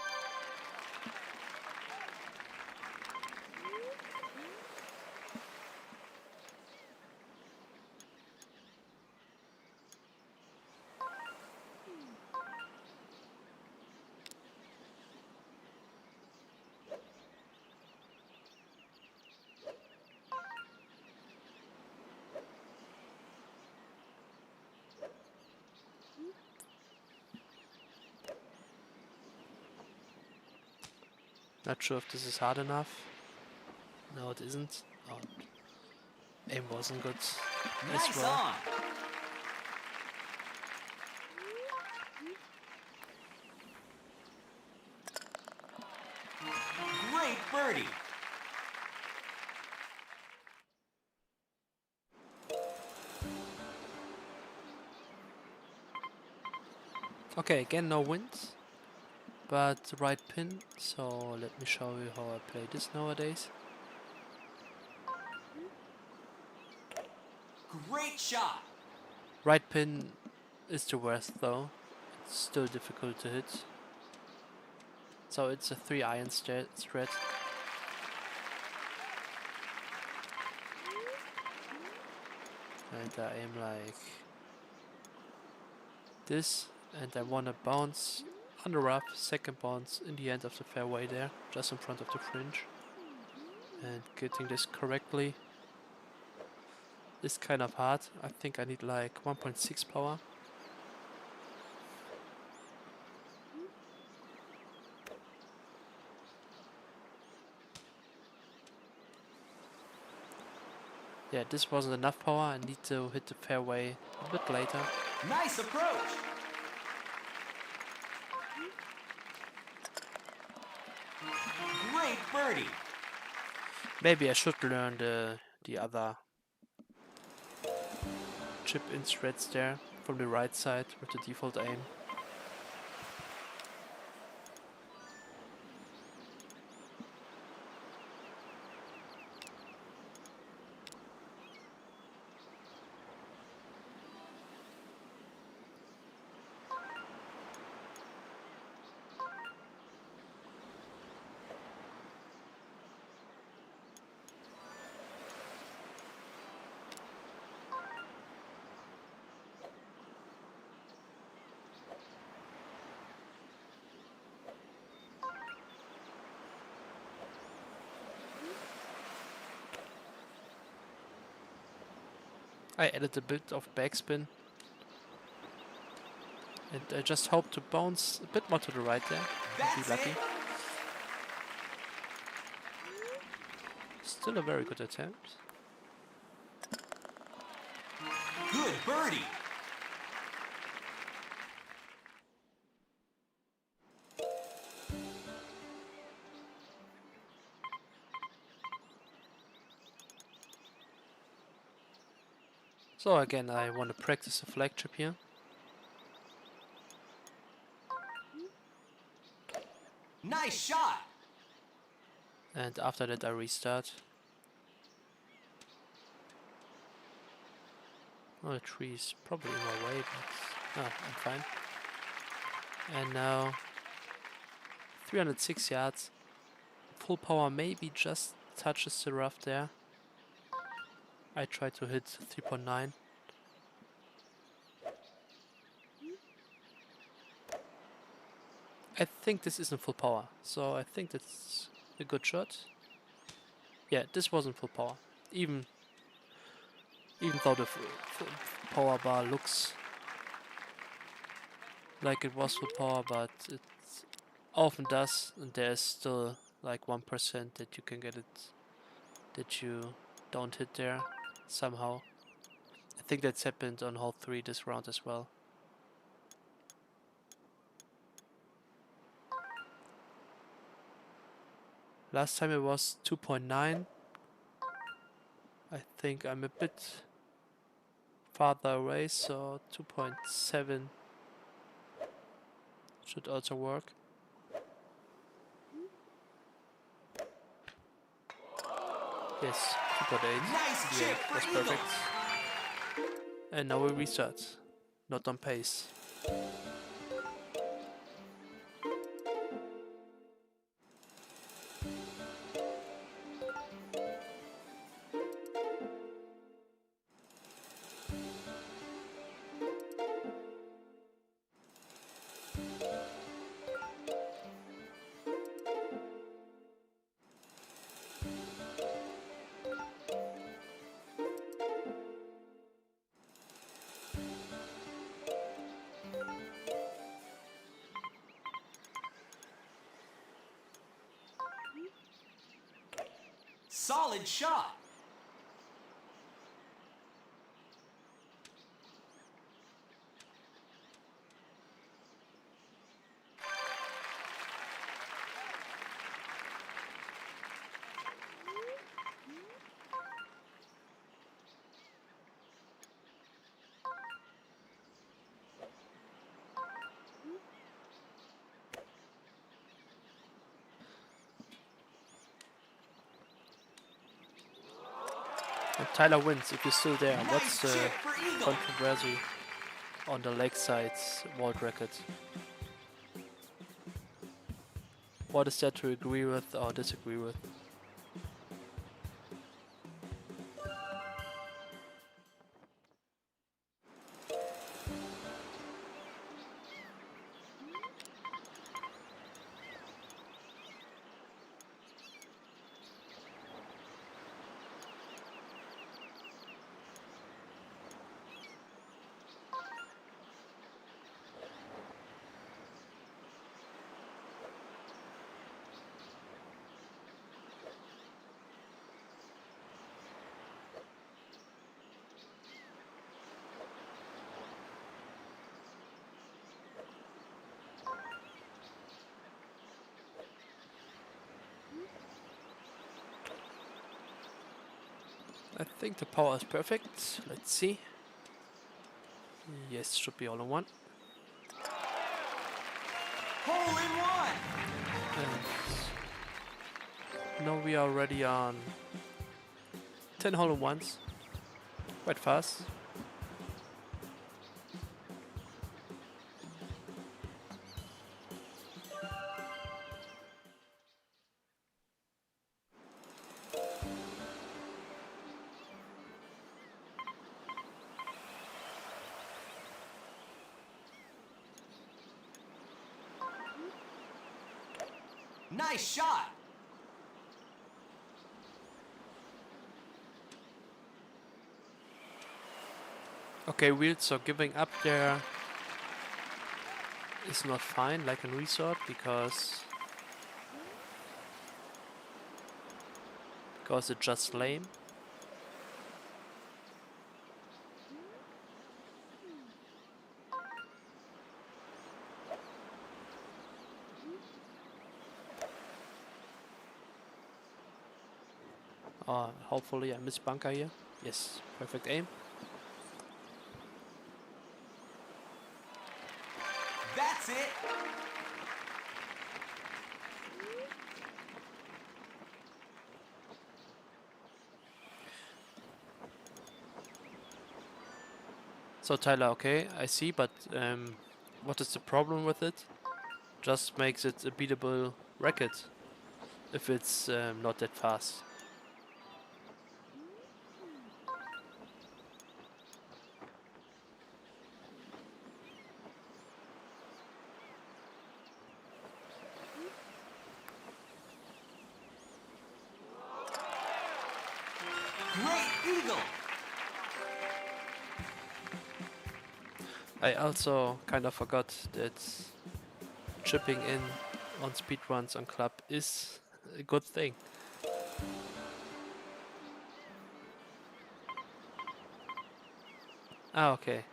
Not sure if this is hard enough. No, it isn't. Oh, aim wasn't good as Nice well. on. Great birdie. Okay, again no wind, but the right pin. So let me show you how I play this nowadays. Great shot. Right pin is the worst though. It's still difficult to hit. So it's a 3-iron thread. And I aim like this, and I want to bounce on the rough, second bounce in the end of the fairway there, just in front of the fringe. And getting this correctly is kind of hard. I think I need like 1.6 power. Yeah, this wasn't enough power. I need to hit the fairway a bit later. Nice approach. Great birdie. Maybe I should learn the other chip-in threads there from the right side with the default aim. I added a bit of backspin, and I just hope to bounce a bit more to the right there and That's be lucky. it. Still a very good attempt. Good birdie. So again, I want to practice the flag chip here. Nice shot. And after that I restart. Oh, the tree is probably in my way, but no, I'm fine. And now 306 yards. Full power maybe just touches the rough there. I try to hit 3.9. I think this isn't full power, so I think that's a good shot. Yeah, this wasn't full power. Even though the full power bar looks like it was full power, but it often does, and there's still like 1% that you can get it, that you don't hit there somehow. I think that's happened on hole 3 this round as well. Last time it was 2.9. I think I'm a bit farther away, so 2.7 should also work. Yes, 2.8. Nice Yeah, chip that's for eagle. perfect. And now we restart. Not on pace. Solid shot. And Tyler wins if you're still there. What's Nice the chip for eagle. controversy on the lakeside world record? What is there to agree with or disagree with? I think the power is perfect. Let's see. Yes, should be all in one. Hole in one. And now we are already on 10 hole in ones. Quite fast. Nice shot. Okay, weird, so giving up there is not fine, like in resort, because it's just lame. Hopefully I miss bunker here. Yes, perfect aim. That's it. So Tyler, okay, I see, but what is the problem with it? Just makes it a beatable racket if it's not that fast. Great eagle. I also kind of forgot that chipping in on speedruns on club is a good thing. Ah, okay.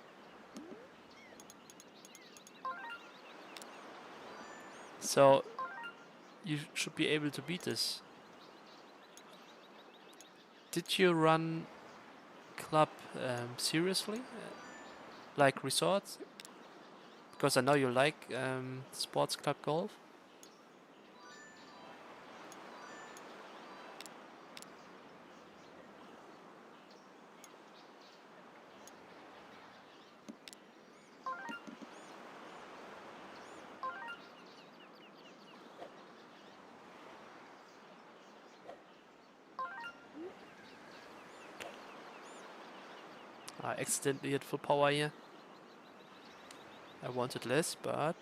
So you should be able to beat this. Did you run club seriously? Like resorts? Because I know you like sports club golf. I accidentally hit full power here. I wanted less, but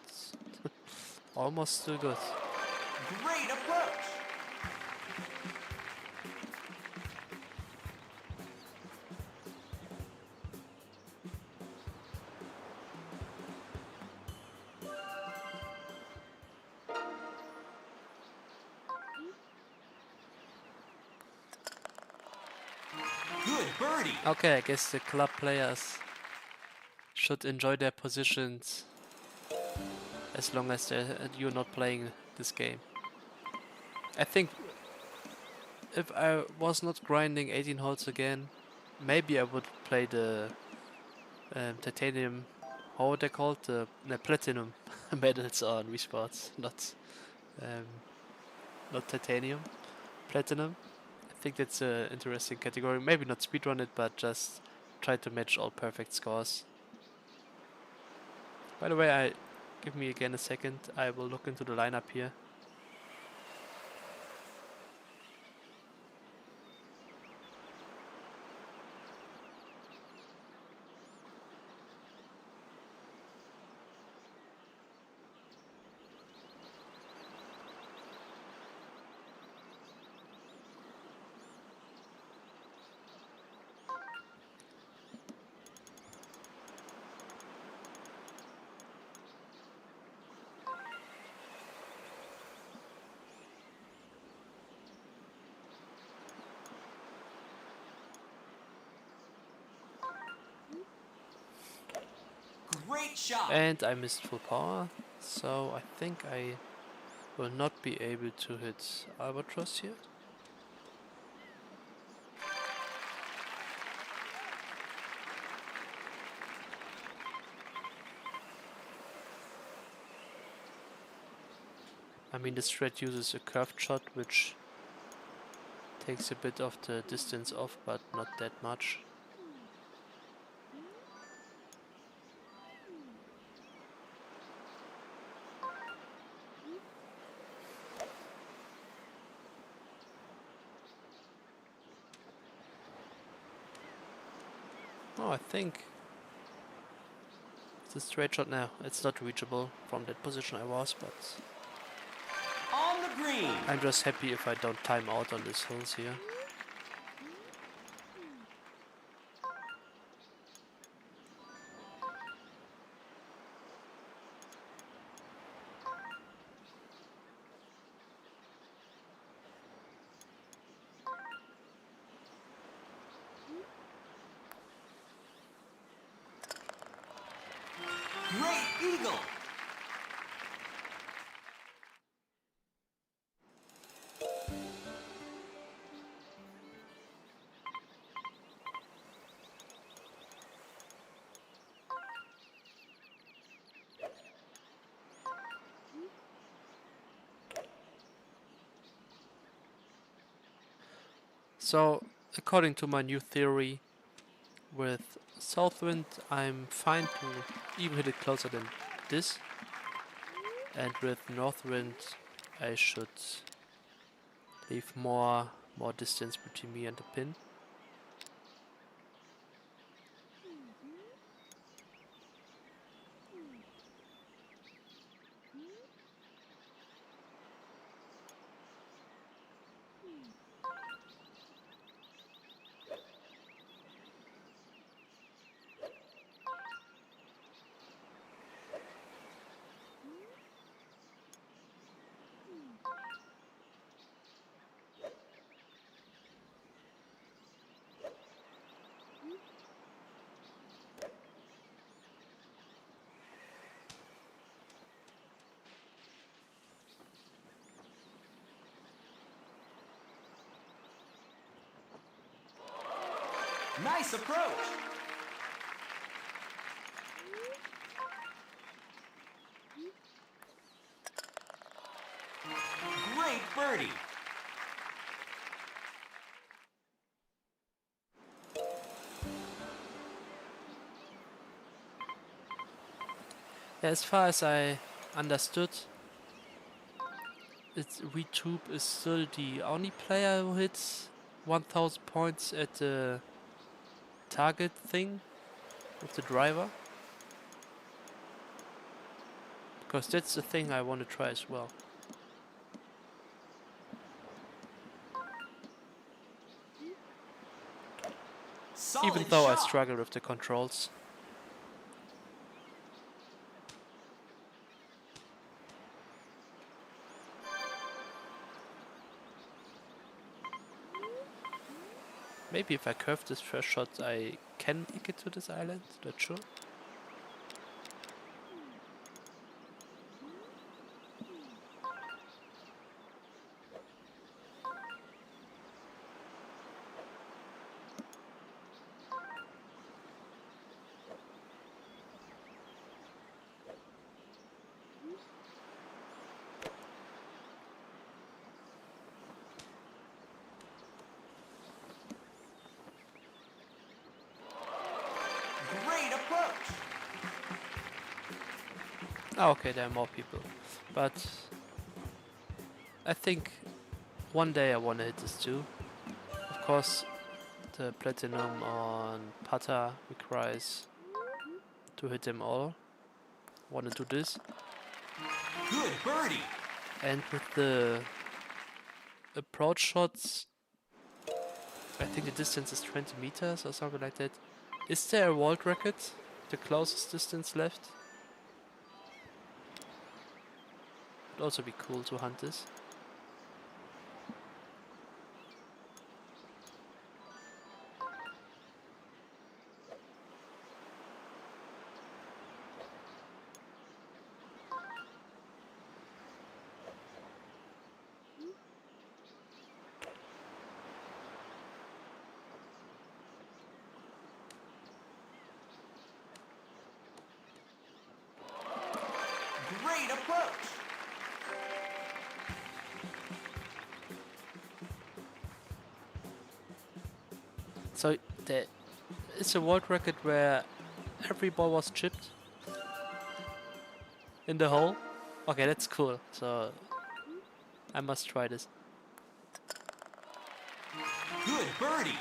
almost still good. Great approach. birdie. Okay, I guess the club players should enjoy their positions as long as you're not playing this game. I think if I was not grinding 18 holes again, maybe I would play the titanium, how are they called? The platinum medals on Wii Sports, um, not titanium, platinum. I think that's an interesting category. Maybe not speedrun it, but just try to match all perfect scores. By the way, give me again a second. I will look into the lineup here. Great shot. And I missed full power, so I think I will not be able to hit Albatross here. I mean, the strat uses a curved shot, which takes a bit of the distance off, but not that much. Oh, I think it's a straight shot now. It's not reachable from that position I was, but On the green. I'm just happy if I don't time out on these hills here. Great eagle. So, according to my new theory, with Southwind I'm fine to even hit it closer than this, and with Northwind I should leave more distance between me and the pin. Nice approach. Great birdie. As far as I understood, VTube is still the only player who hits 1000 points at the target thing with the driver. Because that's the thing I want to try as well. Solid Even though I shot. struggle with the controls. Maybe if I curve this first shot, I can make it to this island. Not sure. Great approach. Oh, okay, there are more people. But I think one day I want to hit this too. Of course, the platinum on Pata requires to hit them all. Want to do this. Good birdie. And with the approach shots, I think the distance is 20 meters or something like that. Is there a world record? The closest distance left? Would also be cool to hunt this. Great approach. So there is a world record where every ball was chipped in the hole. Okay, that's cool. So I must try this. Good birdie.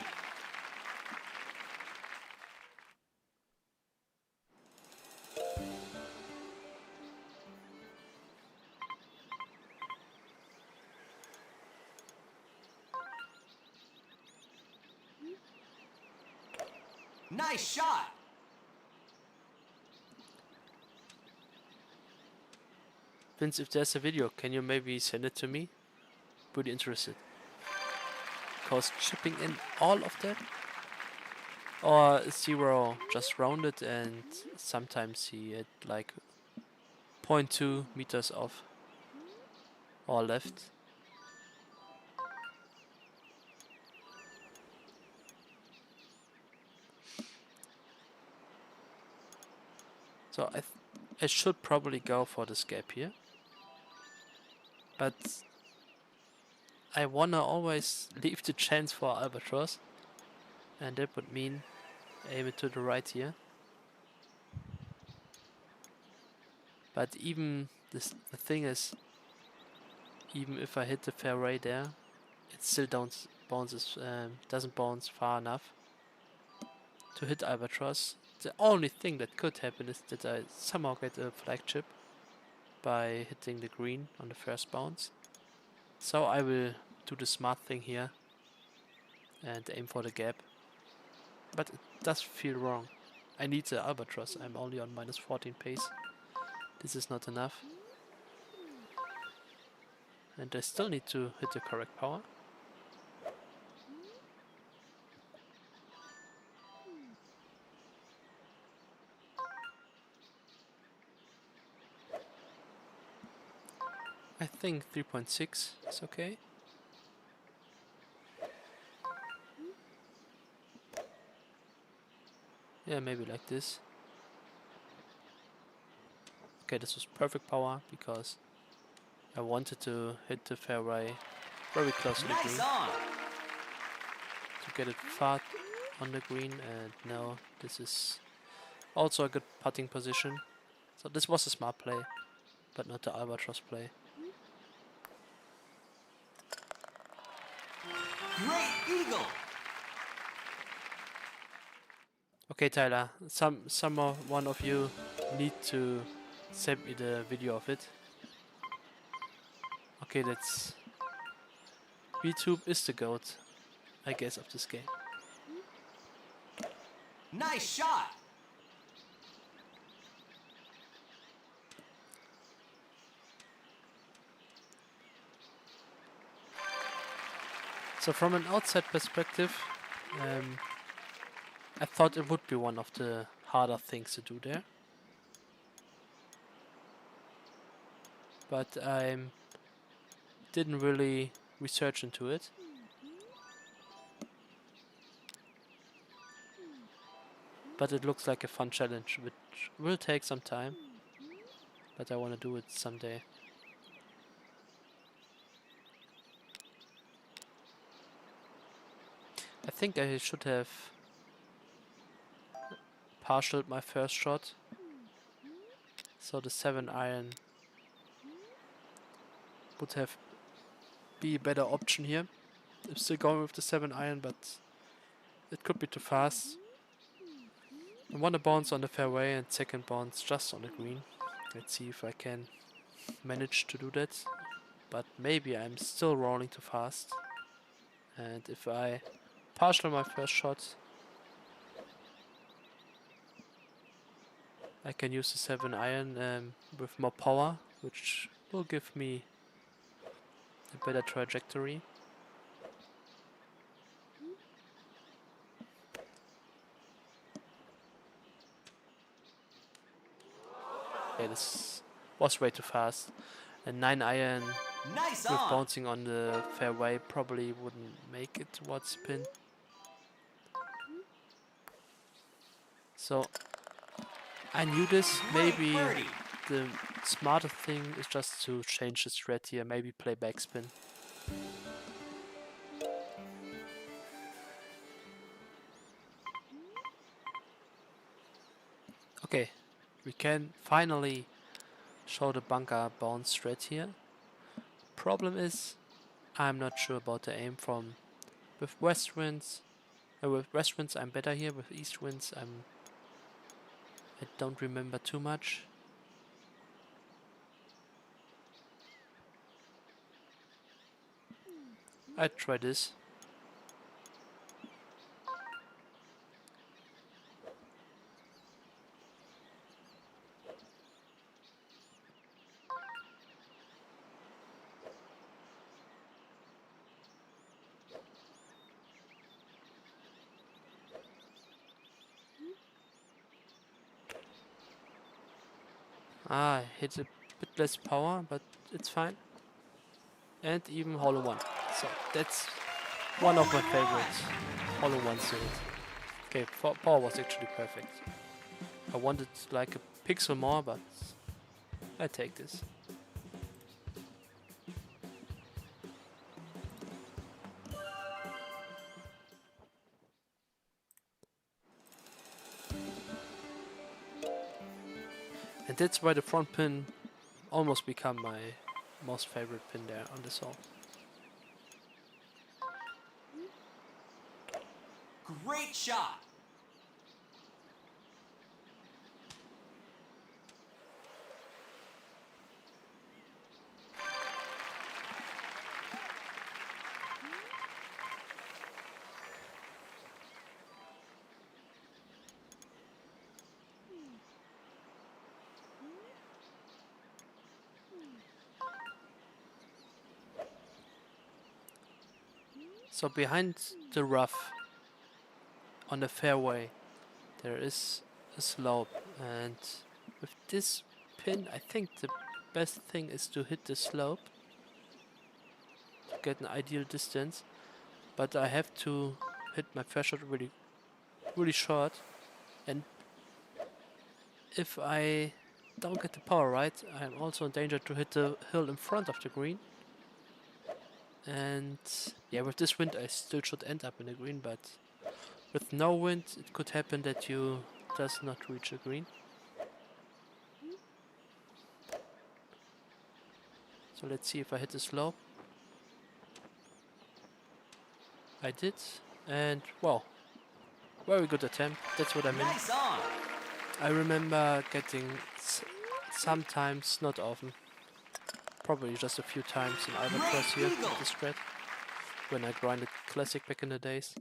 Nice shot. Vince, if there's a video, can you maybe send it to me? Pretty interested. Because chipping in all of that? Or zero just rounded and sometimes he had like 0.2 meters off or left. So I should probably go for this gap here. But I wanna always leave the chance for albatross. And that would mean aim it to the right here. But even the thing is, even if I hit the fairway there, it still doesn't bounce far enough to hit albatross. The only thing that could happen is that I somehow get a flag chip by hitting the green on the first bounce. So I will do the smart thing here and aim for the gap. But it does feel wrong. I need the albatross. I'm only on minus 14 pace. This is not enough. And I still need to hit the correct power. I think 3.6 is okay. Yeah, maybe like this. Okay, this was perfect power because I wanted to hit the fairway very close to the green. Nice on. To get it far on the green, and now this is also a good putting position. So this was a smart play, but not the albatross play. Great eagle. Okay, Tyler, one of you need to send me the video of it. Okay, that's YouTube is the goat, I guess, of this game. Nice shot. So from an outside perspective, I thought it would be one of the harder things to do there, but I didn't really research into it. But it looks like a fun challenge, which will take some time, but I want to do it someday. I think I should have partialed my first shot, so the 7-iron would have be a better option here. I'm still going with the 7-iron, but it could be too fast. I want to bounce on the fairway and second bounce just on the green. Let's see if I can manage to do that, but maybe I'm still rolling too fast, and if I partial my first shot, I can use the 7-iron with more power, which will give me a better trajectory. Okay, this was way too fast. A 9-iron Nice with on. bouncing on the fairway probably wouldn't make it towards pin. So I knew this. Great Maybe birdie. the smarter thing is just to change the strat here. Maybe play backspin. Okay, we can finally show the bunker bounce strat here. Problem is, I'm not sure about the aim from with west winds. With west winds I'm better here. With east winds I don't remember too much. I'd try this. I hit a bit less power, but it's fine. And even hollow one. So that's one of my favorite hollow ones to hit. Okay, power was actually perfect. I wanted like a pixel more, but I take this. And that's why the front pin almost become my most favorite pin there on this hole. Great shot. So behind the rough on the fairway there is a slope, and with this pin I think the best thing is to hit the slope to get an ideal distance, but I have to hit my first shot really short, and if I don't get the power right I'm also in danger to hit the hill in front of the green. And yeah, with this wind I still should end up in the green, but with no wind it could happen that you does not reach the green. So let's see if I hit the slope. I did, and wow, very good attempt. That's what I meant. Nice on. I remember getting sometimes, not often, probably just a few times in Albatross here Great eagle. with the strat when I grinded classic back in the days.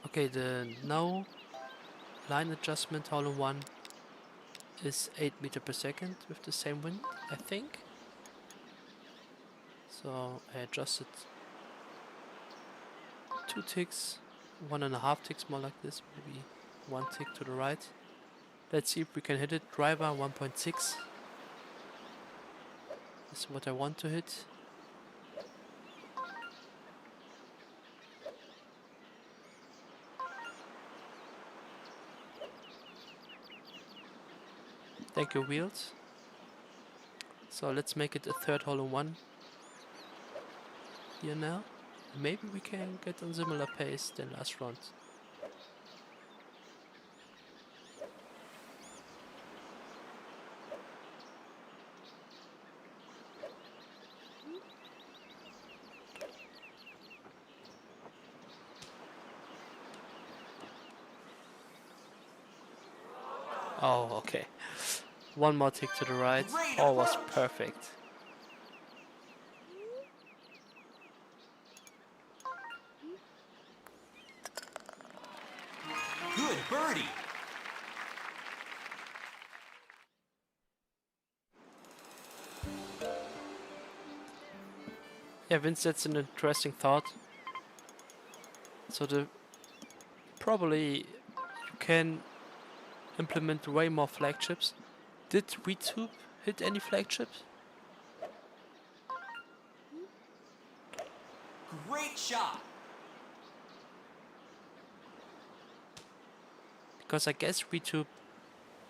Okay, the no line adjustment hole in one is 8 meter per second with the same wind, I think. So I adjusted 2 ticks, 1.5 ticks more like this, maybe 1 tick to the right. Let's see if we can hit it. Driver 1.6. This is what I want to hit. Thank you, wheels. So let's make it a third hole-in-one here now. Maybe we can get on similar pace than last round. Oh, okay. One more tick to the right. Great All was approach. perfect. Good birdie. Yeah, Vince, that's an interesting thought. So probably you can implement way more flagships. Did WeTube hit any flagships? Great shot. Because I guess WeTube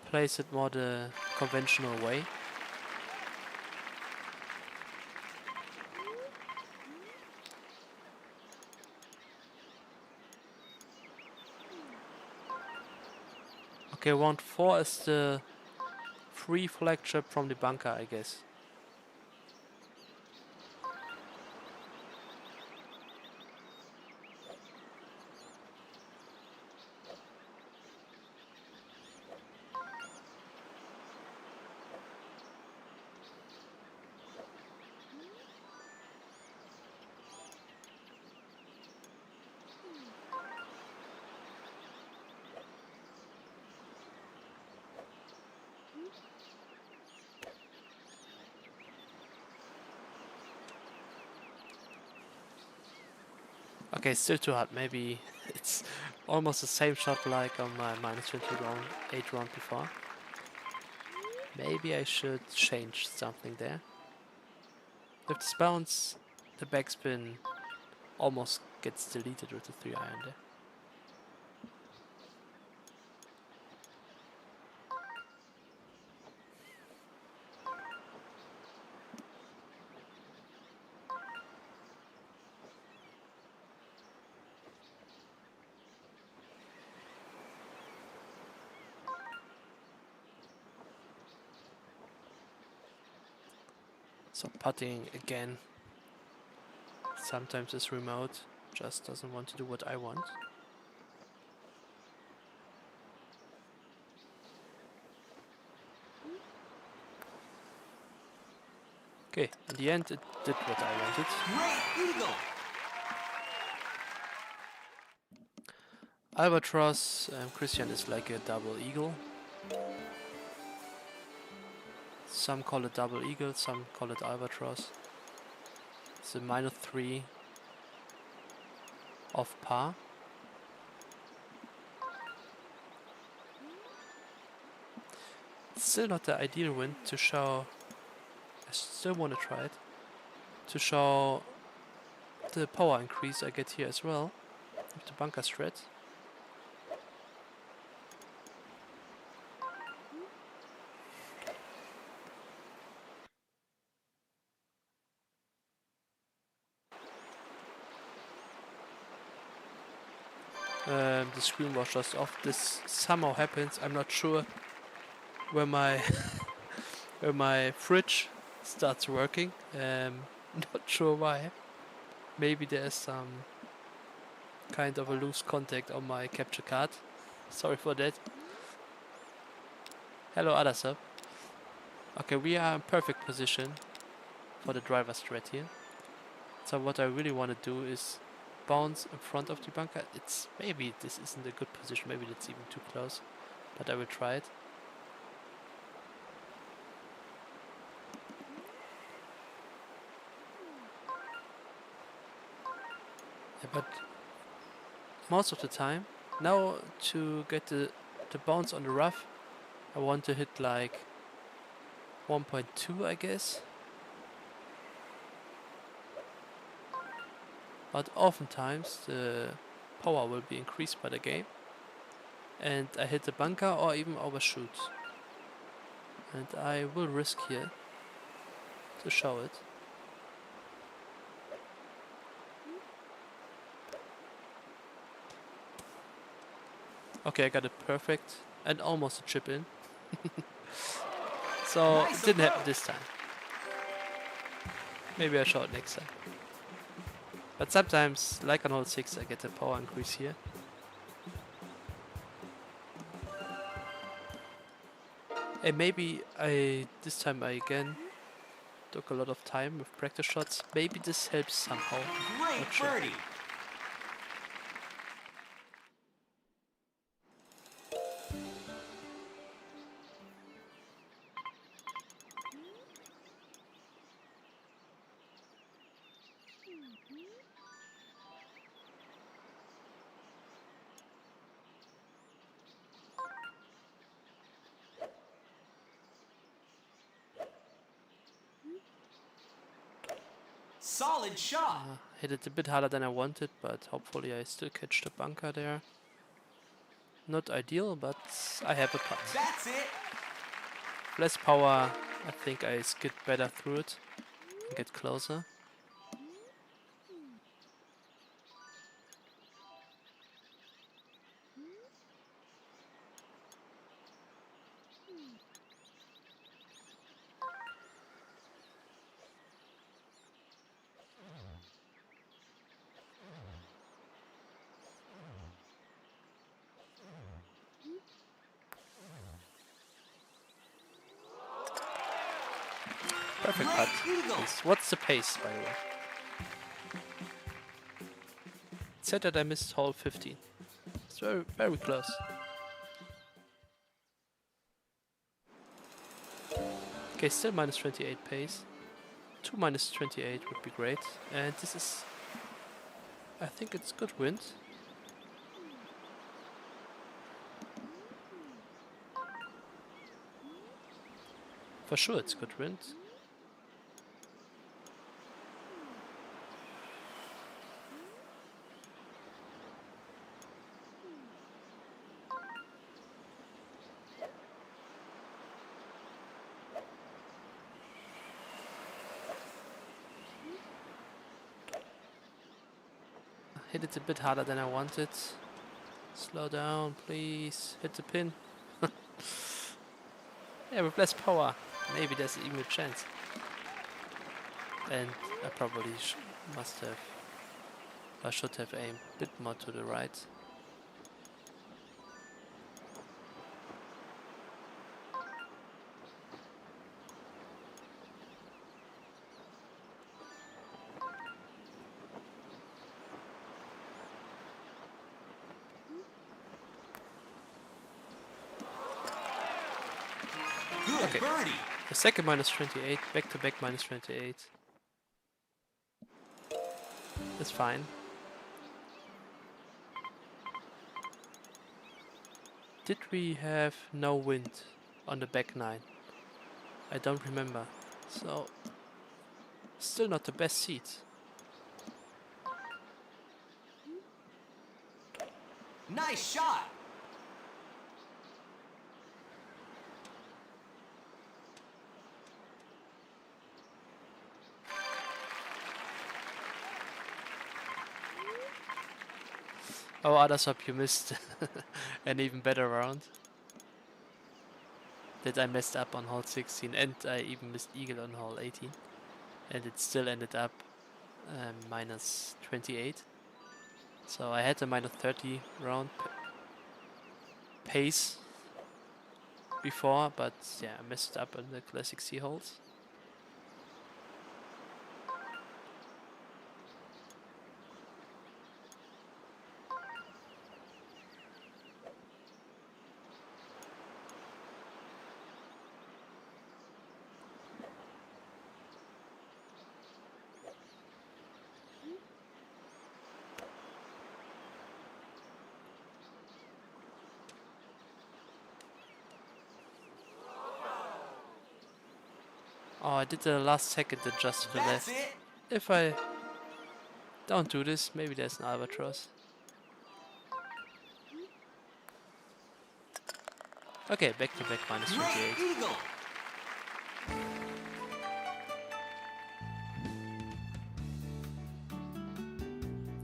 plays it more the conventional way. Okay, round 4 is the free flagship from the bunker, I guess. Okay, still too hard. Maybe it's almost the same shot like on my -8 round before. Maybe I should change something there. With this bounce, the backspin almost gets deleted with the 3-iron there. So putting again sometimes is remote, just doesn't want to do what I want. Okay, in the end it did what I wanted. Great eagle. Albatross, Christian is like a double eagle. Some call it double eagle, some call it albatross. It's a -3 off par. It's still not the ideal wind to show. I still want to try it. To show the power increase I get here as well. With the bunker strat. The screen was just off. This somehow happens. I'm not sure where my where my fridge starts working. Not sure why. Maybe there's some kind of a loose contact on my capture card. Sorry for that. Hello, other sub. Okay, we are in perfect position for the driver strat here. So what I really want to do is bounce in front of the bunker. It's maybe this isn't a good position. Maybe that's even too close, but I will try it. Yeah, but most of the time, now to get the bounce on the rough, I want to hit like 1.2, I guess. But oftentimes the power will be increased by the game, and I hit the bunker or even overshoot. And I will risk here to show it. Okay, I got it perfect and almost a chip in. So Nice it didn't happen approach. this time. Maybe I show it next time. But sometimes, like on hole 6, I get a power increase here. And maybe this time I again took a lot of time with practice shots. Maybe this helps somehow. Great Not sure. birdie. Solid shot. Hit it a bit harder than I wanted, but hopefully I still catch the bunker there. Not ideal, but I have a putt. That's it. Less power, I think I skid better through it and get closer. Perfect Great putt. eagle. Yes. What's the pace, by the way? It said that I missed hole 15. It's very, very close. Okay, still minus 28 pace. 2 minus 28 would be great. And this is... I think it's good wind. For sure it's good wind. Hit it a bit harder than I wanted. Slow down, please. Hit the pin. Yeah, with less power, maybe there's even a chance. And I probably I should have aimed a bit more to the right. Good Okay. birdie. The second minus 28, back to back minus 28. It's fine. Did we have no wind on the back 9? I don't remember. So, still not the best seat. Nice shot. Oh, others hope you missed an even better round. That I messed up on hole 16 and I even missed eagle on hole 18. And it still ended up minus 28. So I had a minus 30 round pace before, but yeah, I messed up on the classic C holes. Oh, I did the last second adjust to the That's left. it. If I don't do this, maybe there's an albatross. Okay, back to back minus Great 28. eagle.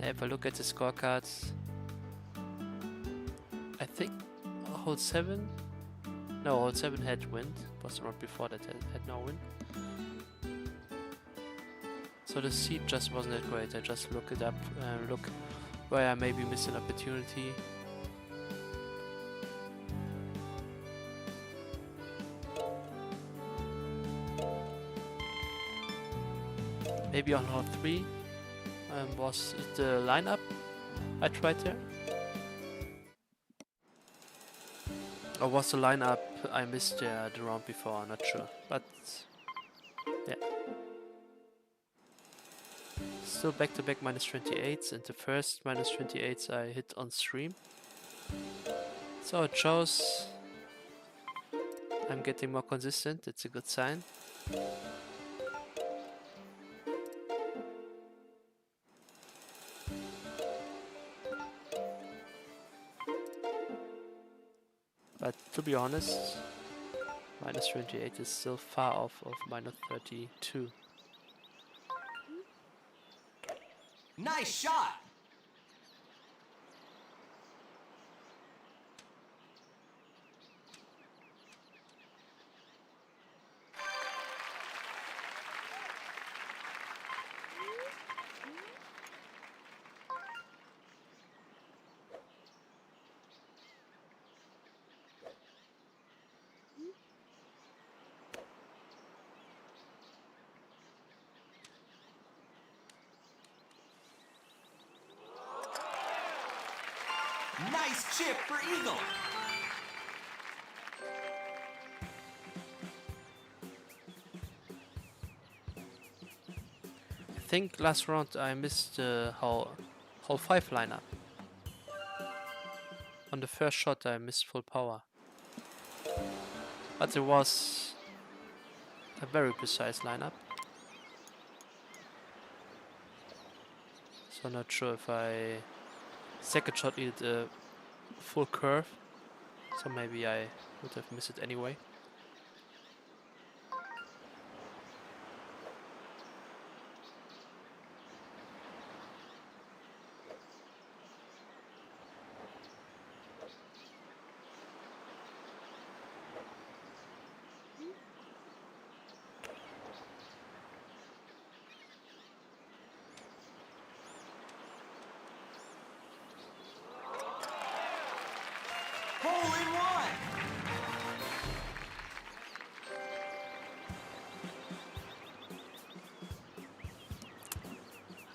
If I look at the scorecards, I think hole 7. No, hole 7 had wind. Was the round before that had no wind. So the seat just wasn't that great. I just look it up, look where I maybe missed an opportunity. Maybe on hole 3 was it the lineup I tried there? Or was the lineup I missed there the round before? I'm not sure. But yeah. Still back to back minus 28s, and the first minus 28s I hit on stream. So it shows I'm getting more consistent. It's a good sign. But to be honest, minus 28 is still far off of minus 32. Nice shot. Nice chip for eagle. I think last round I missed the hole 5 lineup. On the first shot I missed full power. But it was a very precise lineup. So not sure if I second shot needed a full curve. So maybe I would have missed it anyway. Hole in one.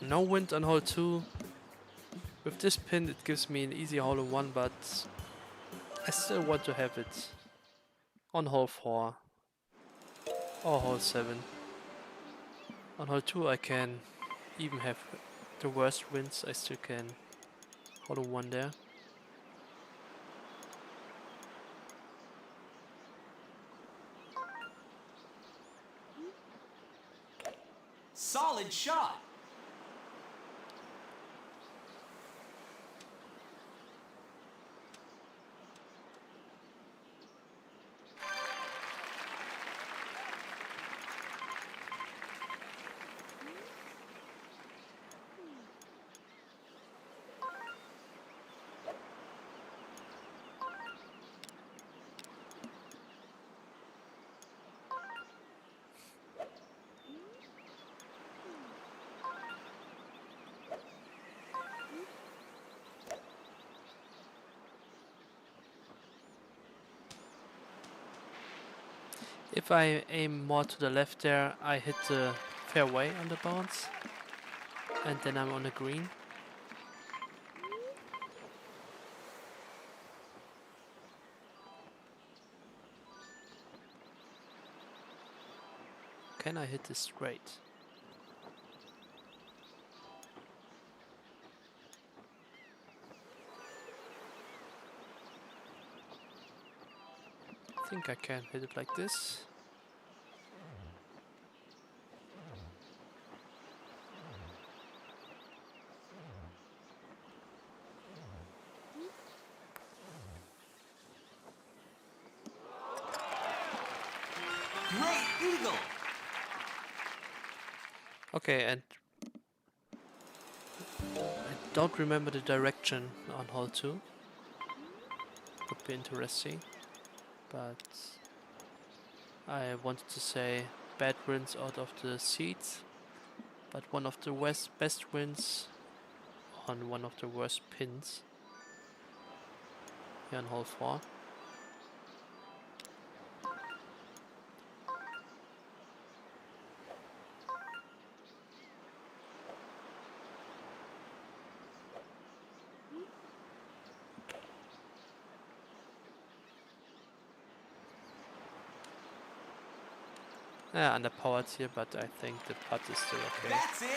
No wind on hole 2. With this pin it gives me an easy hole in 1, but I still want to have it on hole 4 or hole 7. On hole 2 I can even have the worst winds, I still can hole in 1 there. Solid shot. If I aim more to the left there, I hit the fairway on the bounce, and then I'm on the green. Can I hit this straight? I think I can hit it like this. eagle. Okay, and I don't remember the direction on hole 2. Could be interesting, but I wanted to say bad winds out of the seats, but one of the best winds on one of the worst pins here on hole 4. Yeah, underpowered here, but I think the putt is still okay. That's it.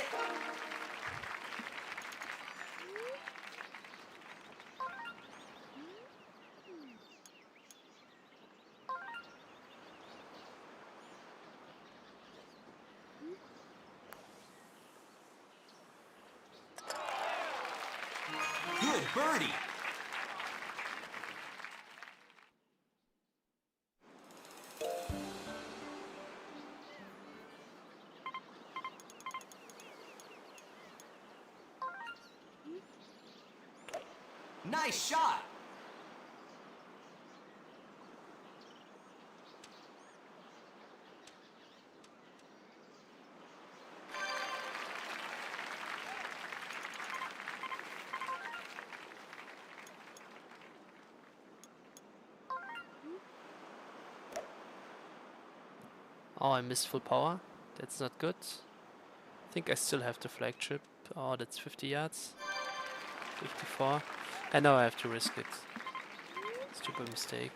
Good birdie. Nice shot. Oh, I missed full power. That's not good. I think I still have the flagship. Oh, that's 50 yards. 54. I know I have to risk it. Stupid mistake.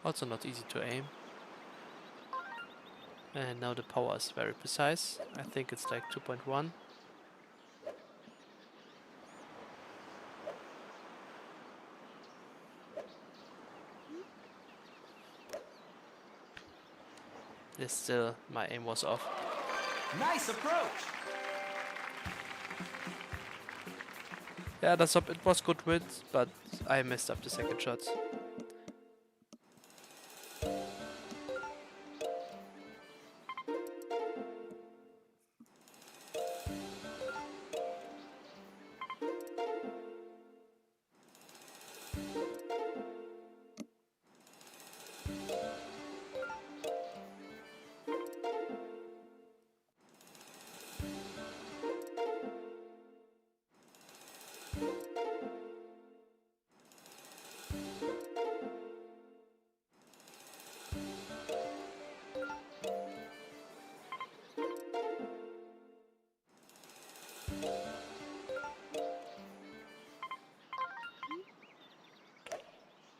Also not easy to aim. And now the power is very precise. I think it's like 2.1. Yes, still my aim was off. Nice approach. Yeah, it was good width, but I messed up the second shot.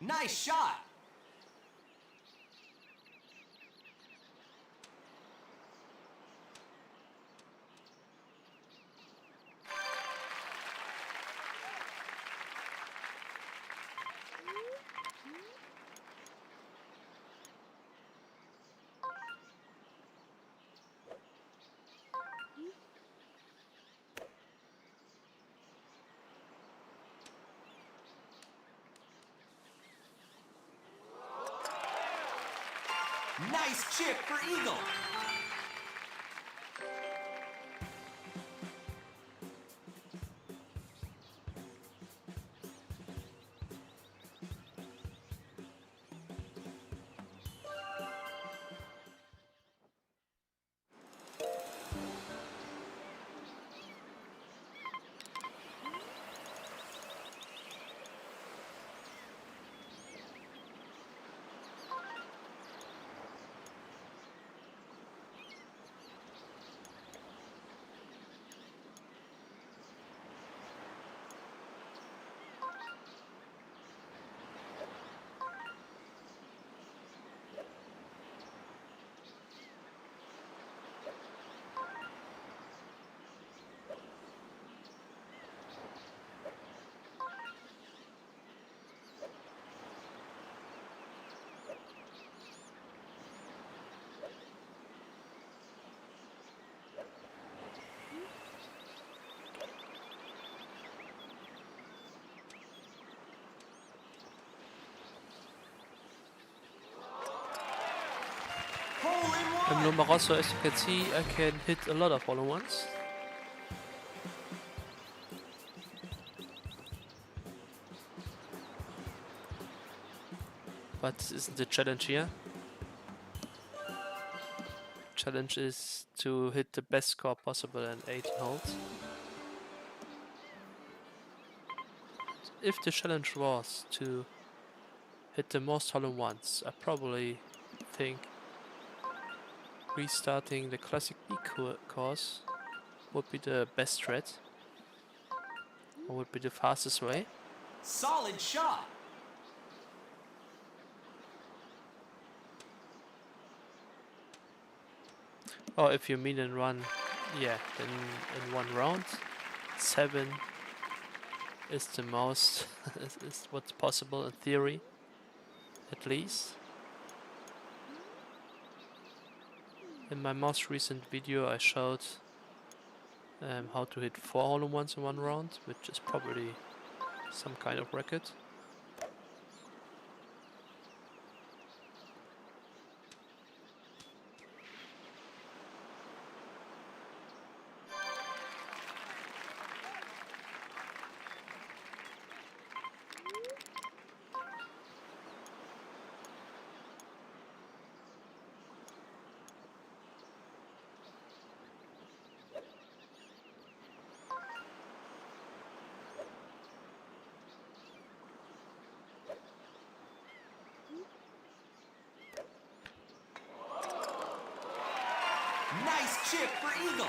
Nice shot. Nice chip for eagle. In one. Lomarosso, as you can see, I can hit a lot of hole-in-ones. But this isn't the challenge here. Challenge is to hit the best score possible in 18 holes. If the challenge was to hit the most hole-in-ones, I probably think restarting the Classic B course would be the best strat, or would be the fastest way. Solid shot. Or if you mean in one, yeah, then in one round, 7 is the most, is what's possible in theory, at least. In my most recent video I showed how to hit 4 hole-in-ones in one round, which is probably some kind of record. Nice chip for eagle.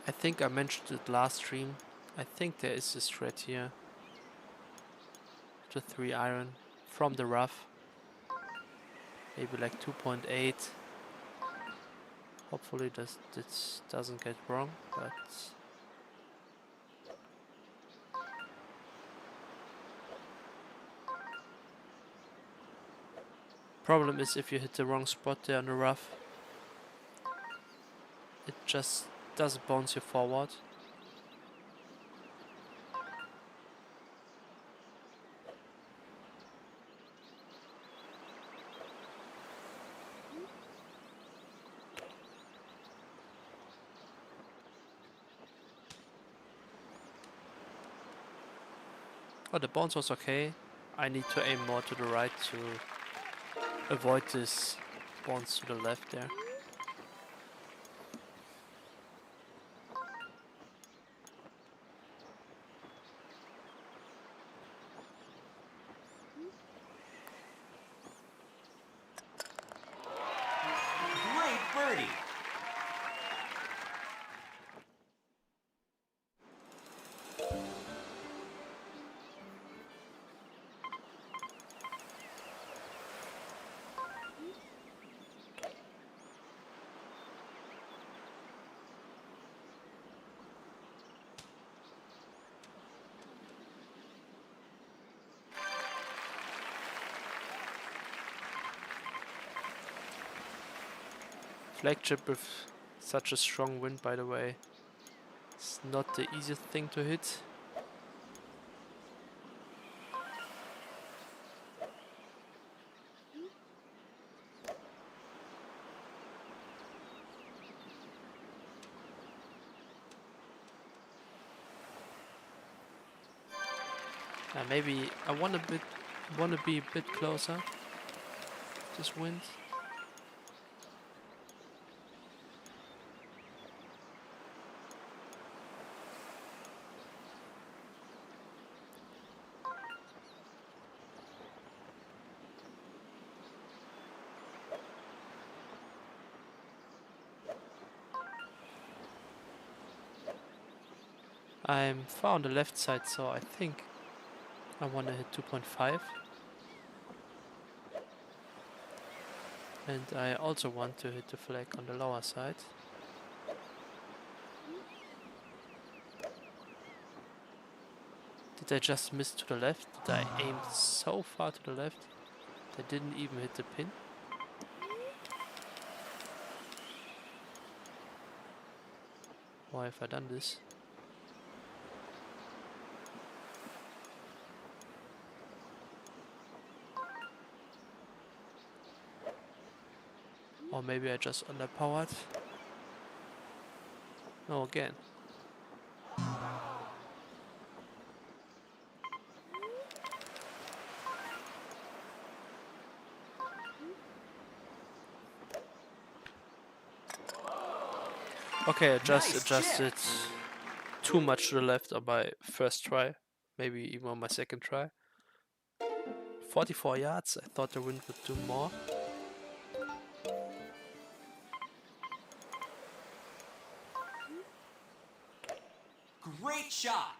I think I mentioned it last stream. I think there is a strat here. The 3 iron from the rough. Maybe like 2.8. Hopefully this doesn't get wrong, but problem is if you hit the wrong spot there on the rough, it just doesn't bounce you forward. Oh, the bounce was okay. I need to aim more to the right to avoid this bounce to the left there. Great birdie. Flagship with such a strong wind, by the way, it's not the easiest thing to hit. Maybe I want to be a bit closer. This wind. I'm far on the left side, so I think I want to hit 2.5. And I also want to hit the flag on the lower side. The Did I just miss to the left? Did I aim so far to the left that I didn't even hit the pin? Why have I done this? Or maybe I just underpowered? No, again. Okay, I just Nice adjusted too much to the left on my first try. Maybe even on my second try. 44 yards, I thought the wind would do more. Great shot.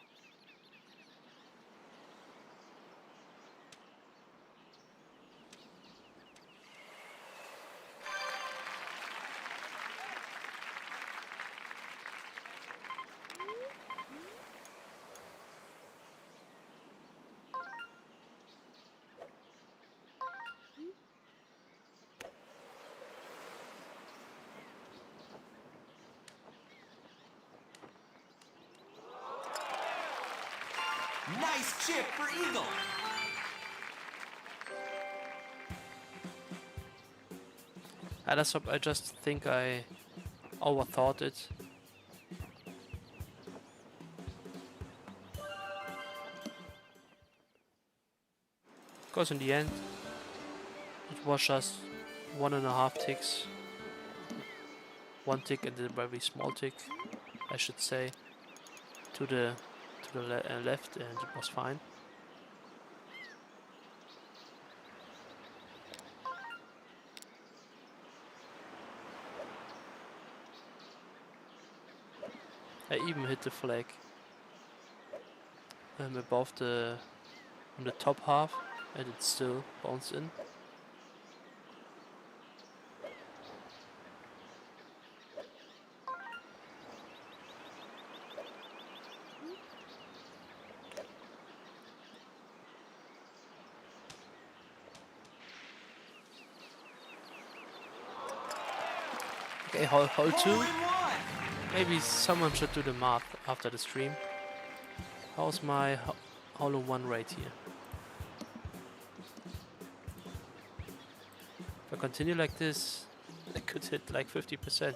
Nice chip for eagle. I just think I overthought it. Because in the end, it was just 1.5 ticks. 1 tick and a very small tick, I should say, to the left, and it was fine. I even hit the flag above on the top half, and it still bounced in. Okay, hole 2. Hole in one. Maybe someone should do the math after the stream. How's my hole in 1 rate here? If I continue like this, I could hit like 50%.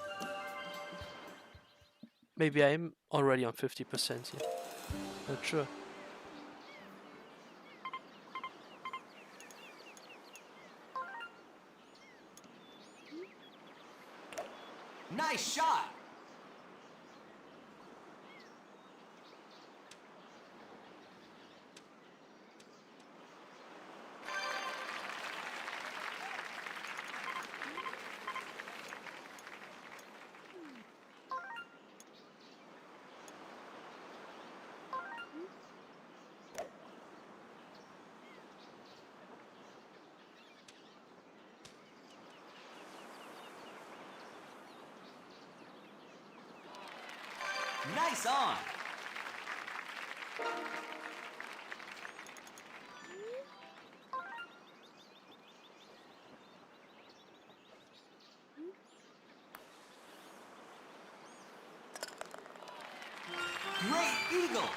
Maybe I'm already on 50% here. Not sure. Nice shot. Nice on. Great eagle.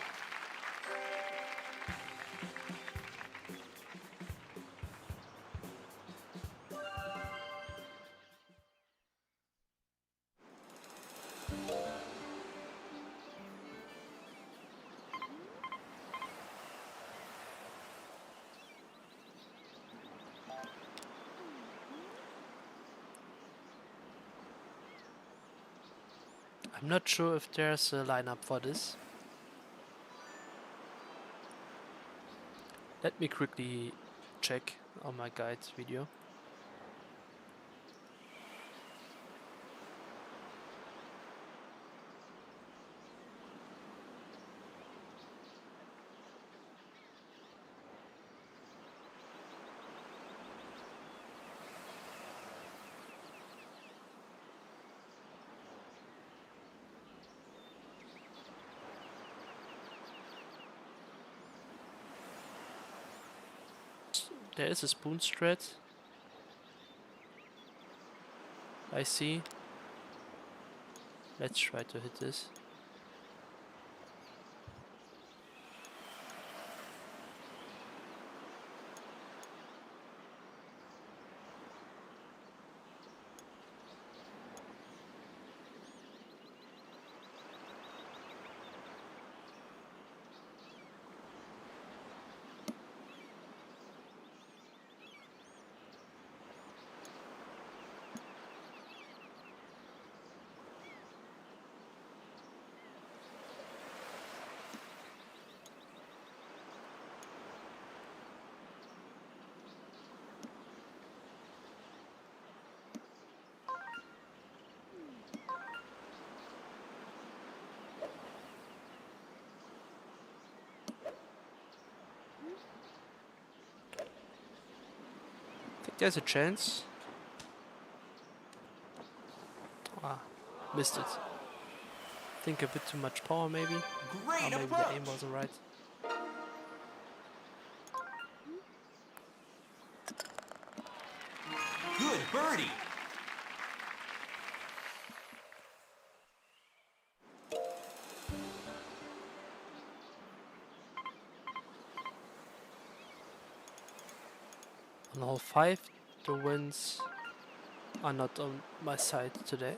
I'm not sure if there's a lineup for this. Let me quickly check on my guides video. There is a spoon strat. I see. Let's try to hit this. I think there's a chance. Ah, missed it. Think a bit too much power maybe. Or Great maybe approach. the aim wasn't right. Good birdie. On hole 5, the winds are not on my side today.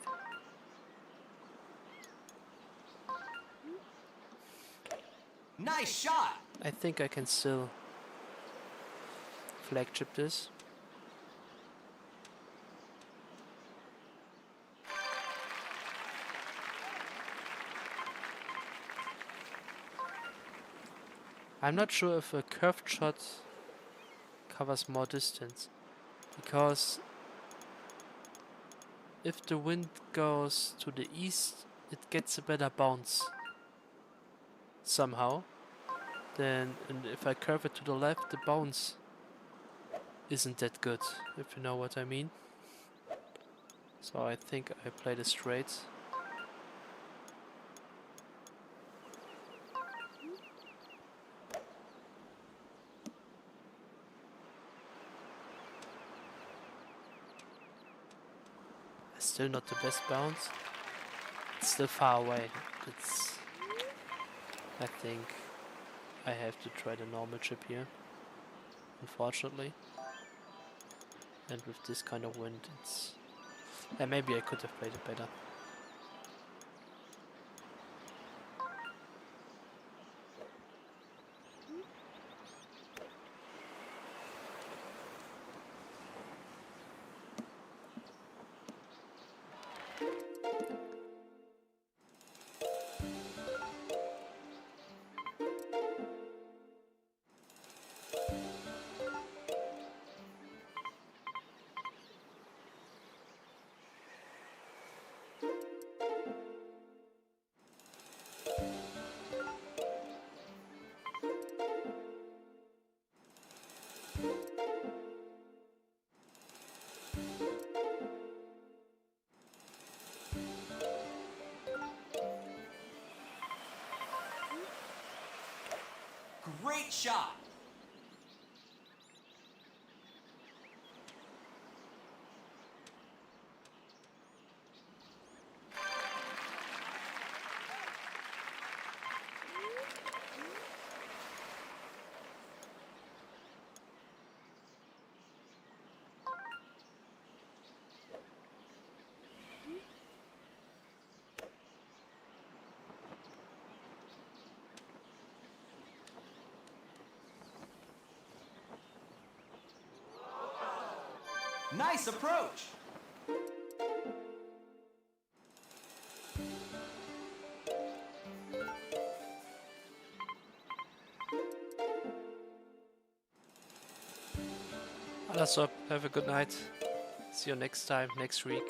Nice shot. I think I can still flag chip this. I'm not sure if a curved shot covers more distance, because if the wind goes to the east, it gets a better bounce somehow. And if I curve it to the left, the bounce isn't that good, if you know what I mean. So I think I played it straight. Still not the best bounce. It's still far away. It's. I think I have to try the normal chip here, unfortunately. And with this kind of wind, it's. And maybe I could have played it better. Great shot. Nice approach. Alles up. Have a good night. See you next time, next week.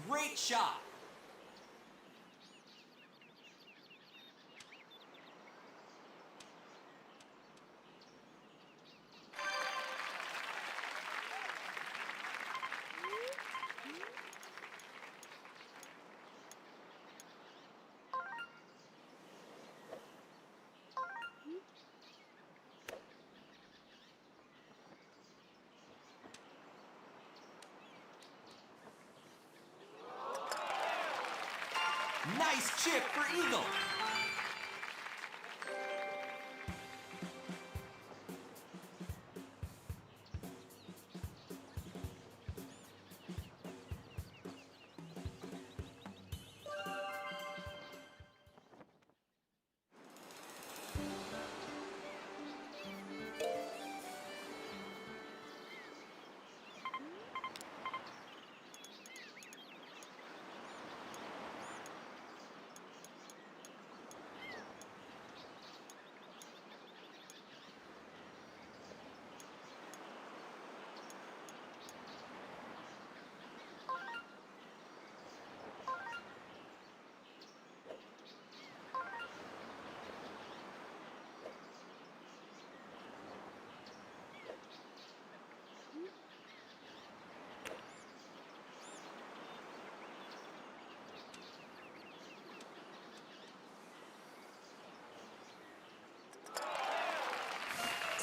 Great shot. Nice chip for eagle.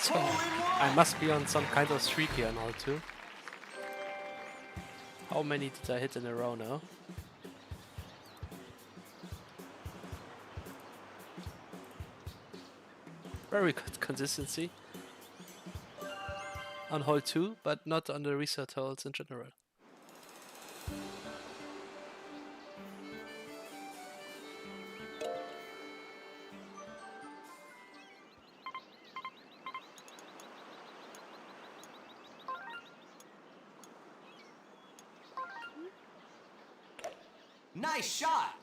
So I must be on some kind of streak here now too. How many did I hit in a row now? Very good consistency on hole 2, but not on the reset holes in general. Nice shot.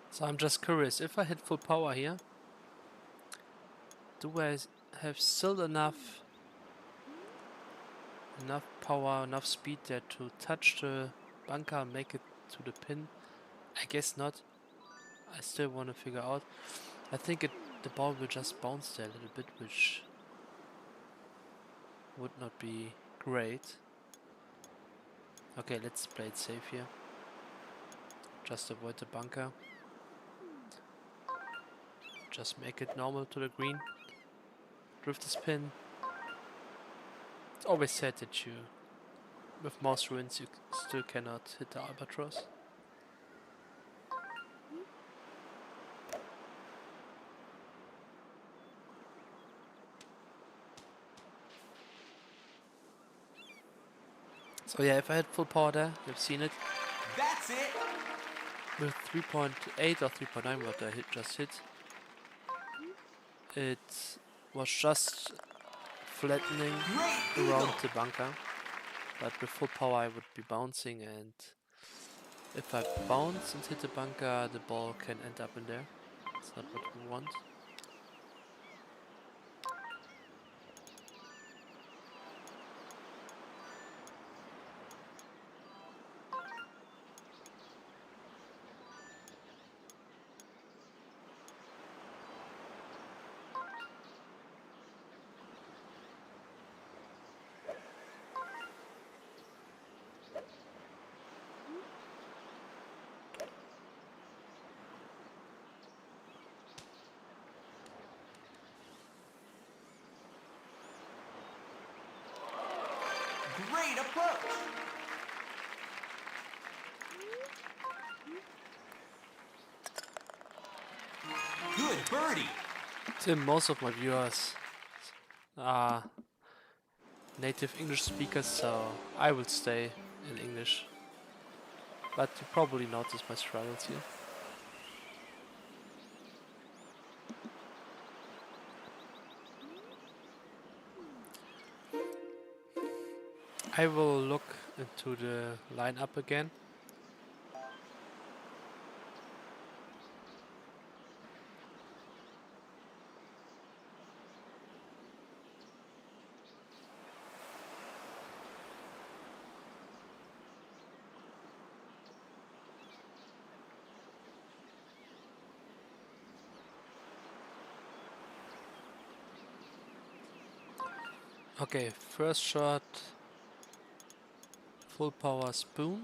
So I'm just curious, if I hit full power here, do I have still enough power, enough speed there to touch the bunker and make it to the pin? I guess not. I still want to figure out. I think the ball will just bounce there a little bit, which would not be great. Okay, let's play it safe here. Just avoid the bunker. Just make it normal to the green. Drift the spin. It's always said that you, with mouse ruins, you still cannot hit the albatross. So yeah, if I had full power there, you've seen it. That's it. With 3.8 or 3.9 what I just hit, it was just flattening around the bunker. But with full power I would be bouncing, and if I bounce and hit the bunker, the ball can end up in there. That's not what we want. Great approach. Good birdie. Tim, most of my viewers are native English speakers, so I will stay in English. But you probably notice my struggles here. I will look into the lineup again. Okay, first shot, full power spoon.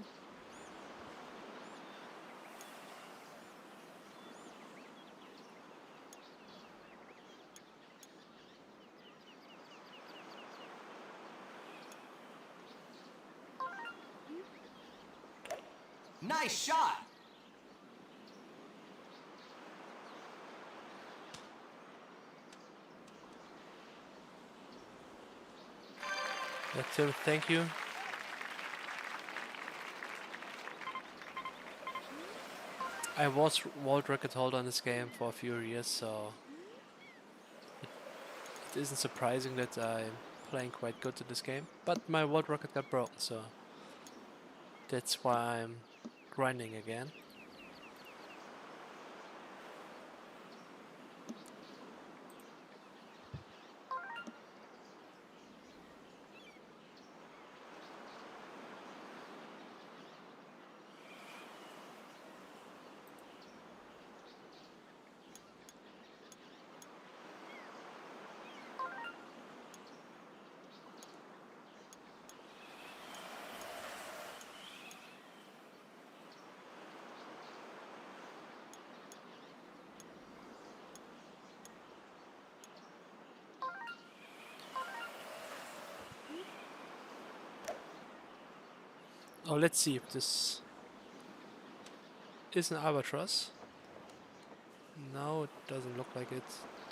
Nice shot. Tim, thank you. I was world record holder in this game for a few years, so it isn't surprising that I'm playing quite good in this game. But my world record got broken, so that's why I'm grinding again. Oh, let's see if this is an albatross. No, it doesn't look like it.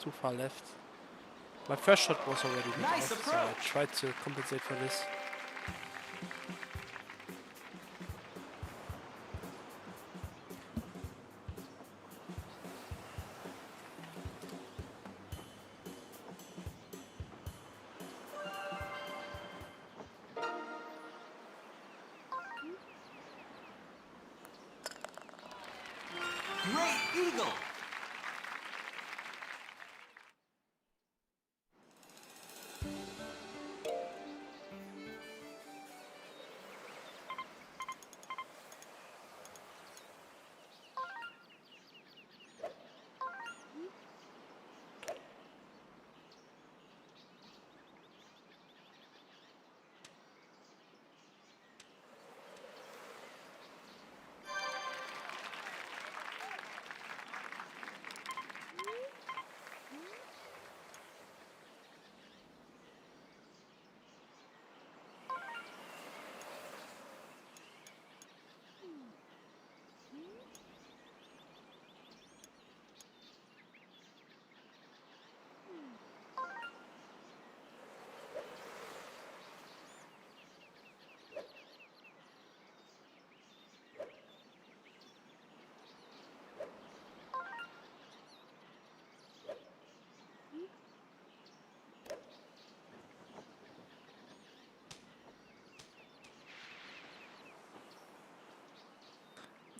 Too far left. My first shot was already lit Nice off, so I approach. tried to compensate for this. Great eagle.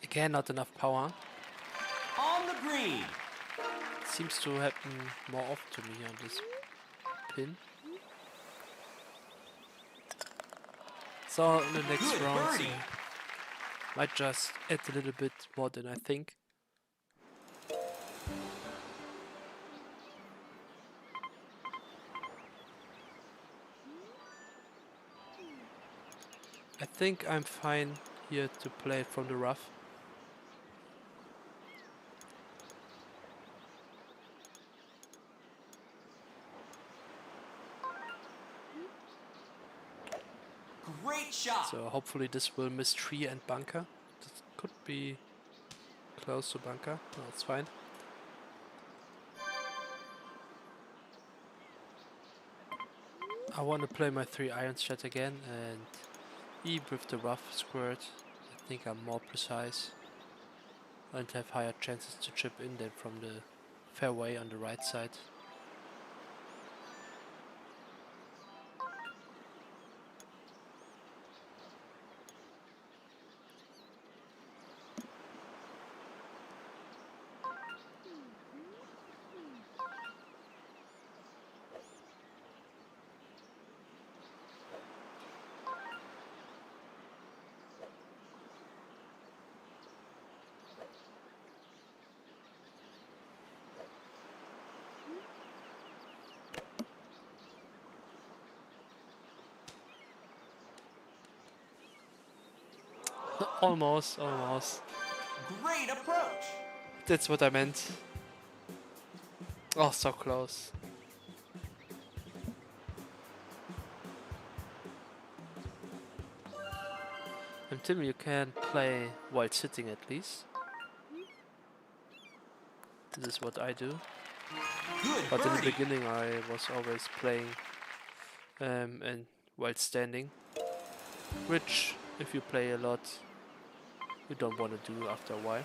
Again, not enough power. On the green. Seems to happen more often to me on this pin. So in the next Good rounds, birdie. might just add a little bit more than I think. I think I'm fine here to play it from the rough. Great shot. So hopefully this will miss tree and bunker. This could be close to bunker. No, it's fine. I want to play my 3 iron shot again, and even with the rough squirt, I think I'm more precise and have higher chances to chip in than from the fairway on the right side. Almost, almost. Great approach. That's what I meant. Oh, so close. And Tim, you can play while sitting at least. This is what I do. Good But in the birdie. beginning I was always playing and while standing. Which, if you play a lot, you don't want to do after a while.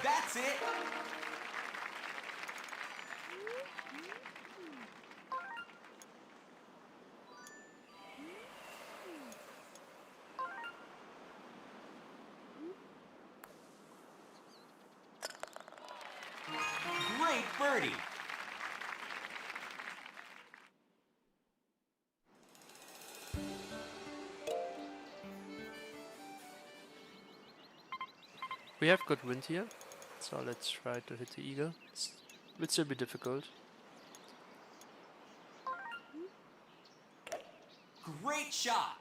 That's it. Great birdie. We have good wind here, so let's try to hit the eagle. It will be difficult. Great shot.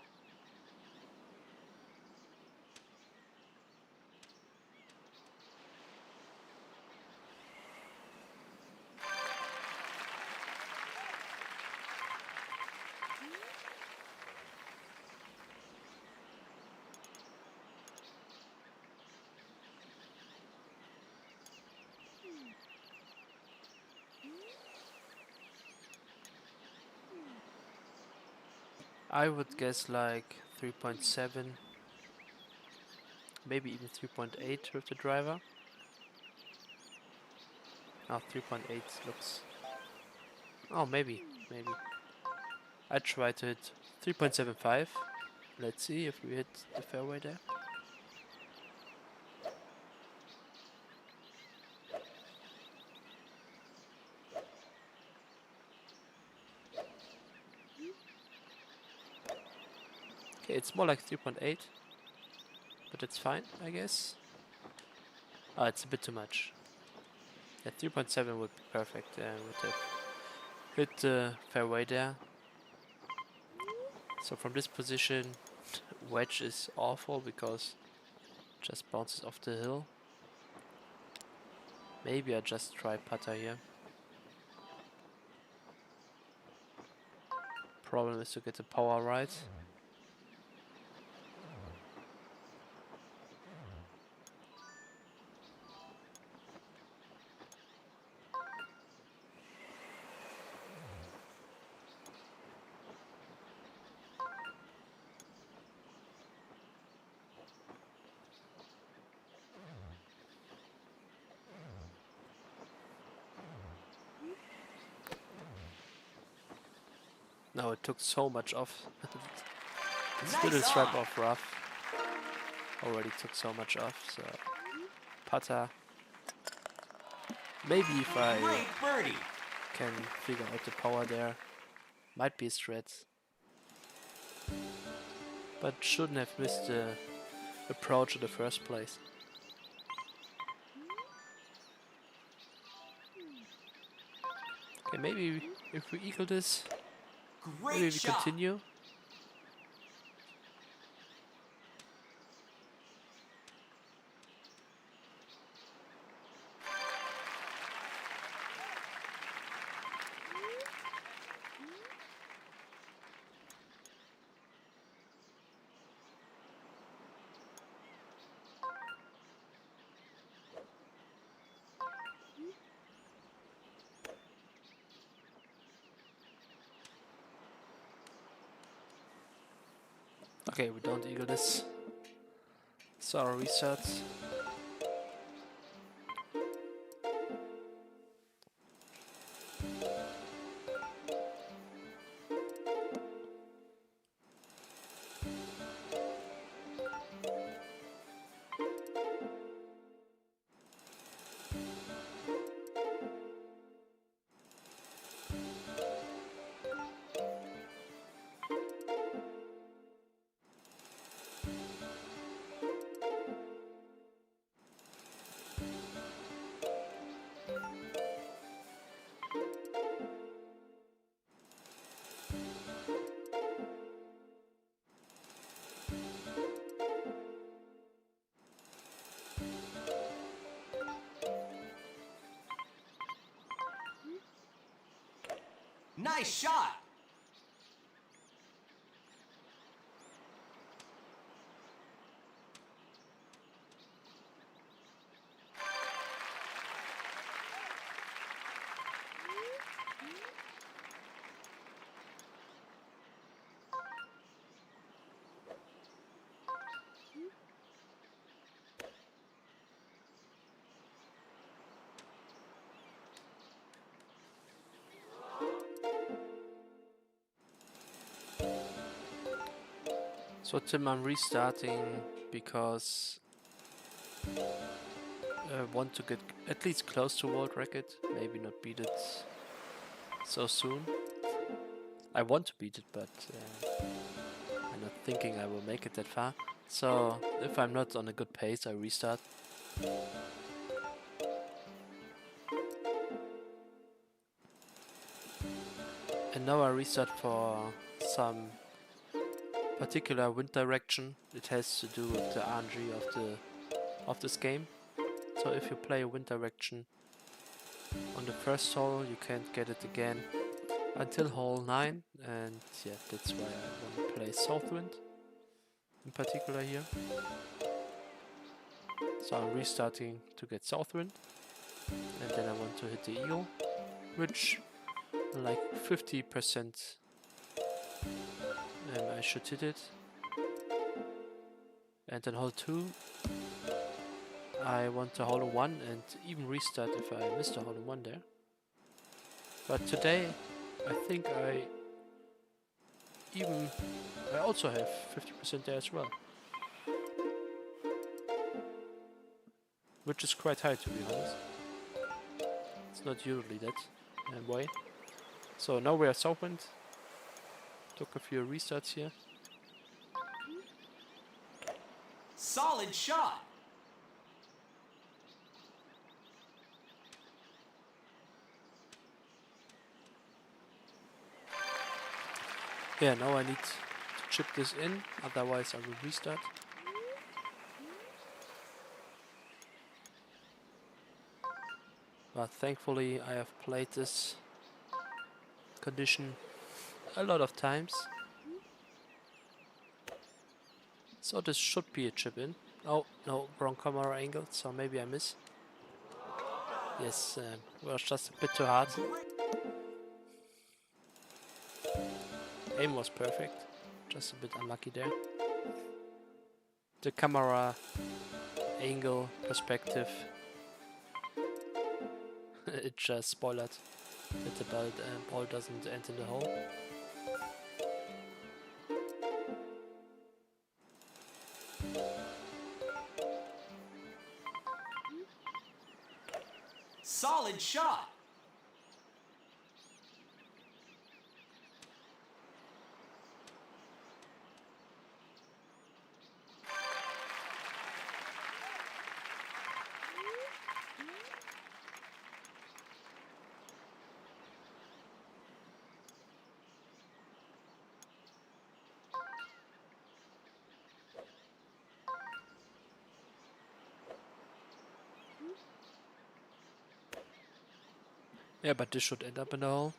I would guess like 3.7, maybe even 3.8 with the driver. Oh, 3.8 looks... Oh, maybe. I try to hit 3.75. Let's see if we hit the fairway there. Okay, it's more like 3.8, but it's fine, I guess. Oh, it's a bit too much. Yeah, 3.7 would be perfect. Would have hit the fairway there. So from this position, wedge is awful because it just bounces off the hill. Maybe I just try putter here. Problem is to get the power right. Now it took so much off. It's still a Nice stripe on. off rough. Already took so much off, so putter. Maybe if I Great birdie. can figure out the power there, might be a stretch. but shouldn't have missed the approach in the first place. Okay, maybe if we eagle this, maybe Great we shot. continue. Okay, we don't eagle this. So our reset. Nice shot. So Tim, I'm restarting because I want to get at least close to world record, maybe not beat it so soon. I want to beat it, but I'm not thinking I will make it that far. So if I'm not on a good pace, I restart. And now I restart for some particular wind direction. It has to do with the RNG of this game. So if you play a wind direction on the first hole, you can't get it again until hole 9, and yeah, that's why I want to play Southwind in particular here. So I'm restarting to get Southwind, and then I want to hit the eagle, which like 50% I should hit it. And then hole 2 I want to hole 1 and even restart if I missed a hole 1 there. But today I think I also have 50% there as well, which is quite high to be honest. It's not usually that way. So now we are Southwind. Took a few restarts here. Solid shot. Yeah, now I need to chip this in, otherwise I will restart. But thankfully I have played this condition a lot of times. So this should be a chip in. Oh, no, wrong camera angle, so maybe I miss. Yes, was just a bit too hard. Aim was perfect, just a bit unlucky there. The camera angle perspective, it just spoiled that the ball doesn't end in the hole. Solid shot. Yeah, but this should end up in the hole.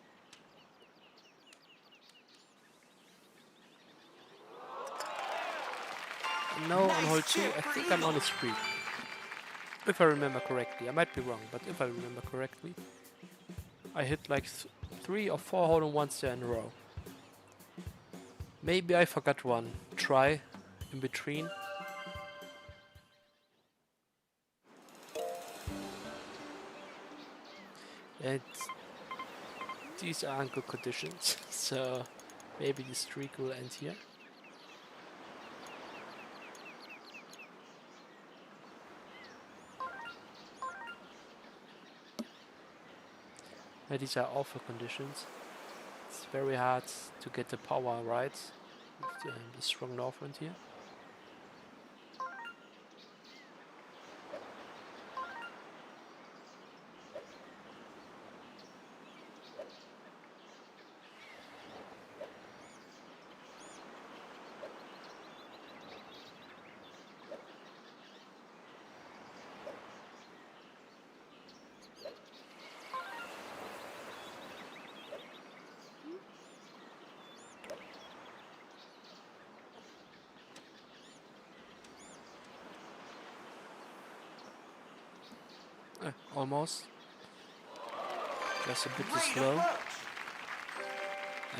No, on hole 2, I think I'm on a streak. If I remember correctly. I might be wrong, but if I remember correctly, I hit like 3 or 4 hole-in-ones there in a row. Maybe I forgot one try in between. And these aren't good conditions, so maybe the streak will end here. These are awful conditions. It's very hard to get the power right with the strong north wind here. Almost. Just a bit too Great slow. approach.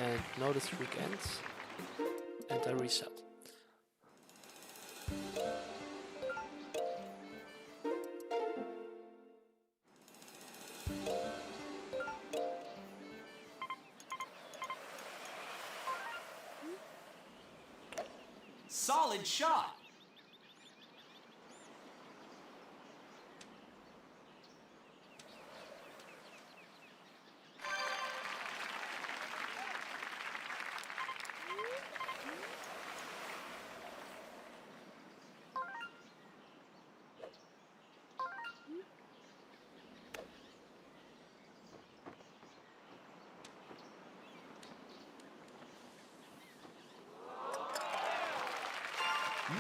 And now the streak ends. And I reset. Solid shot.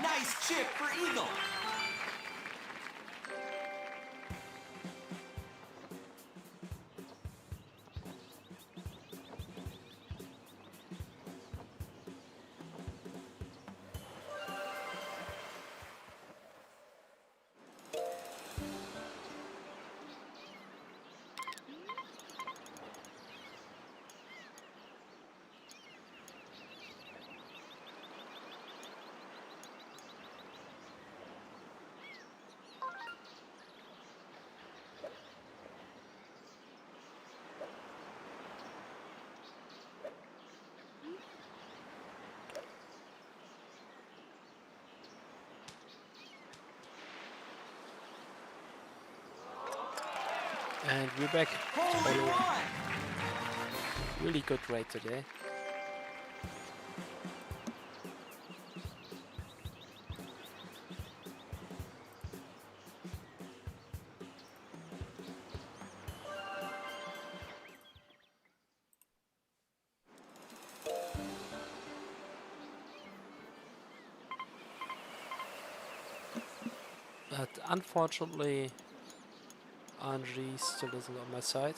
Nice chip for eagle. And we're back. Hole in one. Really good rate today. But unfortunately, RNG still isn't on my side.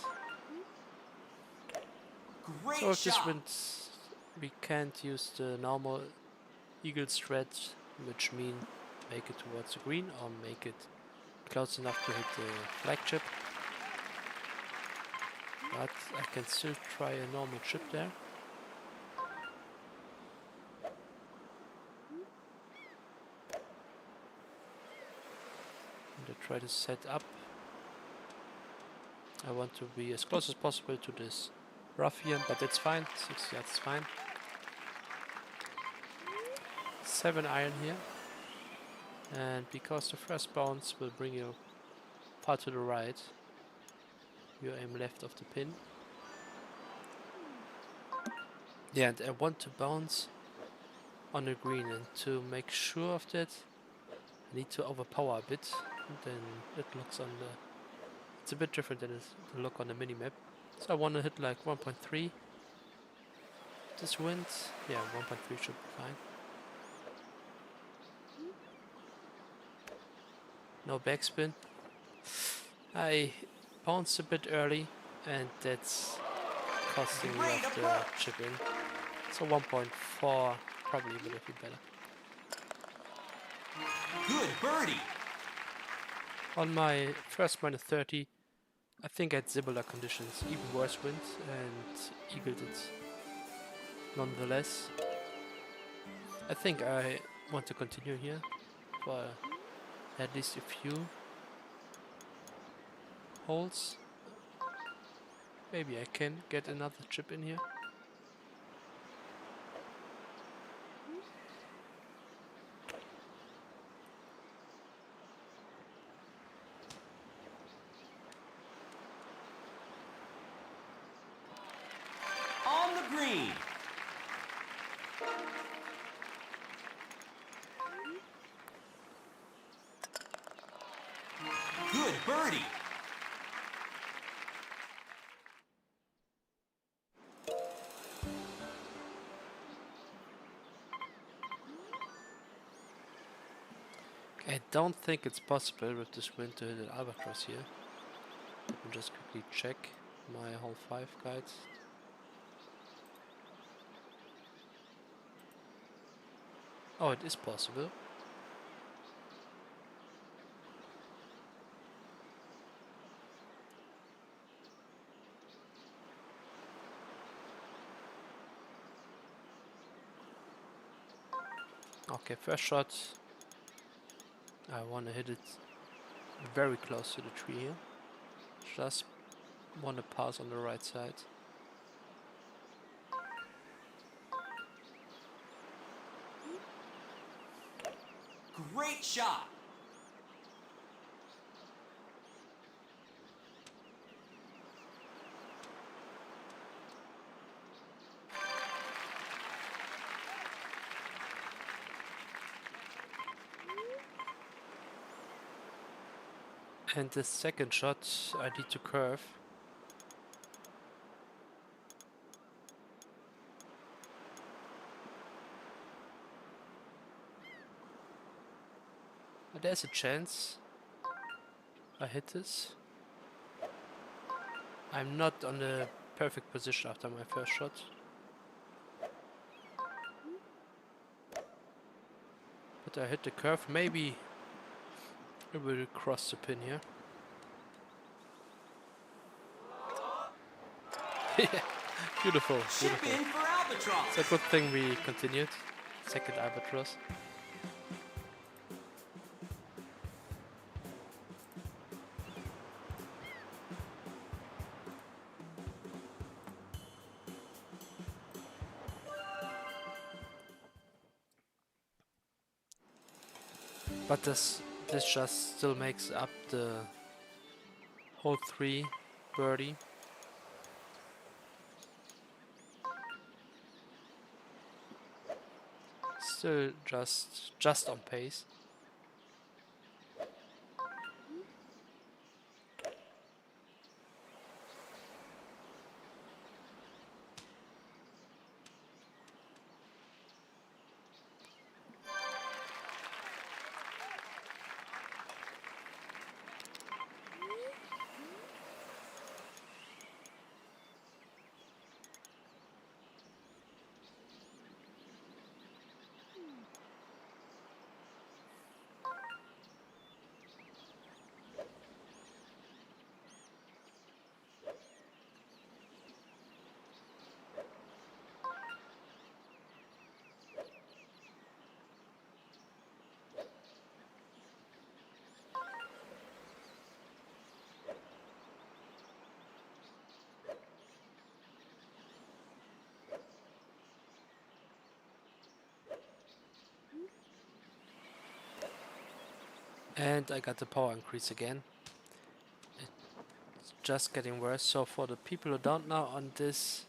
Great So if this shot. wins, we can't use the normal eagle stretch, which mean make it towards the green or make it close enough to hit the flag chip. But I can still try a normal chip there. And I try to set up. I want to be as close as possible to this rough here, but that's fine. 6 yards is fine. 7 iron here. And because the first bounce will bring you far to the right, you aim left of the pin. Yeah, and I want to bounce on the green, and to make sure of that, I need to overpower a bit. And then it looks on the... It's a bit different than it look on the minimap. So I want to hit like 1.3. This wind, yeah, 1.3 should be fine. No backspin. I bounced a bit early, and that's costing me Great off the approach. chip in. So 1.4 probably would have been better. Good birdie. On my first minus 30, I think I had similar conditions, even worse winds, and eagled it nonetheless. I think I want to continue here for at least a few holes. Maybe I can get another chip in here. On the green. Good birdie. I don't think it's possible with this wind to hit an albatross here. Let me just quickly check my hole 5 guides. Oh, it is possible. Okay, first shot. I want to hit it very close to the tree here. Just want to pass on the right side. Great shot. And the second shot, I need to curve. But there's a chance I hit this. I'm not on the perfect position after my first shot. But I hit the curve. Maybe it will cross the pin here. Yeah, beautiful, Chip beautiful. in for albatross. It's a good thing we continued. Second albatross. But this just still makes up the hole 3 birdie. Still just on pace. And I got the power increase again. It's just getting worse. So for the people who don't know, on this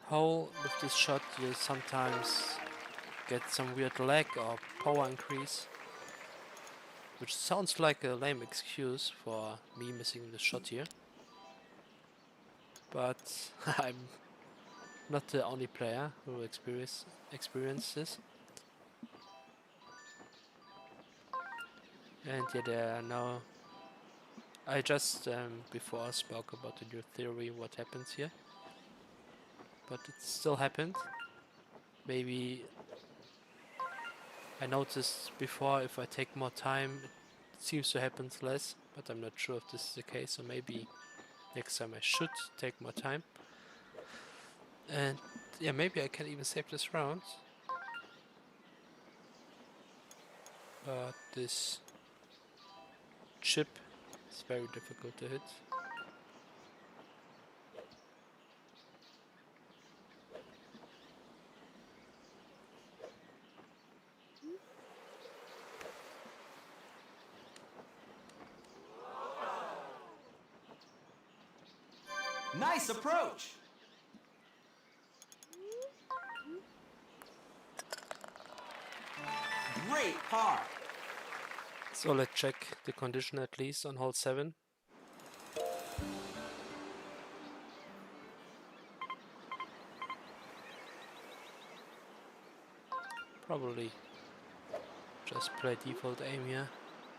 hole with this shot you sometimes get some weird lag or power increase. Which sounds like a lame excuse for me missing the shot here. But I'm not the only player who experience this. And yeah, there are now I just before spoke about the new theory, what happens here. But it still happened. Maybe I noticed before if I take more time, it seems to happen less, but I'm not sure if this is the case, so maybe next time I should take more time. And yeah, maybe I can even save this round. But this chip is very difficult to hit. Nice approach. Great par. So let's check the condition at least on hole 7. Probably just play default aim here.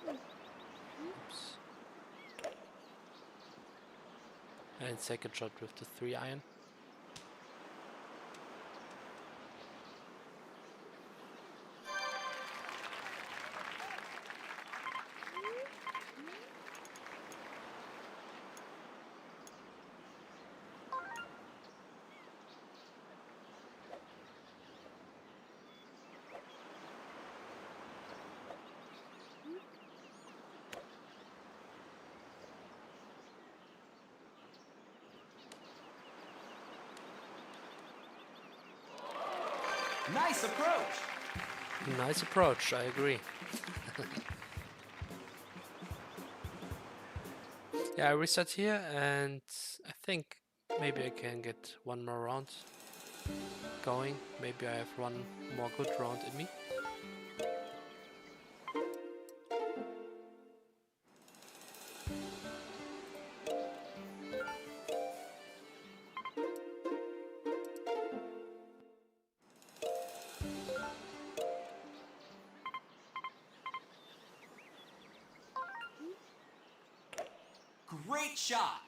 Oops. And second shot with the 3-iron. Nice approach. Nice approach, I agree. Yeah, I reset here and I think maybe I can get one more round going. Maybe I have one more good round in me. Great shot.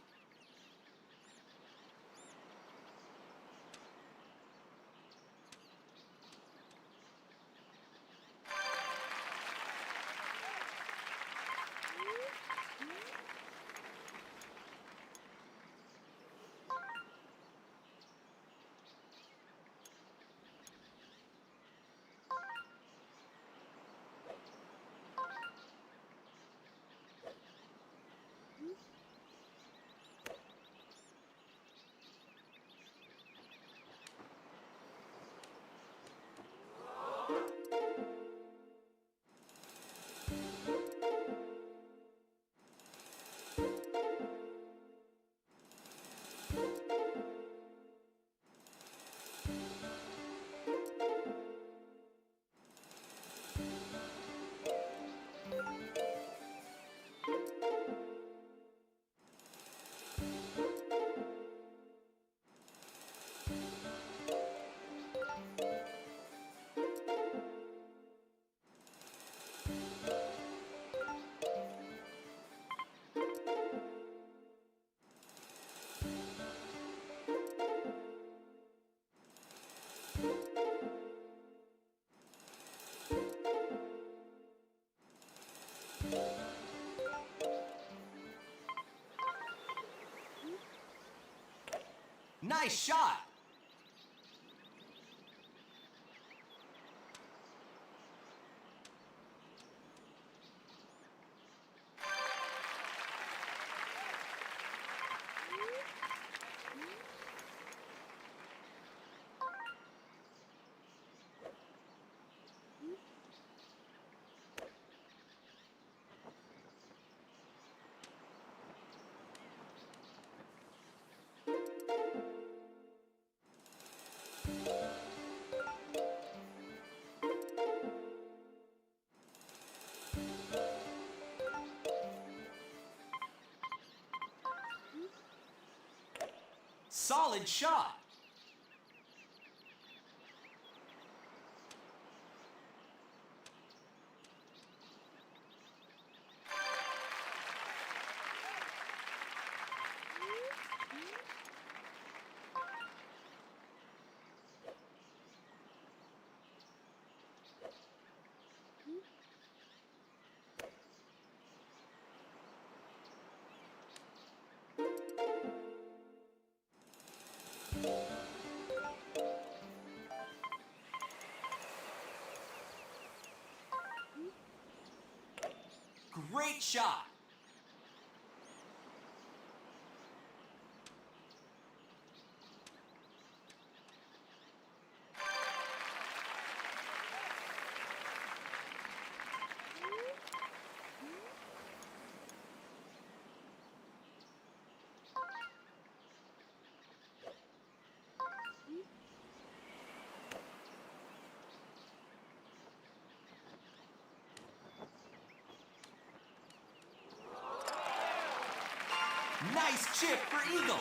Nice shot. Solid shot. Great shot. Nice chip for eagle.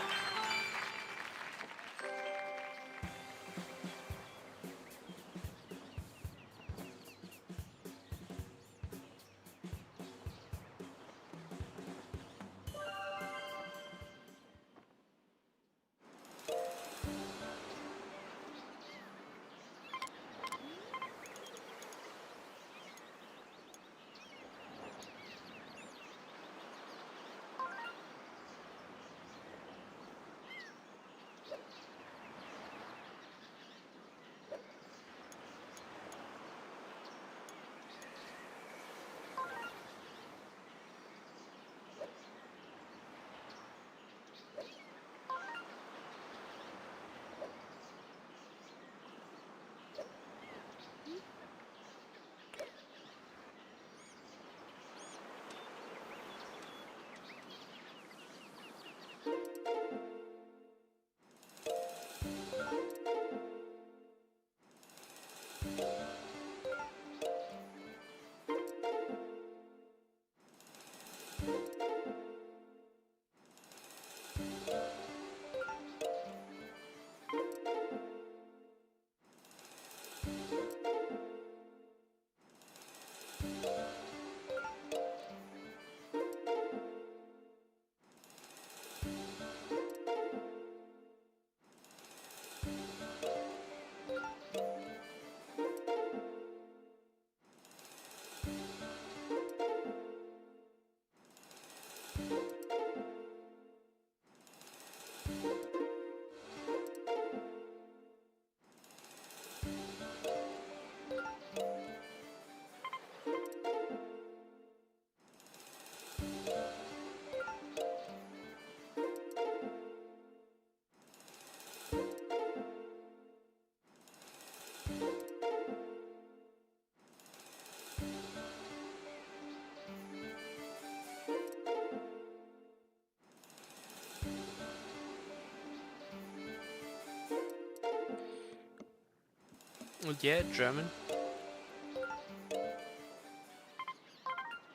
Yeah, German.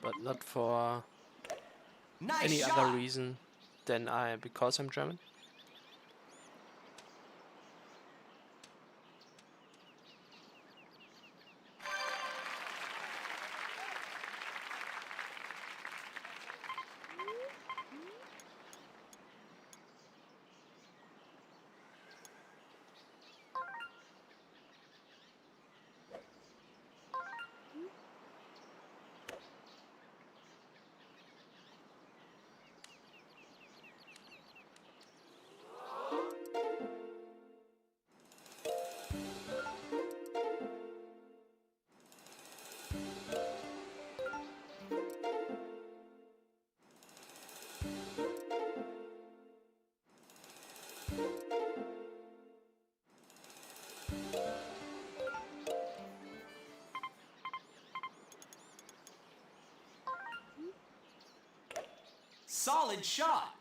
But not for Nice any shot. other reason than because I'm German. Solid shot.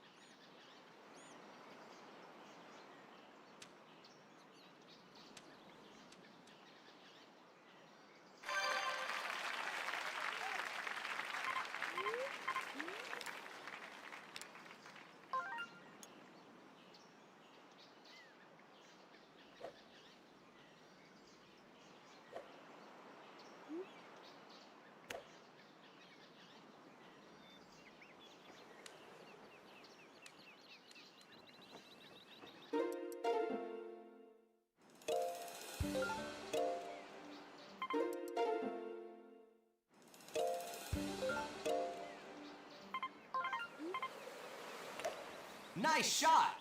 Nice shot.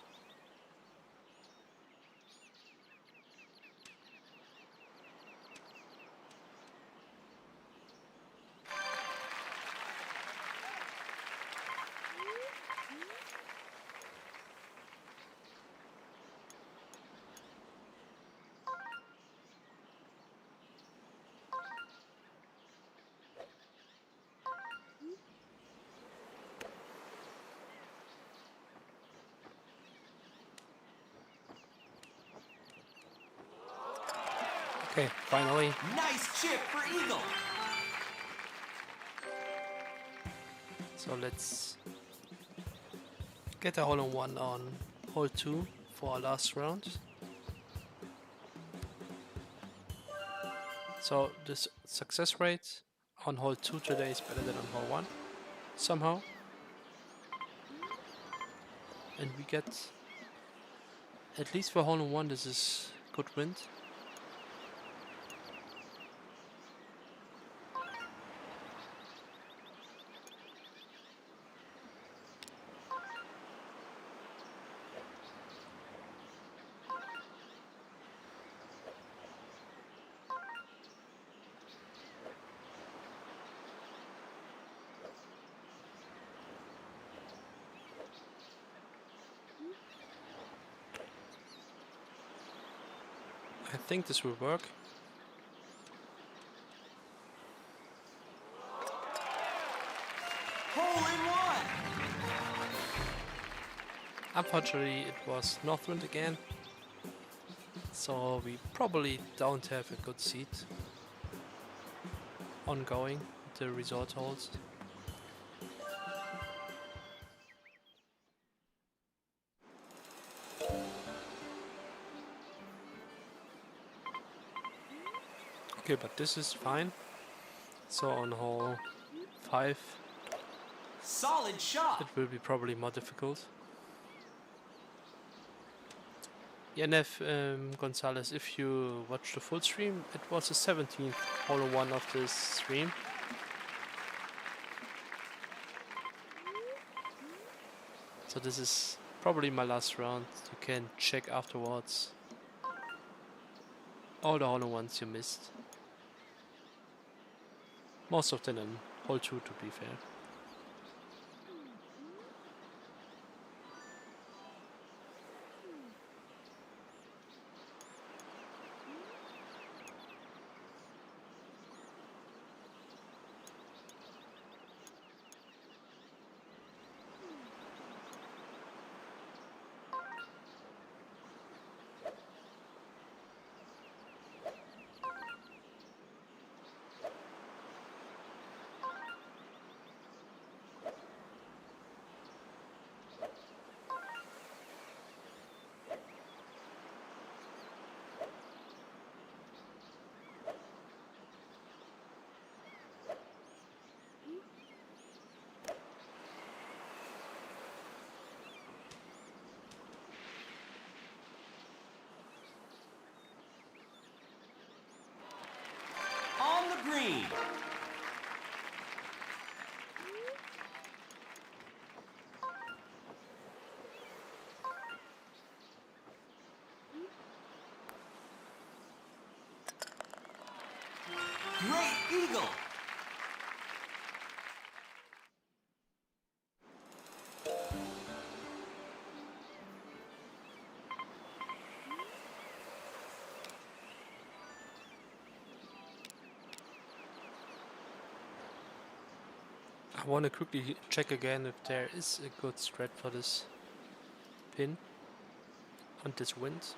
Okay, finally. Nice chip for eagle. So let's get a hole-in-one on hole 2 for our last round. So the success rate on hole 2 today is better than on hole 1, somehow. And we get, at least for hole-in-one, this is good wind. I think this will work. Hole-in-one. Unfortunately, it was northwind again, so we probably don't have a good seat ongoing with the resort holes. Okay, but this is fine. So on hole 5, Solid shot. it will be probably more difficult. Yenef Gonzalez, if you watch the full stream, it was the 17th hole-in-one of this stream. So this is probably my last round. You can check afterwards all the hole-in-ones you missed. Most of them in hole 2, to be fair. On the green. Great eagle. I want to quickly check again if there is a good strat for this pin on this wind.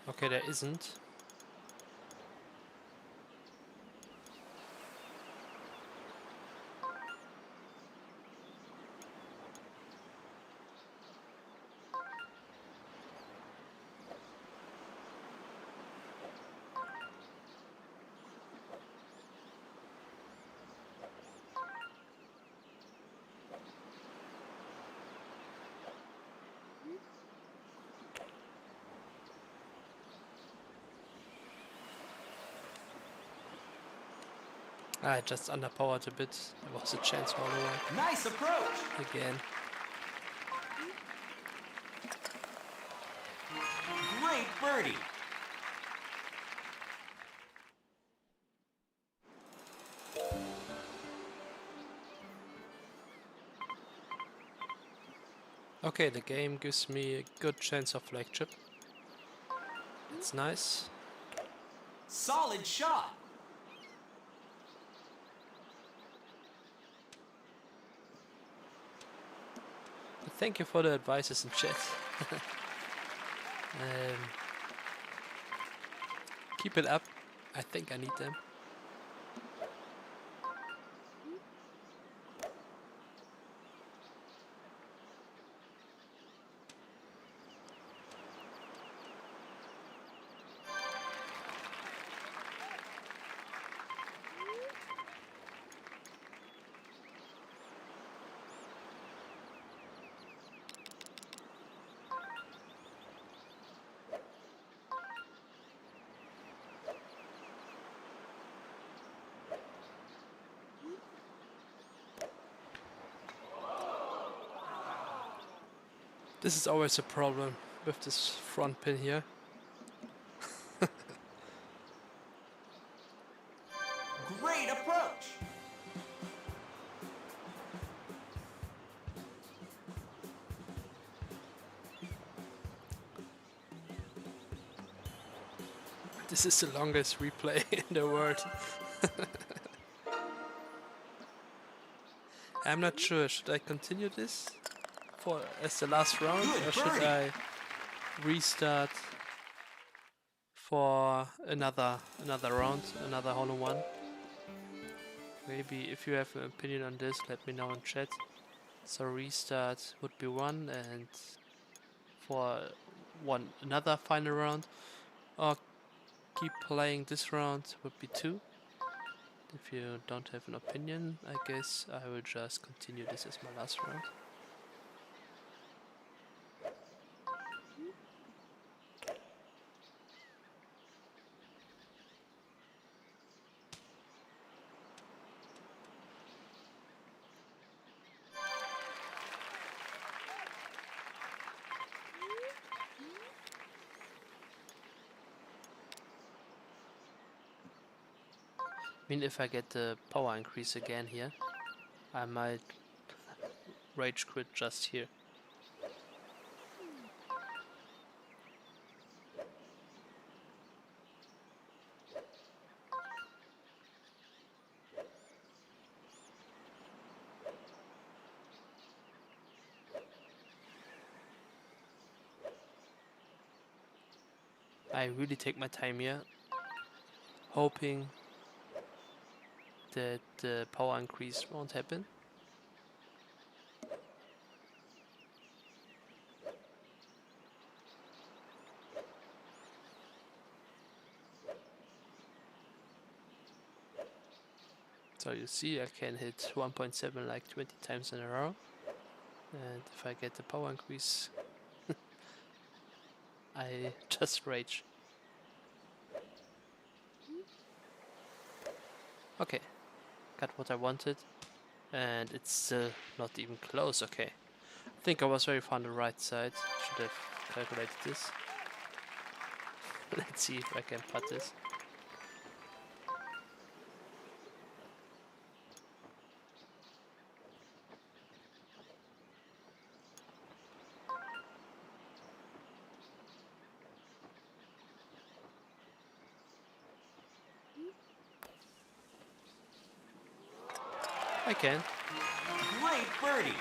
Okay, there isn't. I just underpowered a bit. There was a chance all over Nice approach. again. Great birdie. Okay, the game gives me a good chance of flag chip. It's nice. Solid shot. Thank you for the advices in chat. Keep it up. I think I need them. This is always a problem with this front pin here. Great approach. This is the longest replay in the world. I'm not sure, should I continue this for as the last round, Good or should birdie. I restart for another round, another hole-in-one? Maybe if you have an opinion on this, let me know in chat. So restart would be one, and for another final round, or keep playing this round would be two. If you don't have an opinion, I guess I will just continue this as my last round. I mean, if I get the power increase again here, I might rage quit just here. I really take my time here, hoping that the power increase won't happen. So you see, I can hit 1.7 like 20 times in a row, and if I get the power increase, I just rage. Okay, got what I wanted, and it's still not even close. Okay, I think I was very far on the right side. Should have calculated this. Let's see if I can putt this. I can. Great birdie.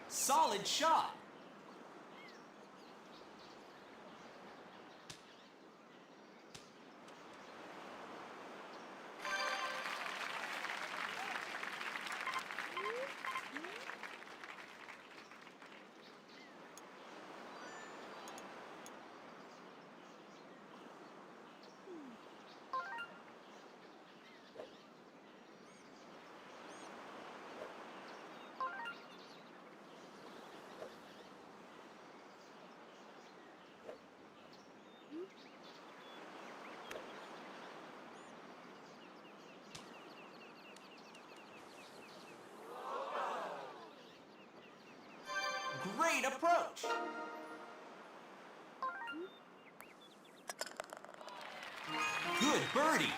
Solid shot. approach. Good birdie.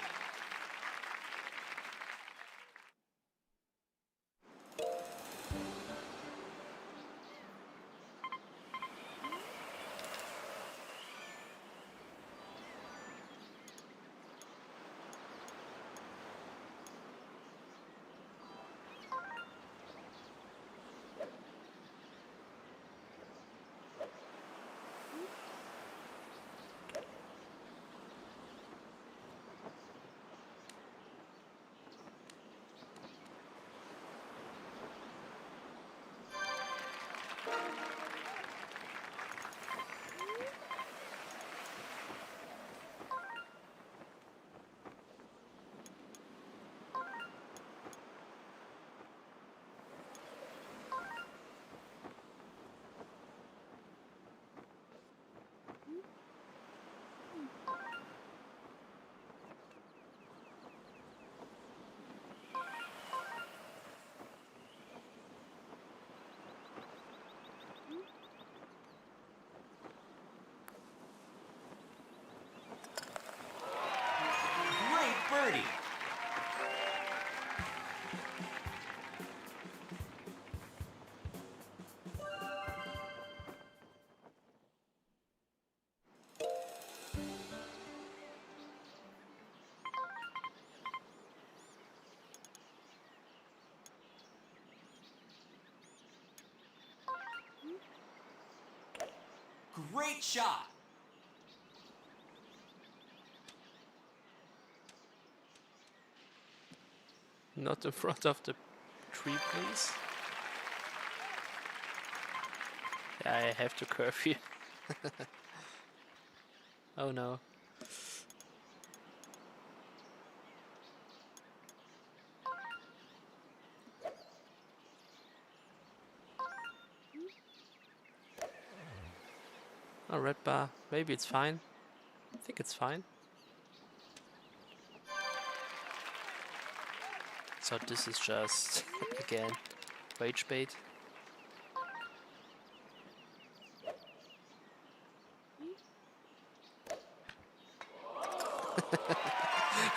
Great birdie. Great shot. Not in front of the tree, please. Yeah, I have to curve here. Oh no. Oh, red bar. Maybe it's fine. I think it's fine. So this is just, again, rage bait.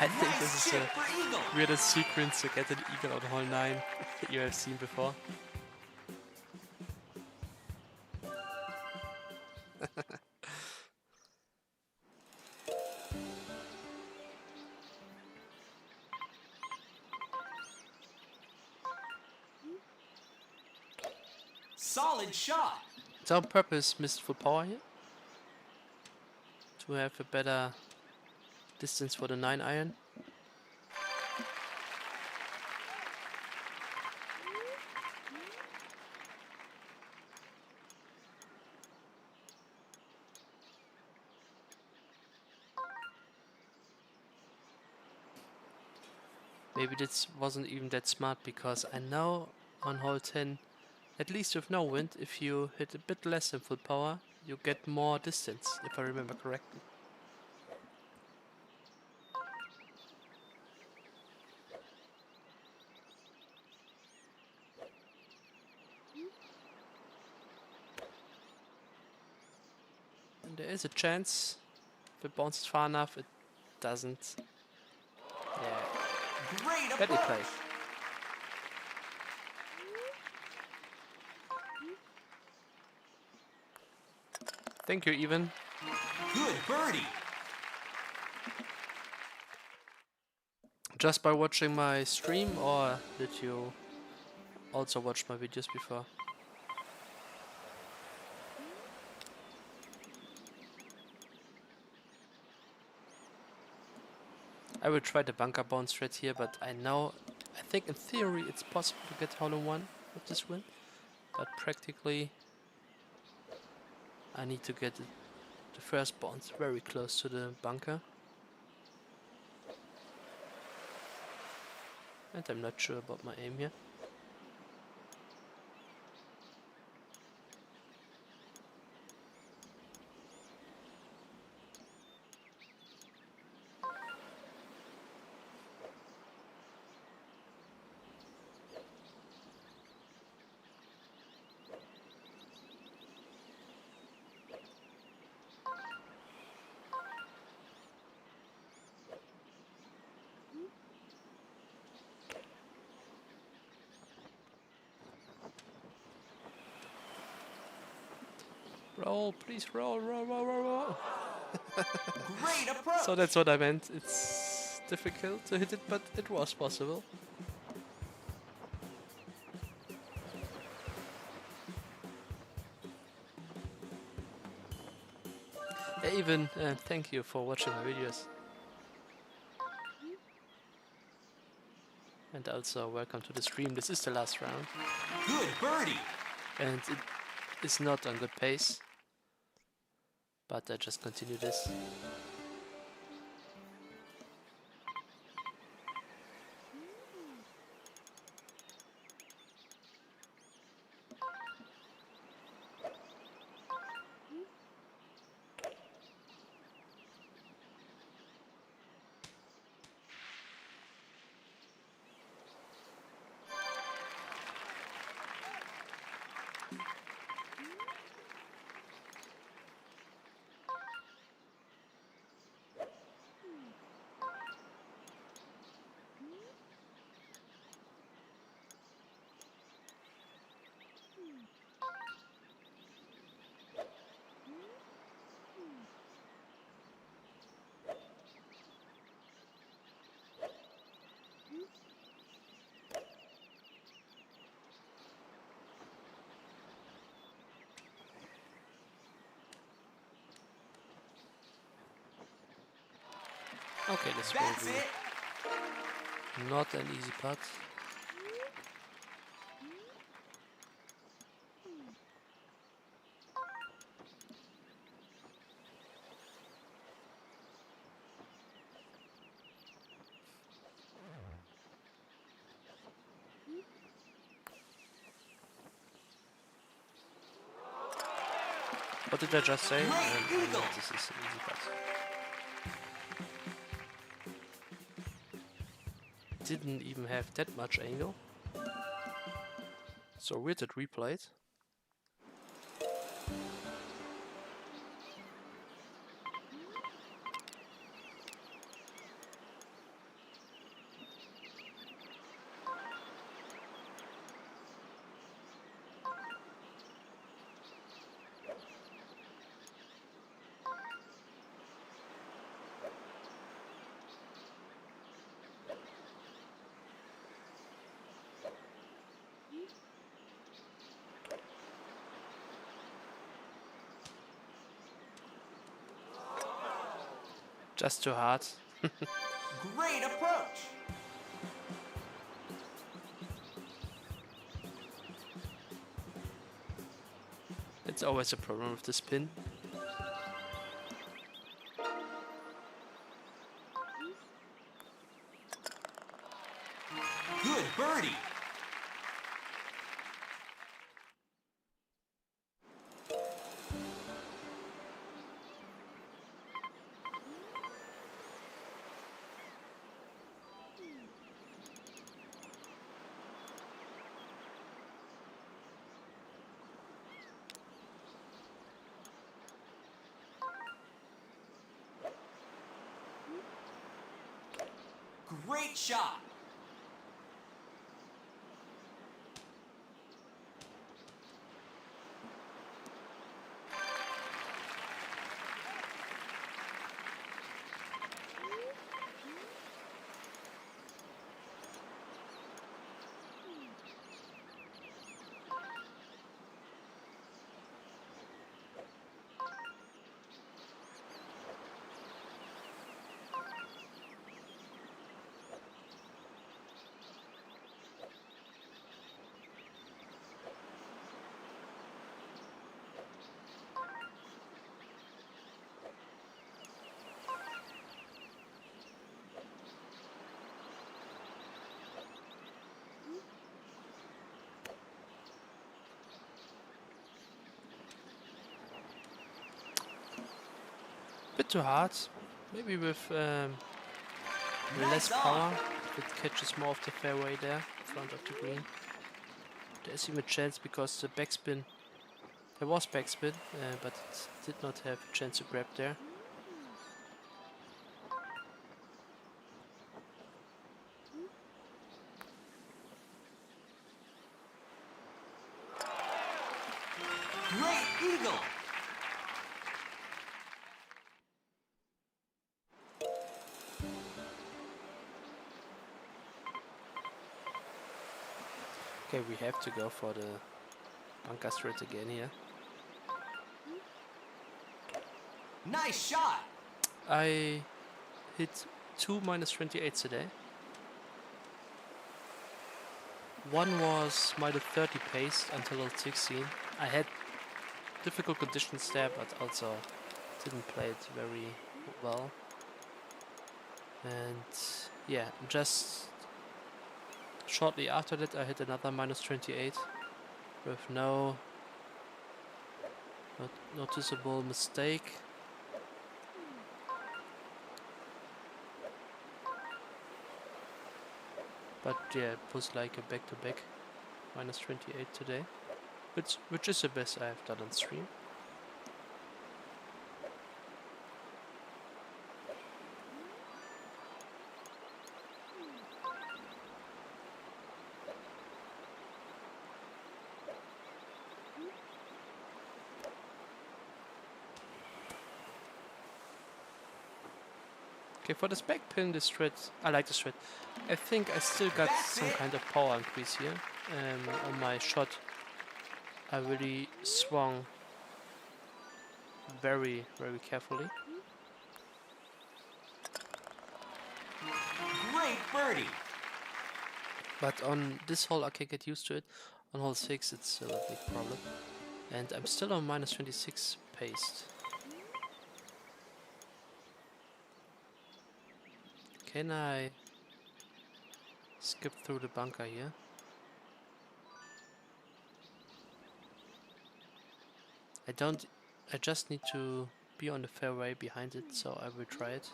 I think this is Chip the for eagle. weirdest sequence to get an eagle on hole 9 that you have seen before. Solid shot. So on purpose missed full power here to have a better distance for the 9 iron. Maybe this wasn't even that smart, because I know on hole 10, at least with no wind, if you hit a bit less than full power, you get more distance, if I remember correctly. And there is a chance, if it bounces far enough, it doesn't. Yeah, Great badly approach. played. Thank you, Even. Good birdie. Just by watching my stream, or did you also watch my videos before? I will try the bunker bounce thread here, but I think in theory it's possible to get hole in 1 with this win, but practically I need to get the first bounce very close to the bunker. And I'm not sure about my aim here. Roll, please roll, roll, roll, roll, roll. Great approach. So that's what I meant. It's difficult to hit it, but it was possible. Even thank you for watching my videos. And also welcome to the stream. This is the last round. Good birdie. And it is not on good pace. But I just continue this. Okay, this That's will it. be not an easy putt. What did I just say? Great eagle. This is an easy putt. Didn't even have that much angle. So weird that replayed. Just too hard. Great approach. It's always a problem with the spin. Good birdie. Great shot. Bit too hard. Maybe with less Nice on. power. If it catches more of the fairway there in front of the green. There's even a chance because the backspin. There was backspin, but it did not have a chance to grab there. Great eagle. Okay, we have to go for the bunker straight again here. Nice shot. I hit 2 -28s today. One was -30 pace until hole 16. I had difficult conditions there, but also didn't play it very well. And yeah, just shortly after that I hit another -28 with no noticeable mistake. But yeah, it was like a back-to-back -28 today, which is the best I have done on stream. Okay, for this back pin, this thread, I like this thread. I think I still got some kind of power increase here. On my shot, I really swung very, very carefully. Great birdie. But on this hole, I can get used to it. On hole 6, it's still a big problem. And I'm still on -26 pace. Can I skip through the bunker here? I just need to be on the fairway behind it, so I will try it.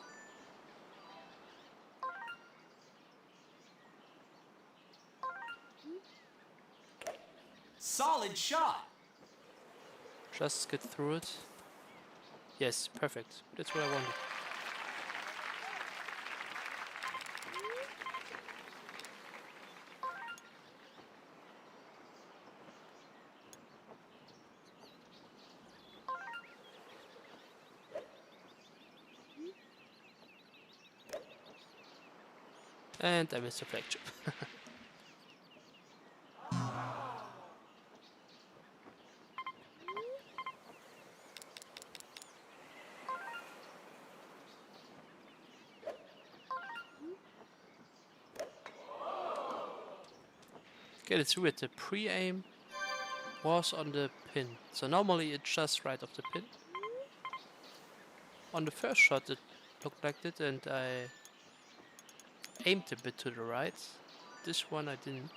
Solid shot. Just get through it. Yes, perfect. That's what I wanted. And I missed a flag chip. Get it through it. The pre-aim was on the pin. So normally it's just right off the pin. On the first shot it looked like that, and I aimed a bit to the right. This one I didn't.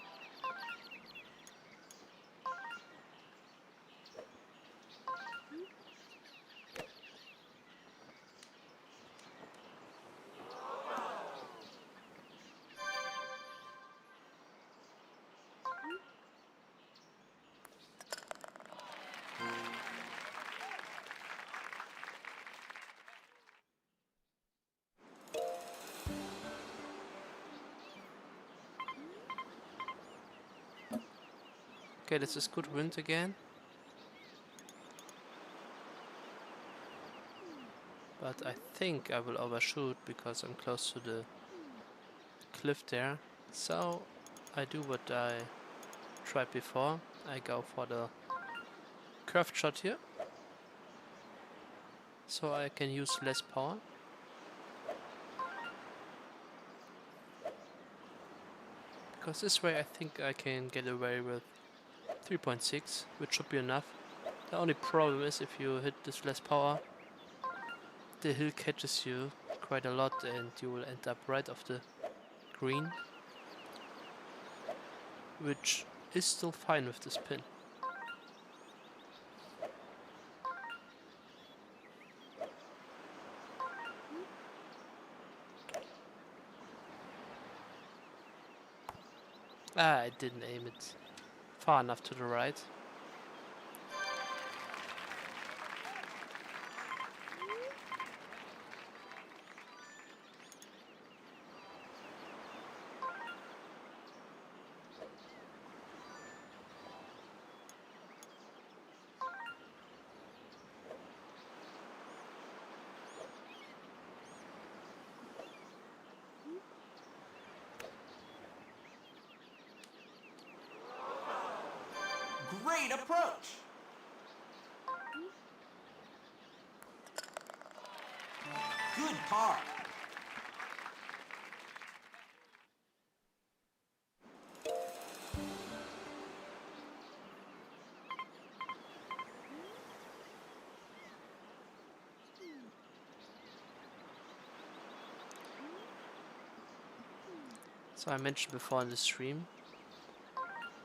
Okay, this is good wind again. But I think I will overshoot because I'm close to the cliff there. So I do what I tried before. I go for the curved shot here, so I can use less power. Because this way I think I can get away with 3.6, which should be enough. The only problem is if you hit this less power, the hill catches you quite a lot and you will end up right off the green, which is still fine with this pin. Ah, I didn't aim it far enough to the right. Great approach. Good par. So I mentioned before in the stream,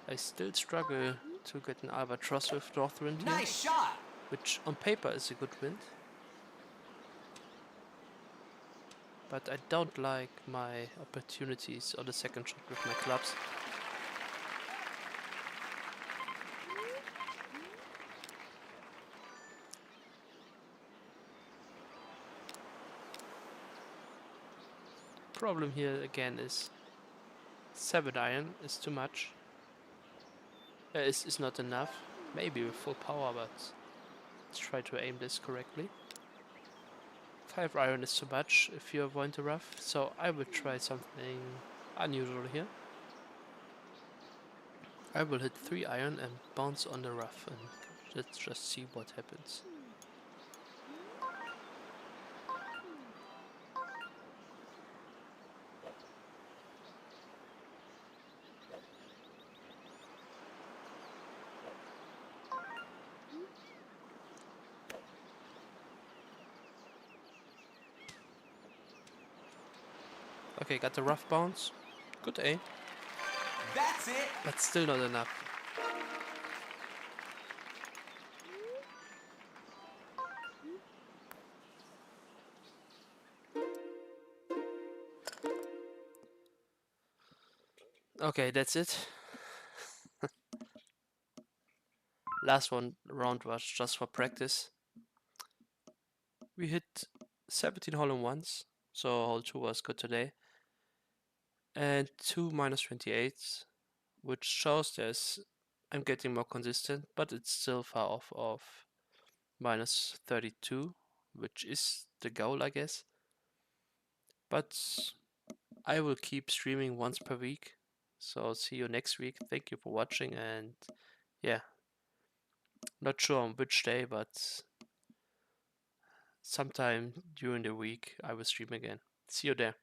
I still struggle to get an albatross with Northwind here, Nice shot. which on paper is a good wind. But I don't like my opportunities on the second shot with my clubs. Problem here again is 7 iron is too much. Is not enough. Maybe with full power, but let's try to aim this correctly. 5 iron is too much if you avoid the rough, so I will try something unusual here. I will hit 3 iron and bounce on the rough, and let's just see what happens. Okay, got the rough bounce. Good aim. That's it. But still not enough. Okay, that's it. Last one round was just for practice. We hit 17 hole-in-ones, so hole 2 was good today. And 2 -28s, which shows I'm getting more consistent, but it's still far off of -32, which is the goal, I guess. But I will keep streaming once per week, so see you next week. Thank you for watching, and yeah, not sure on which day, but sometime during the week I will stream again. See you there.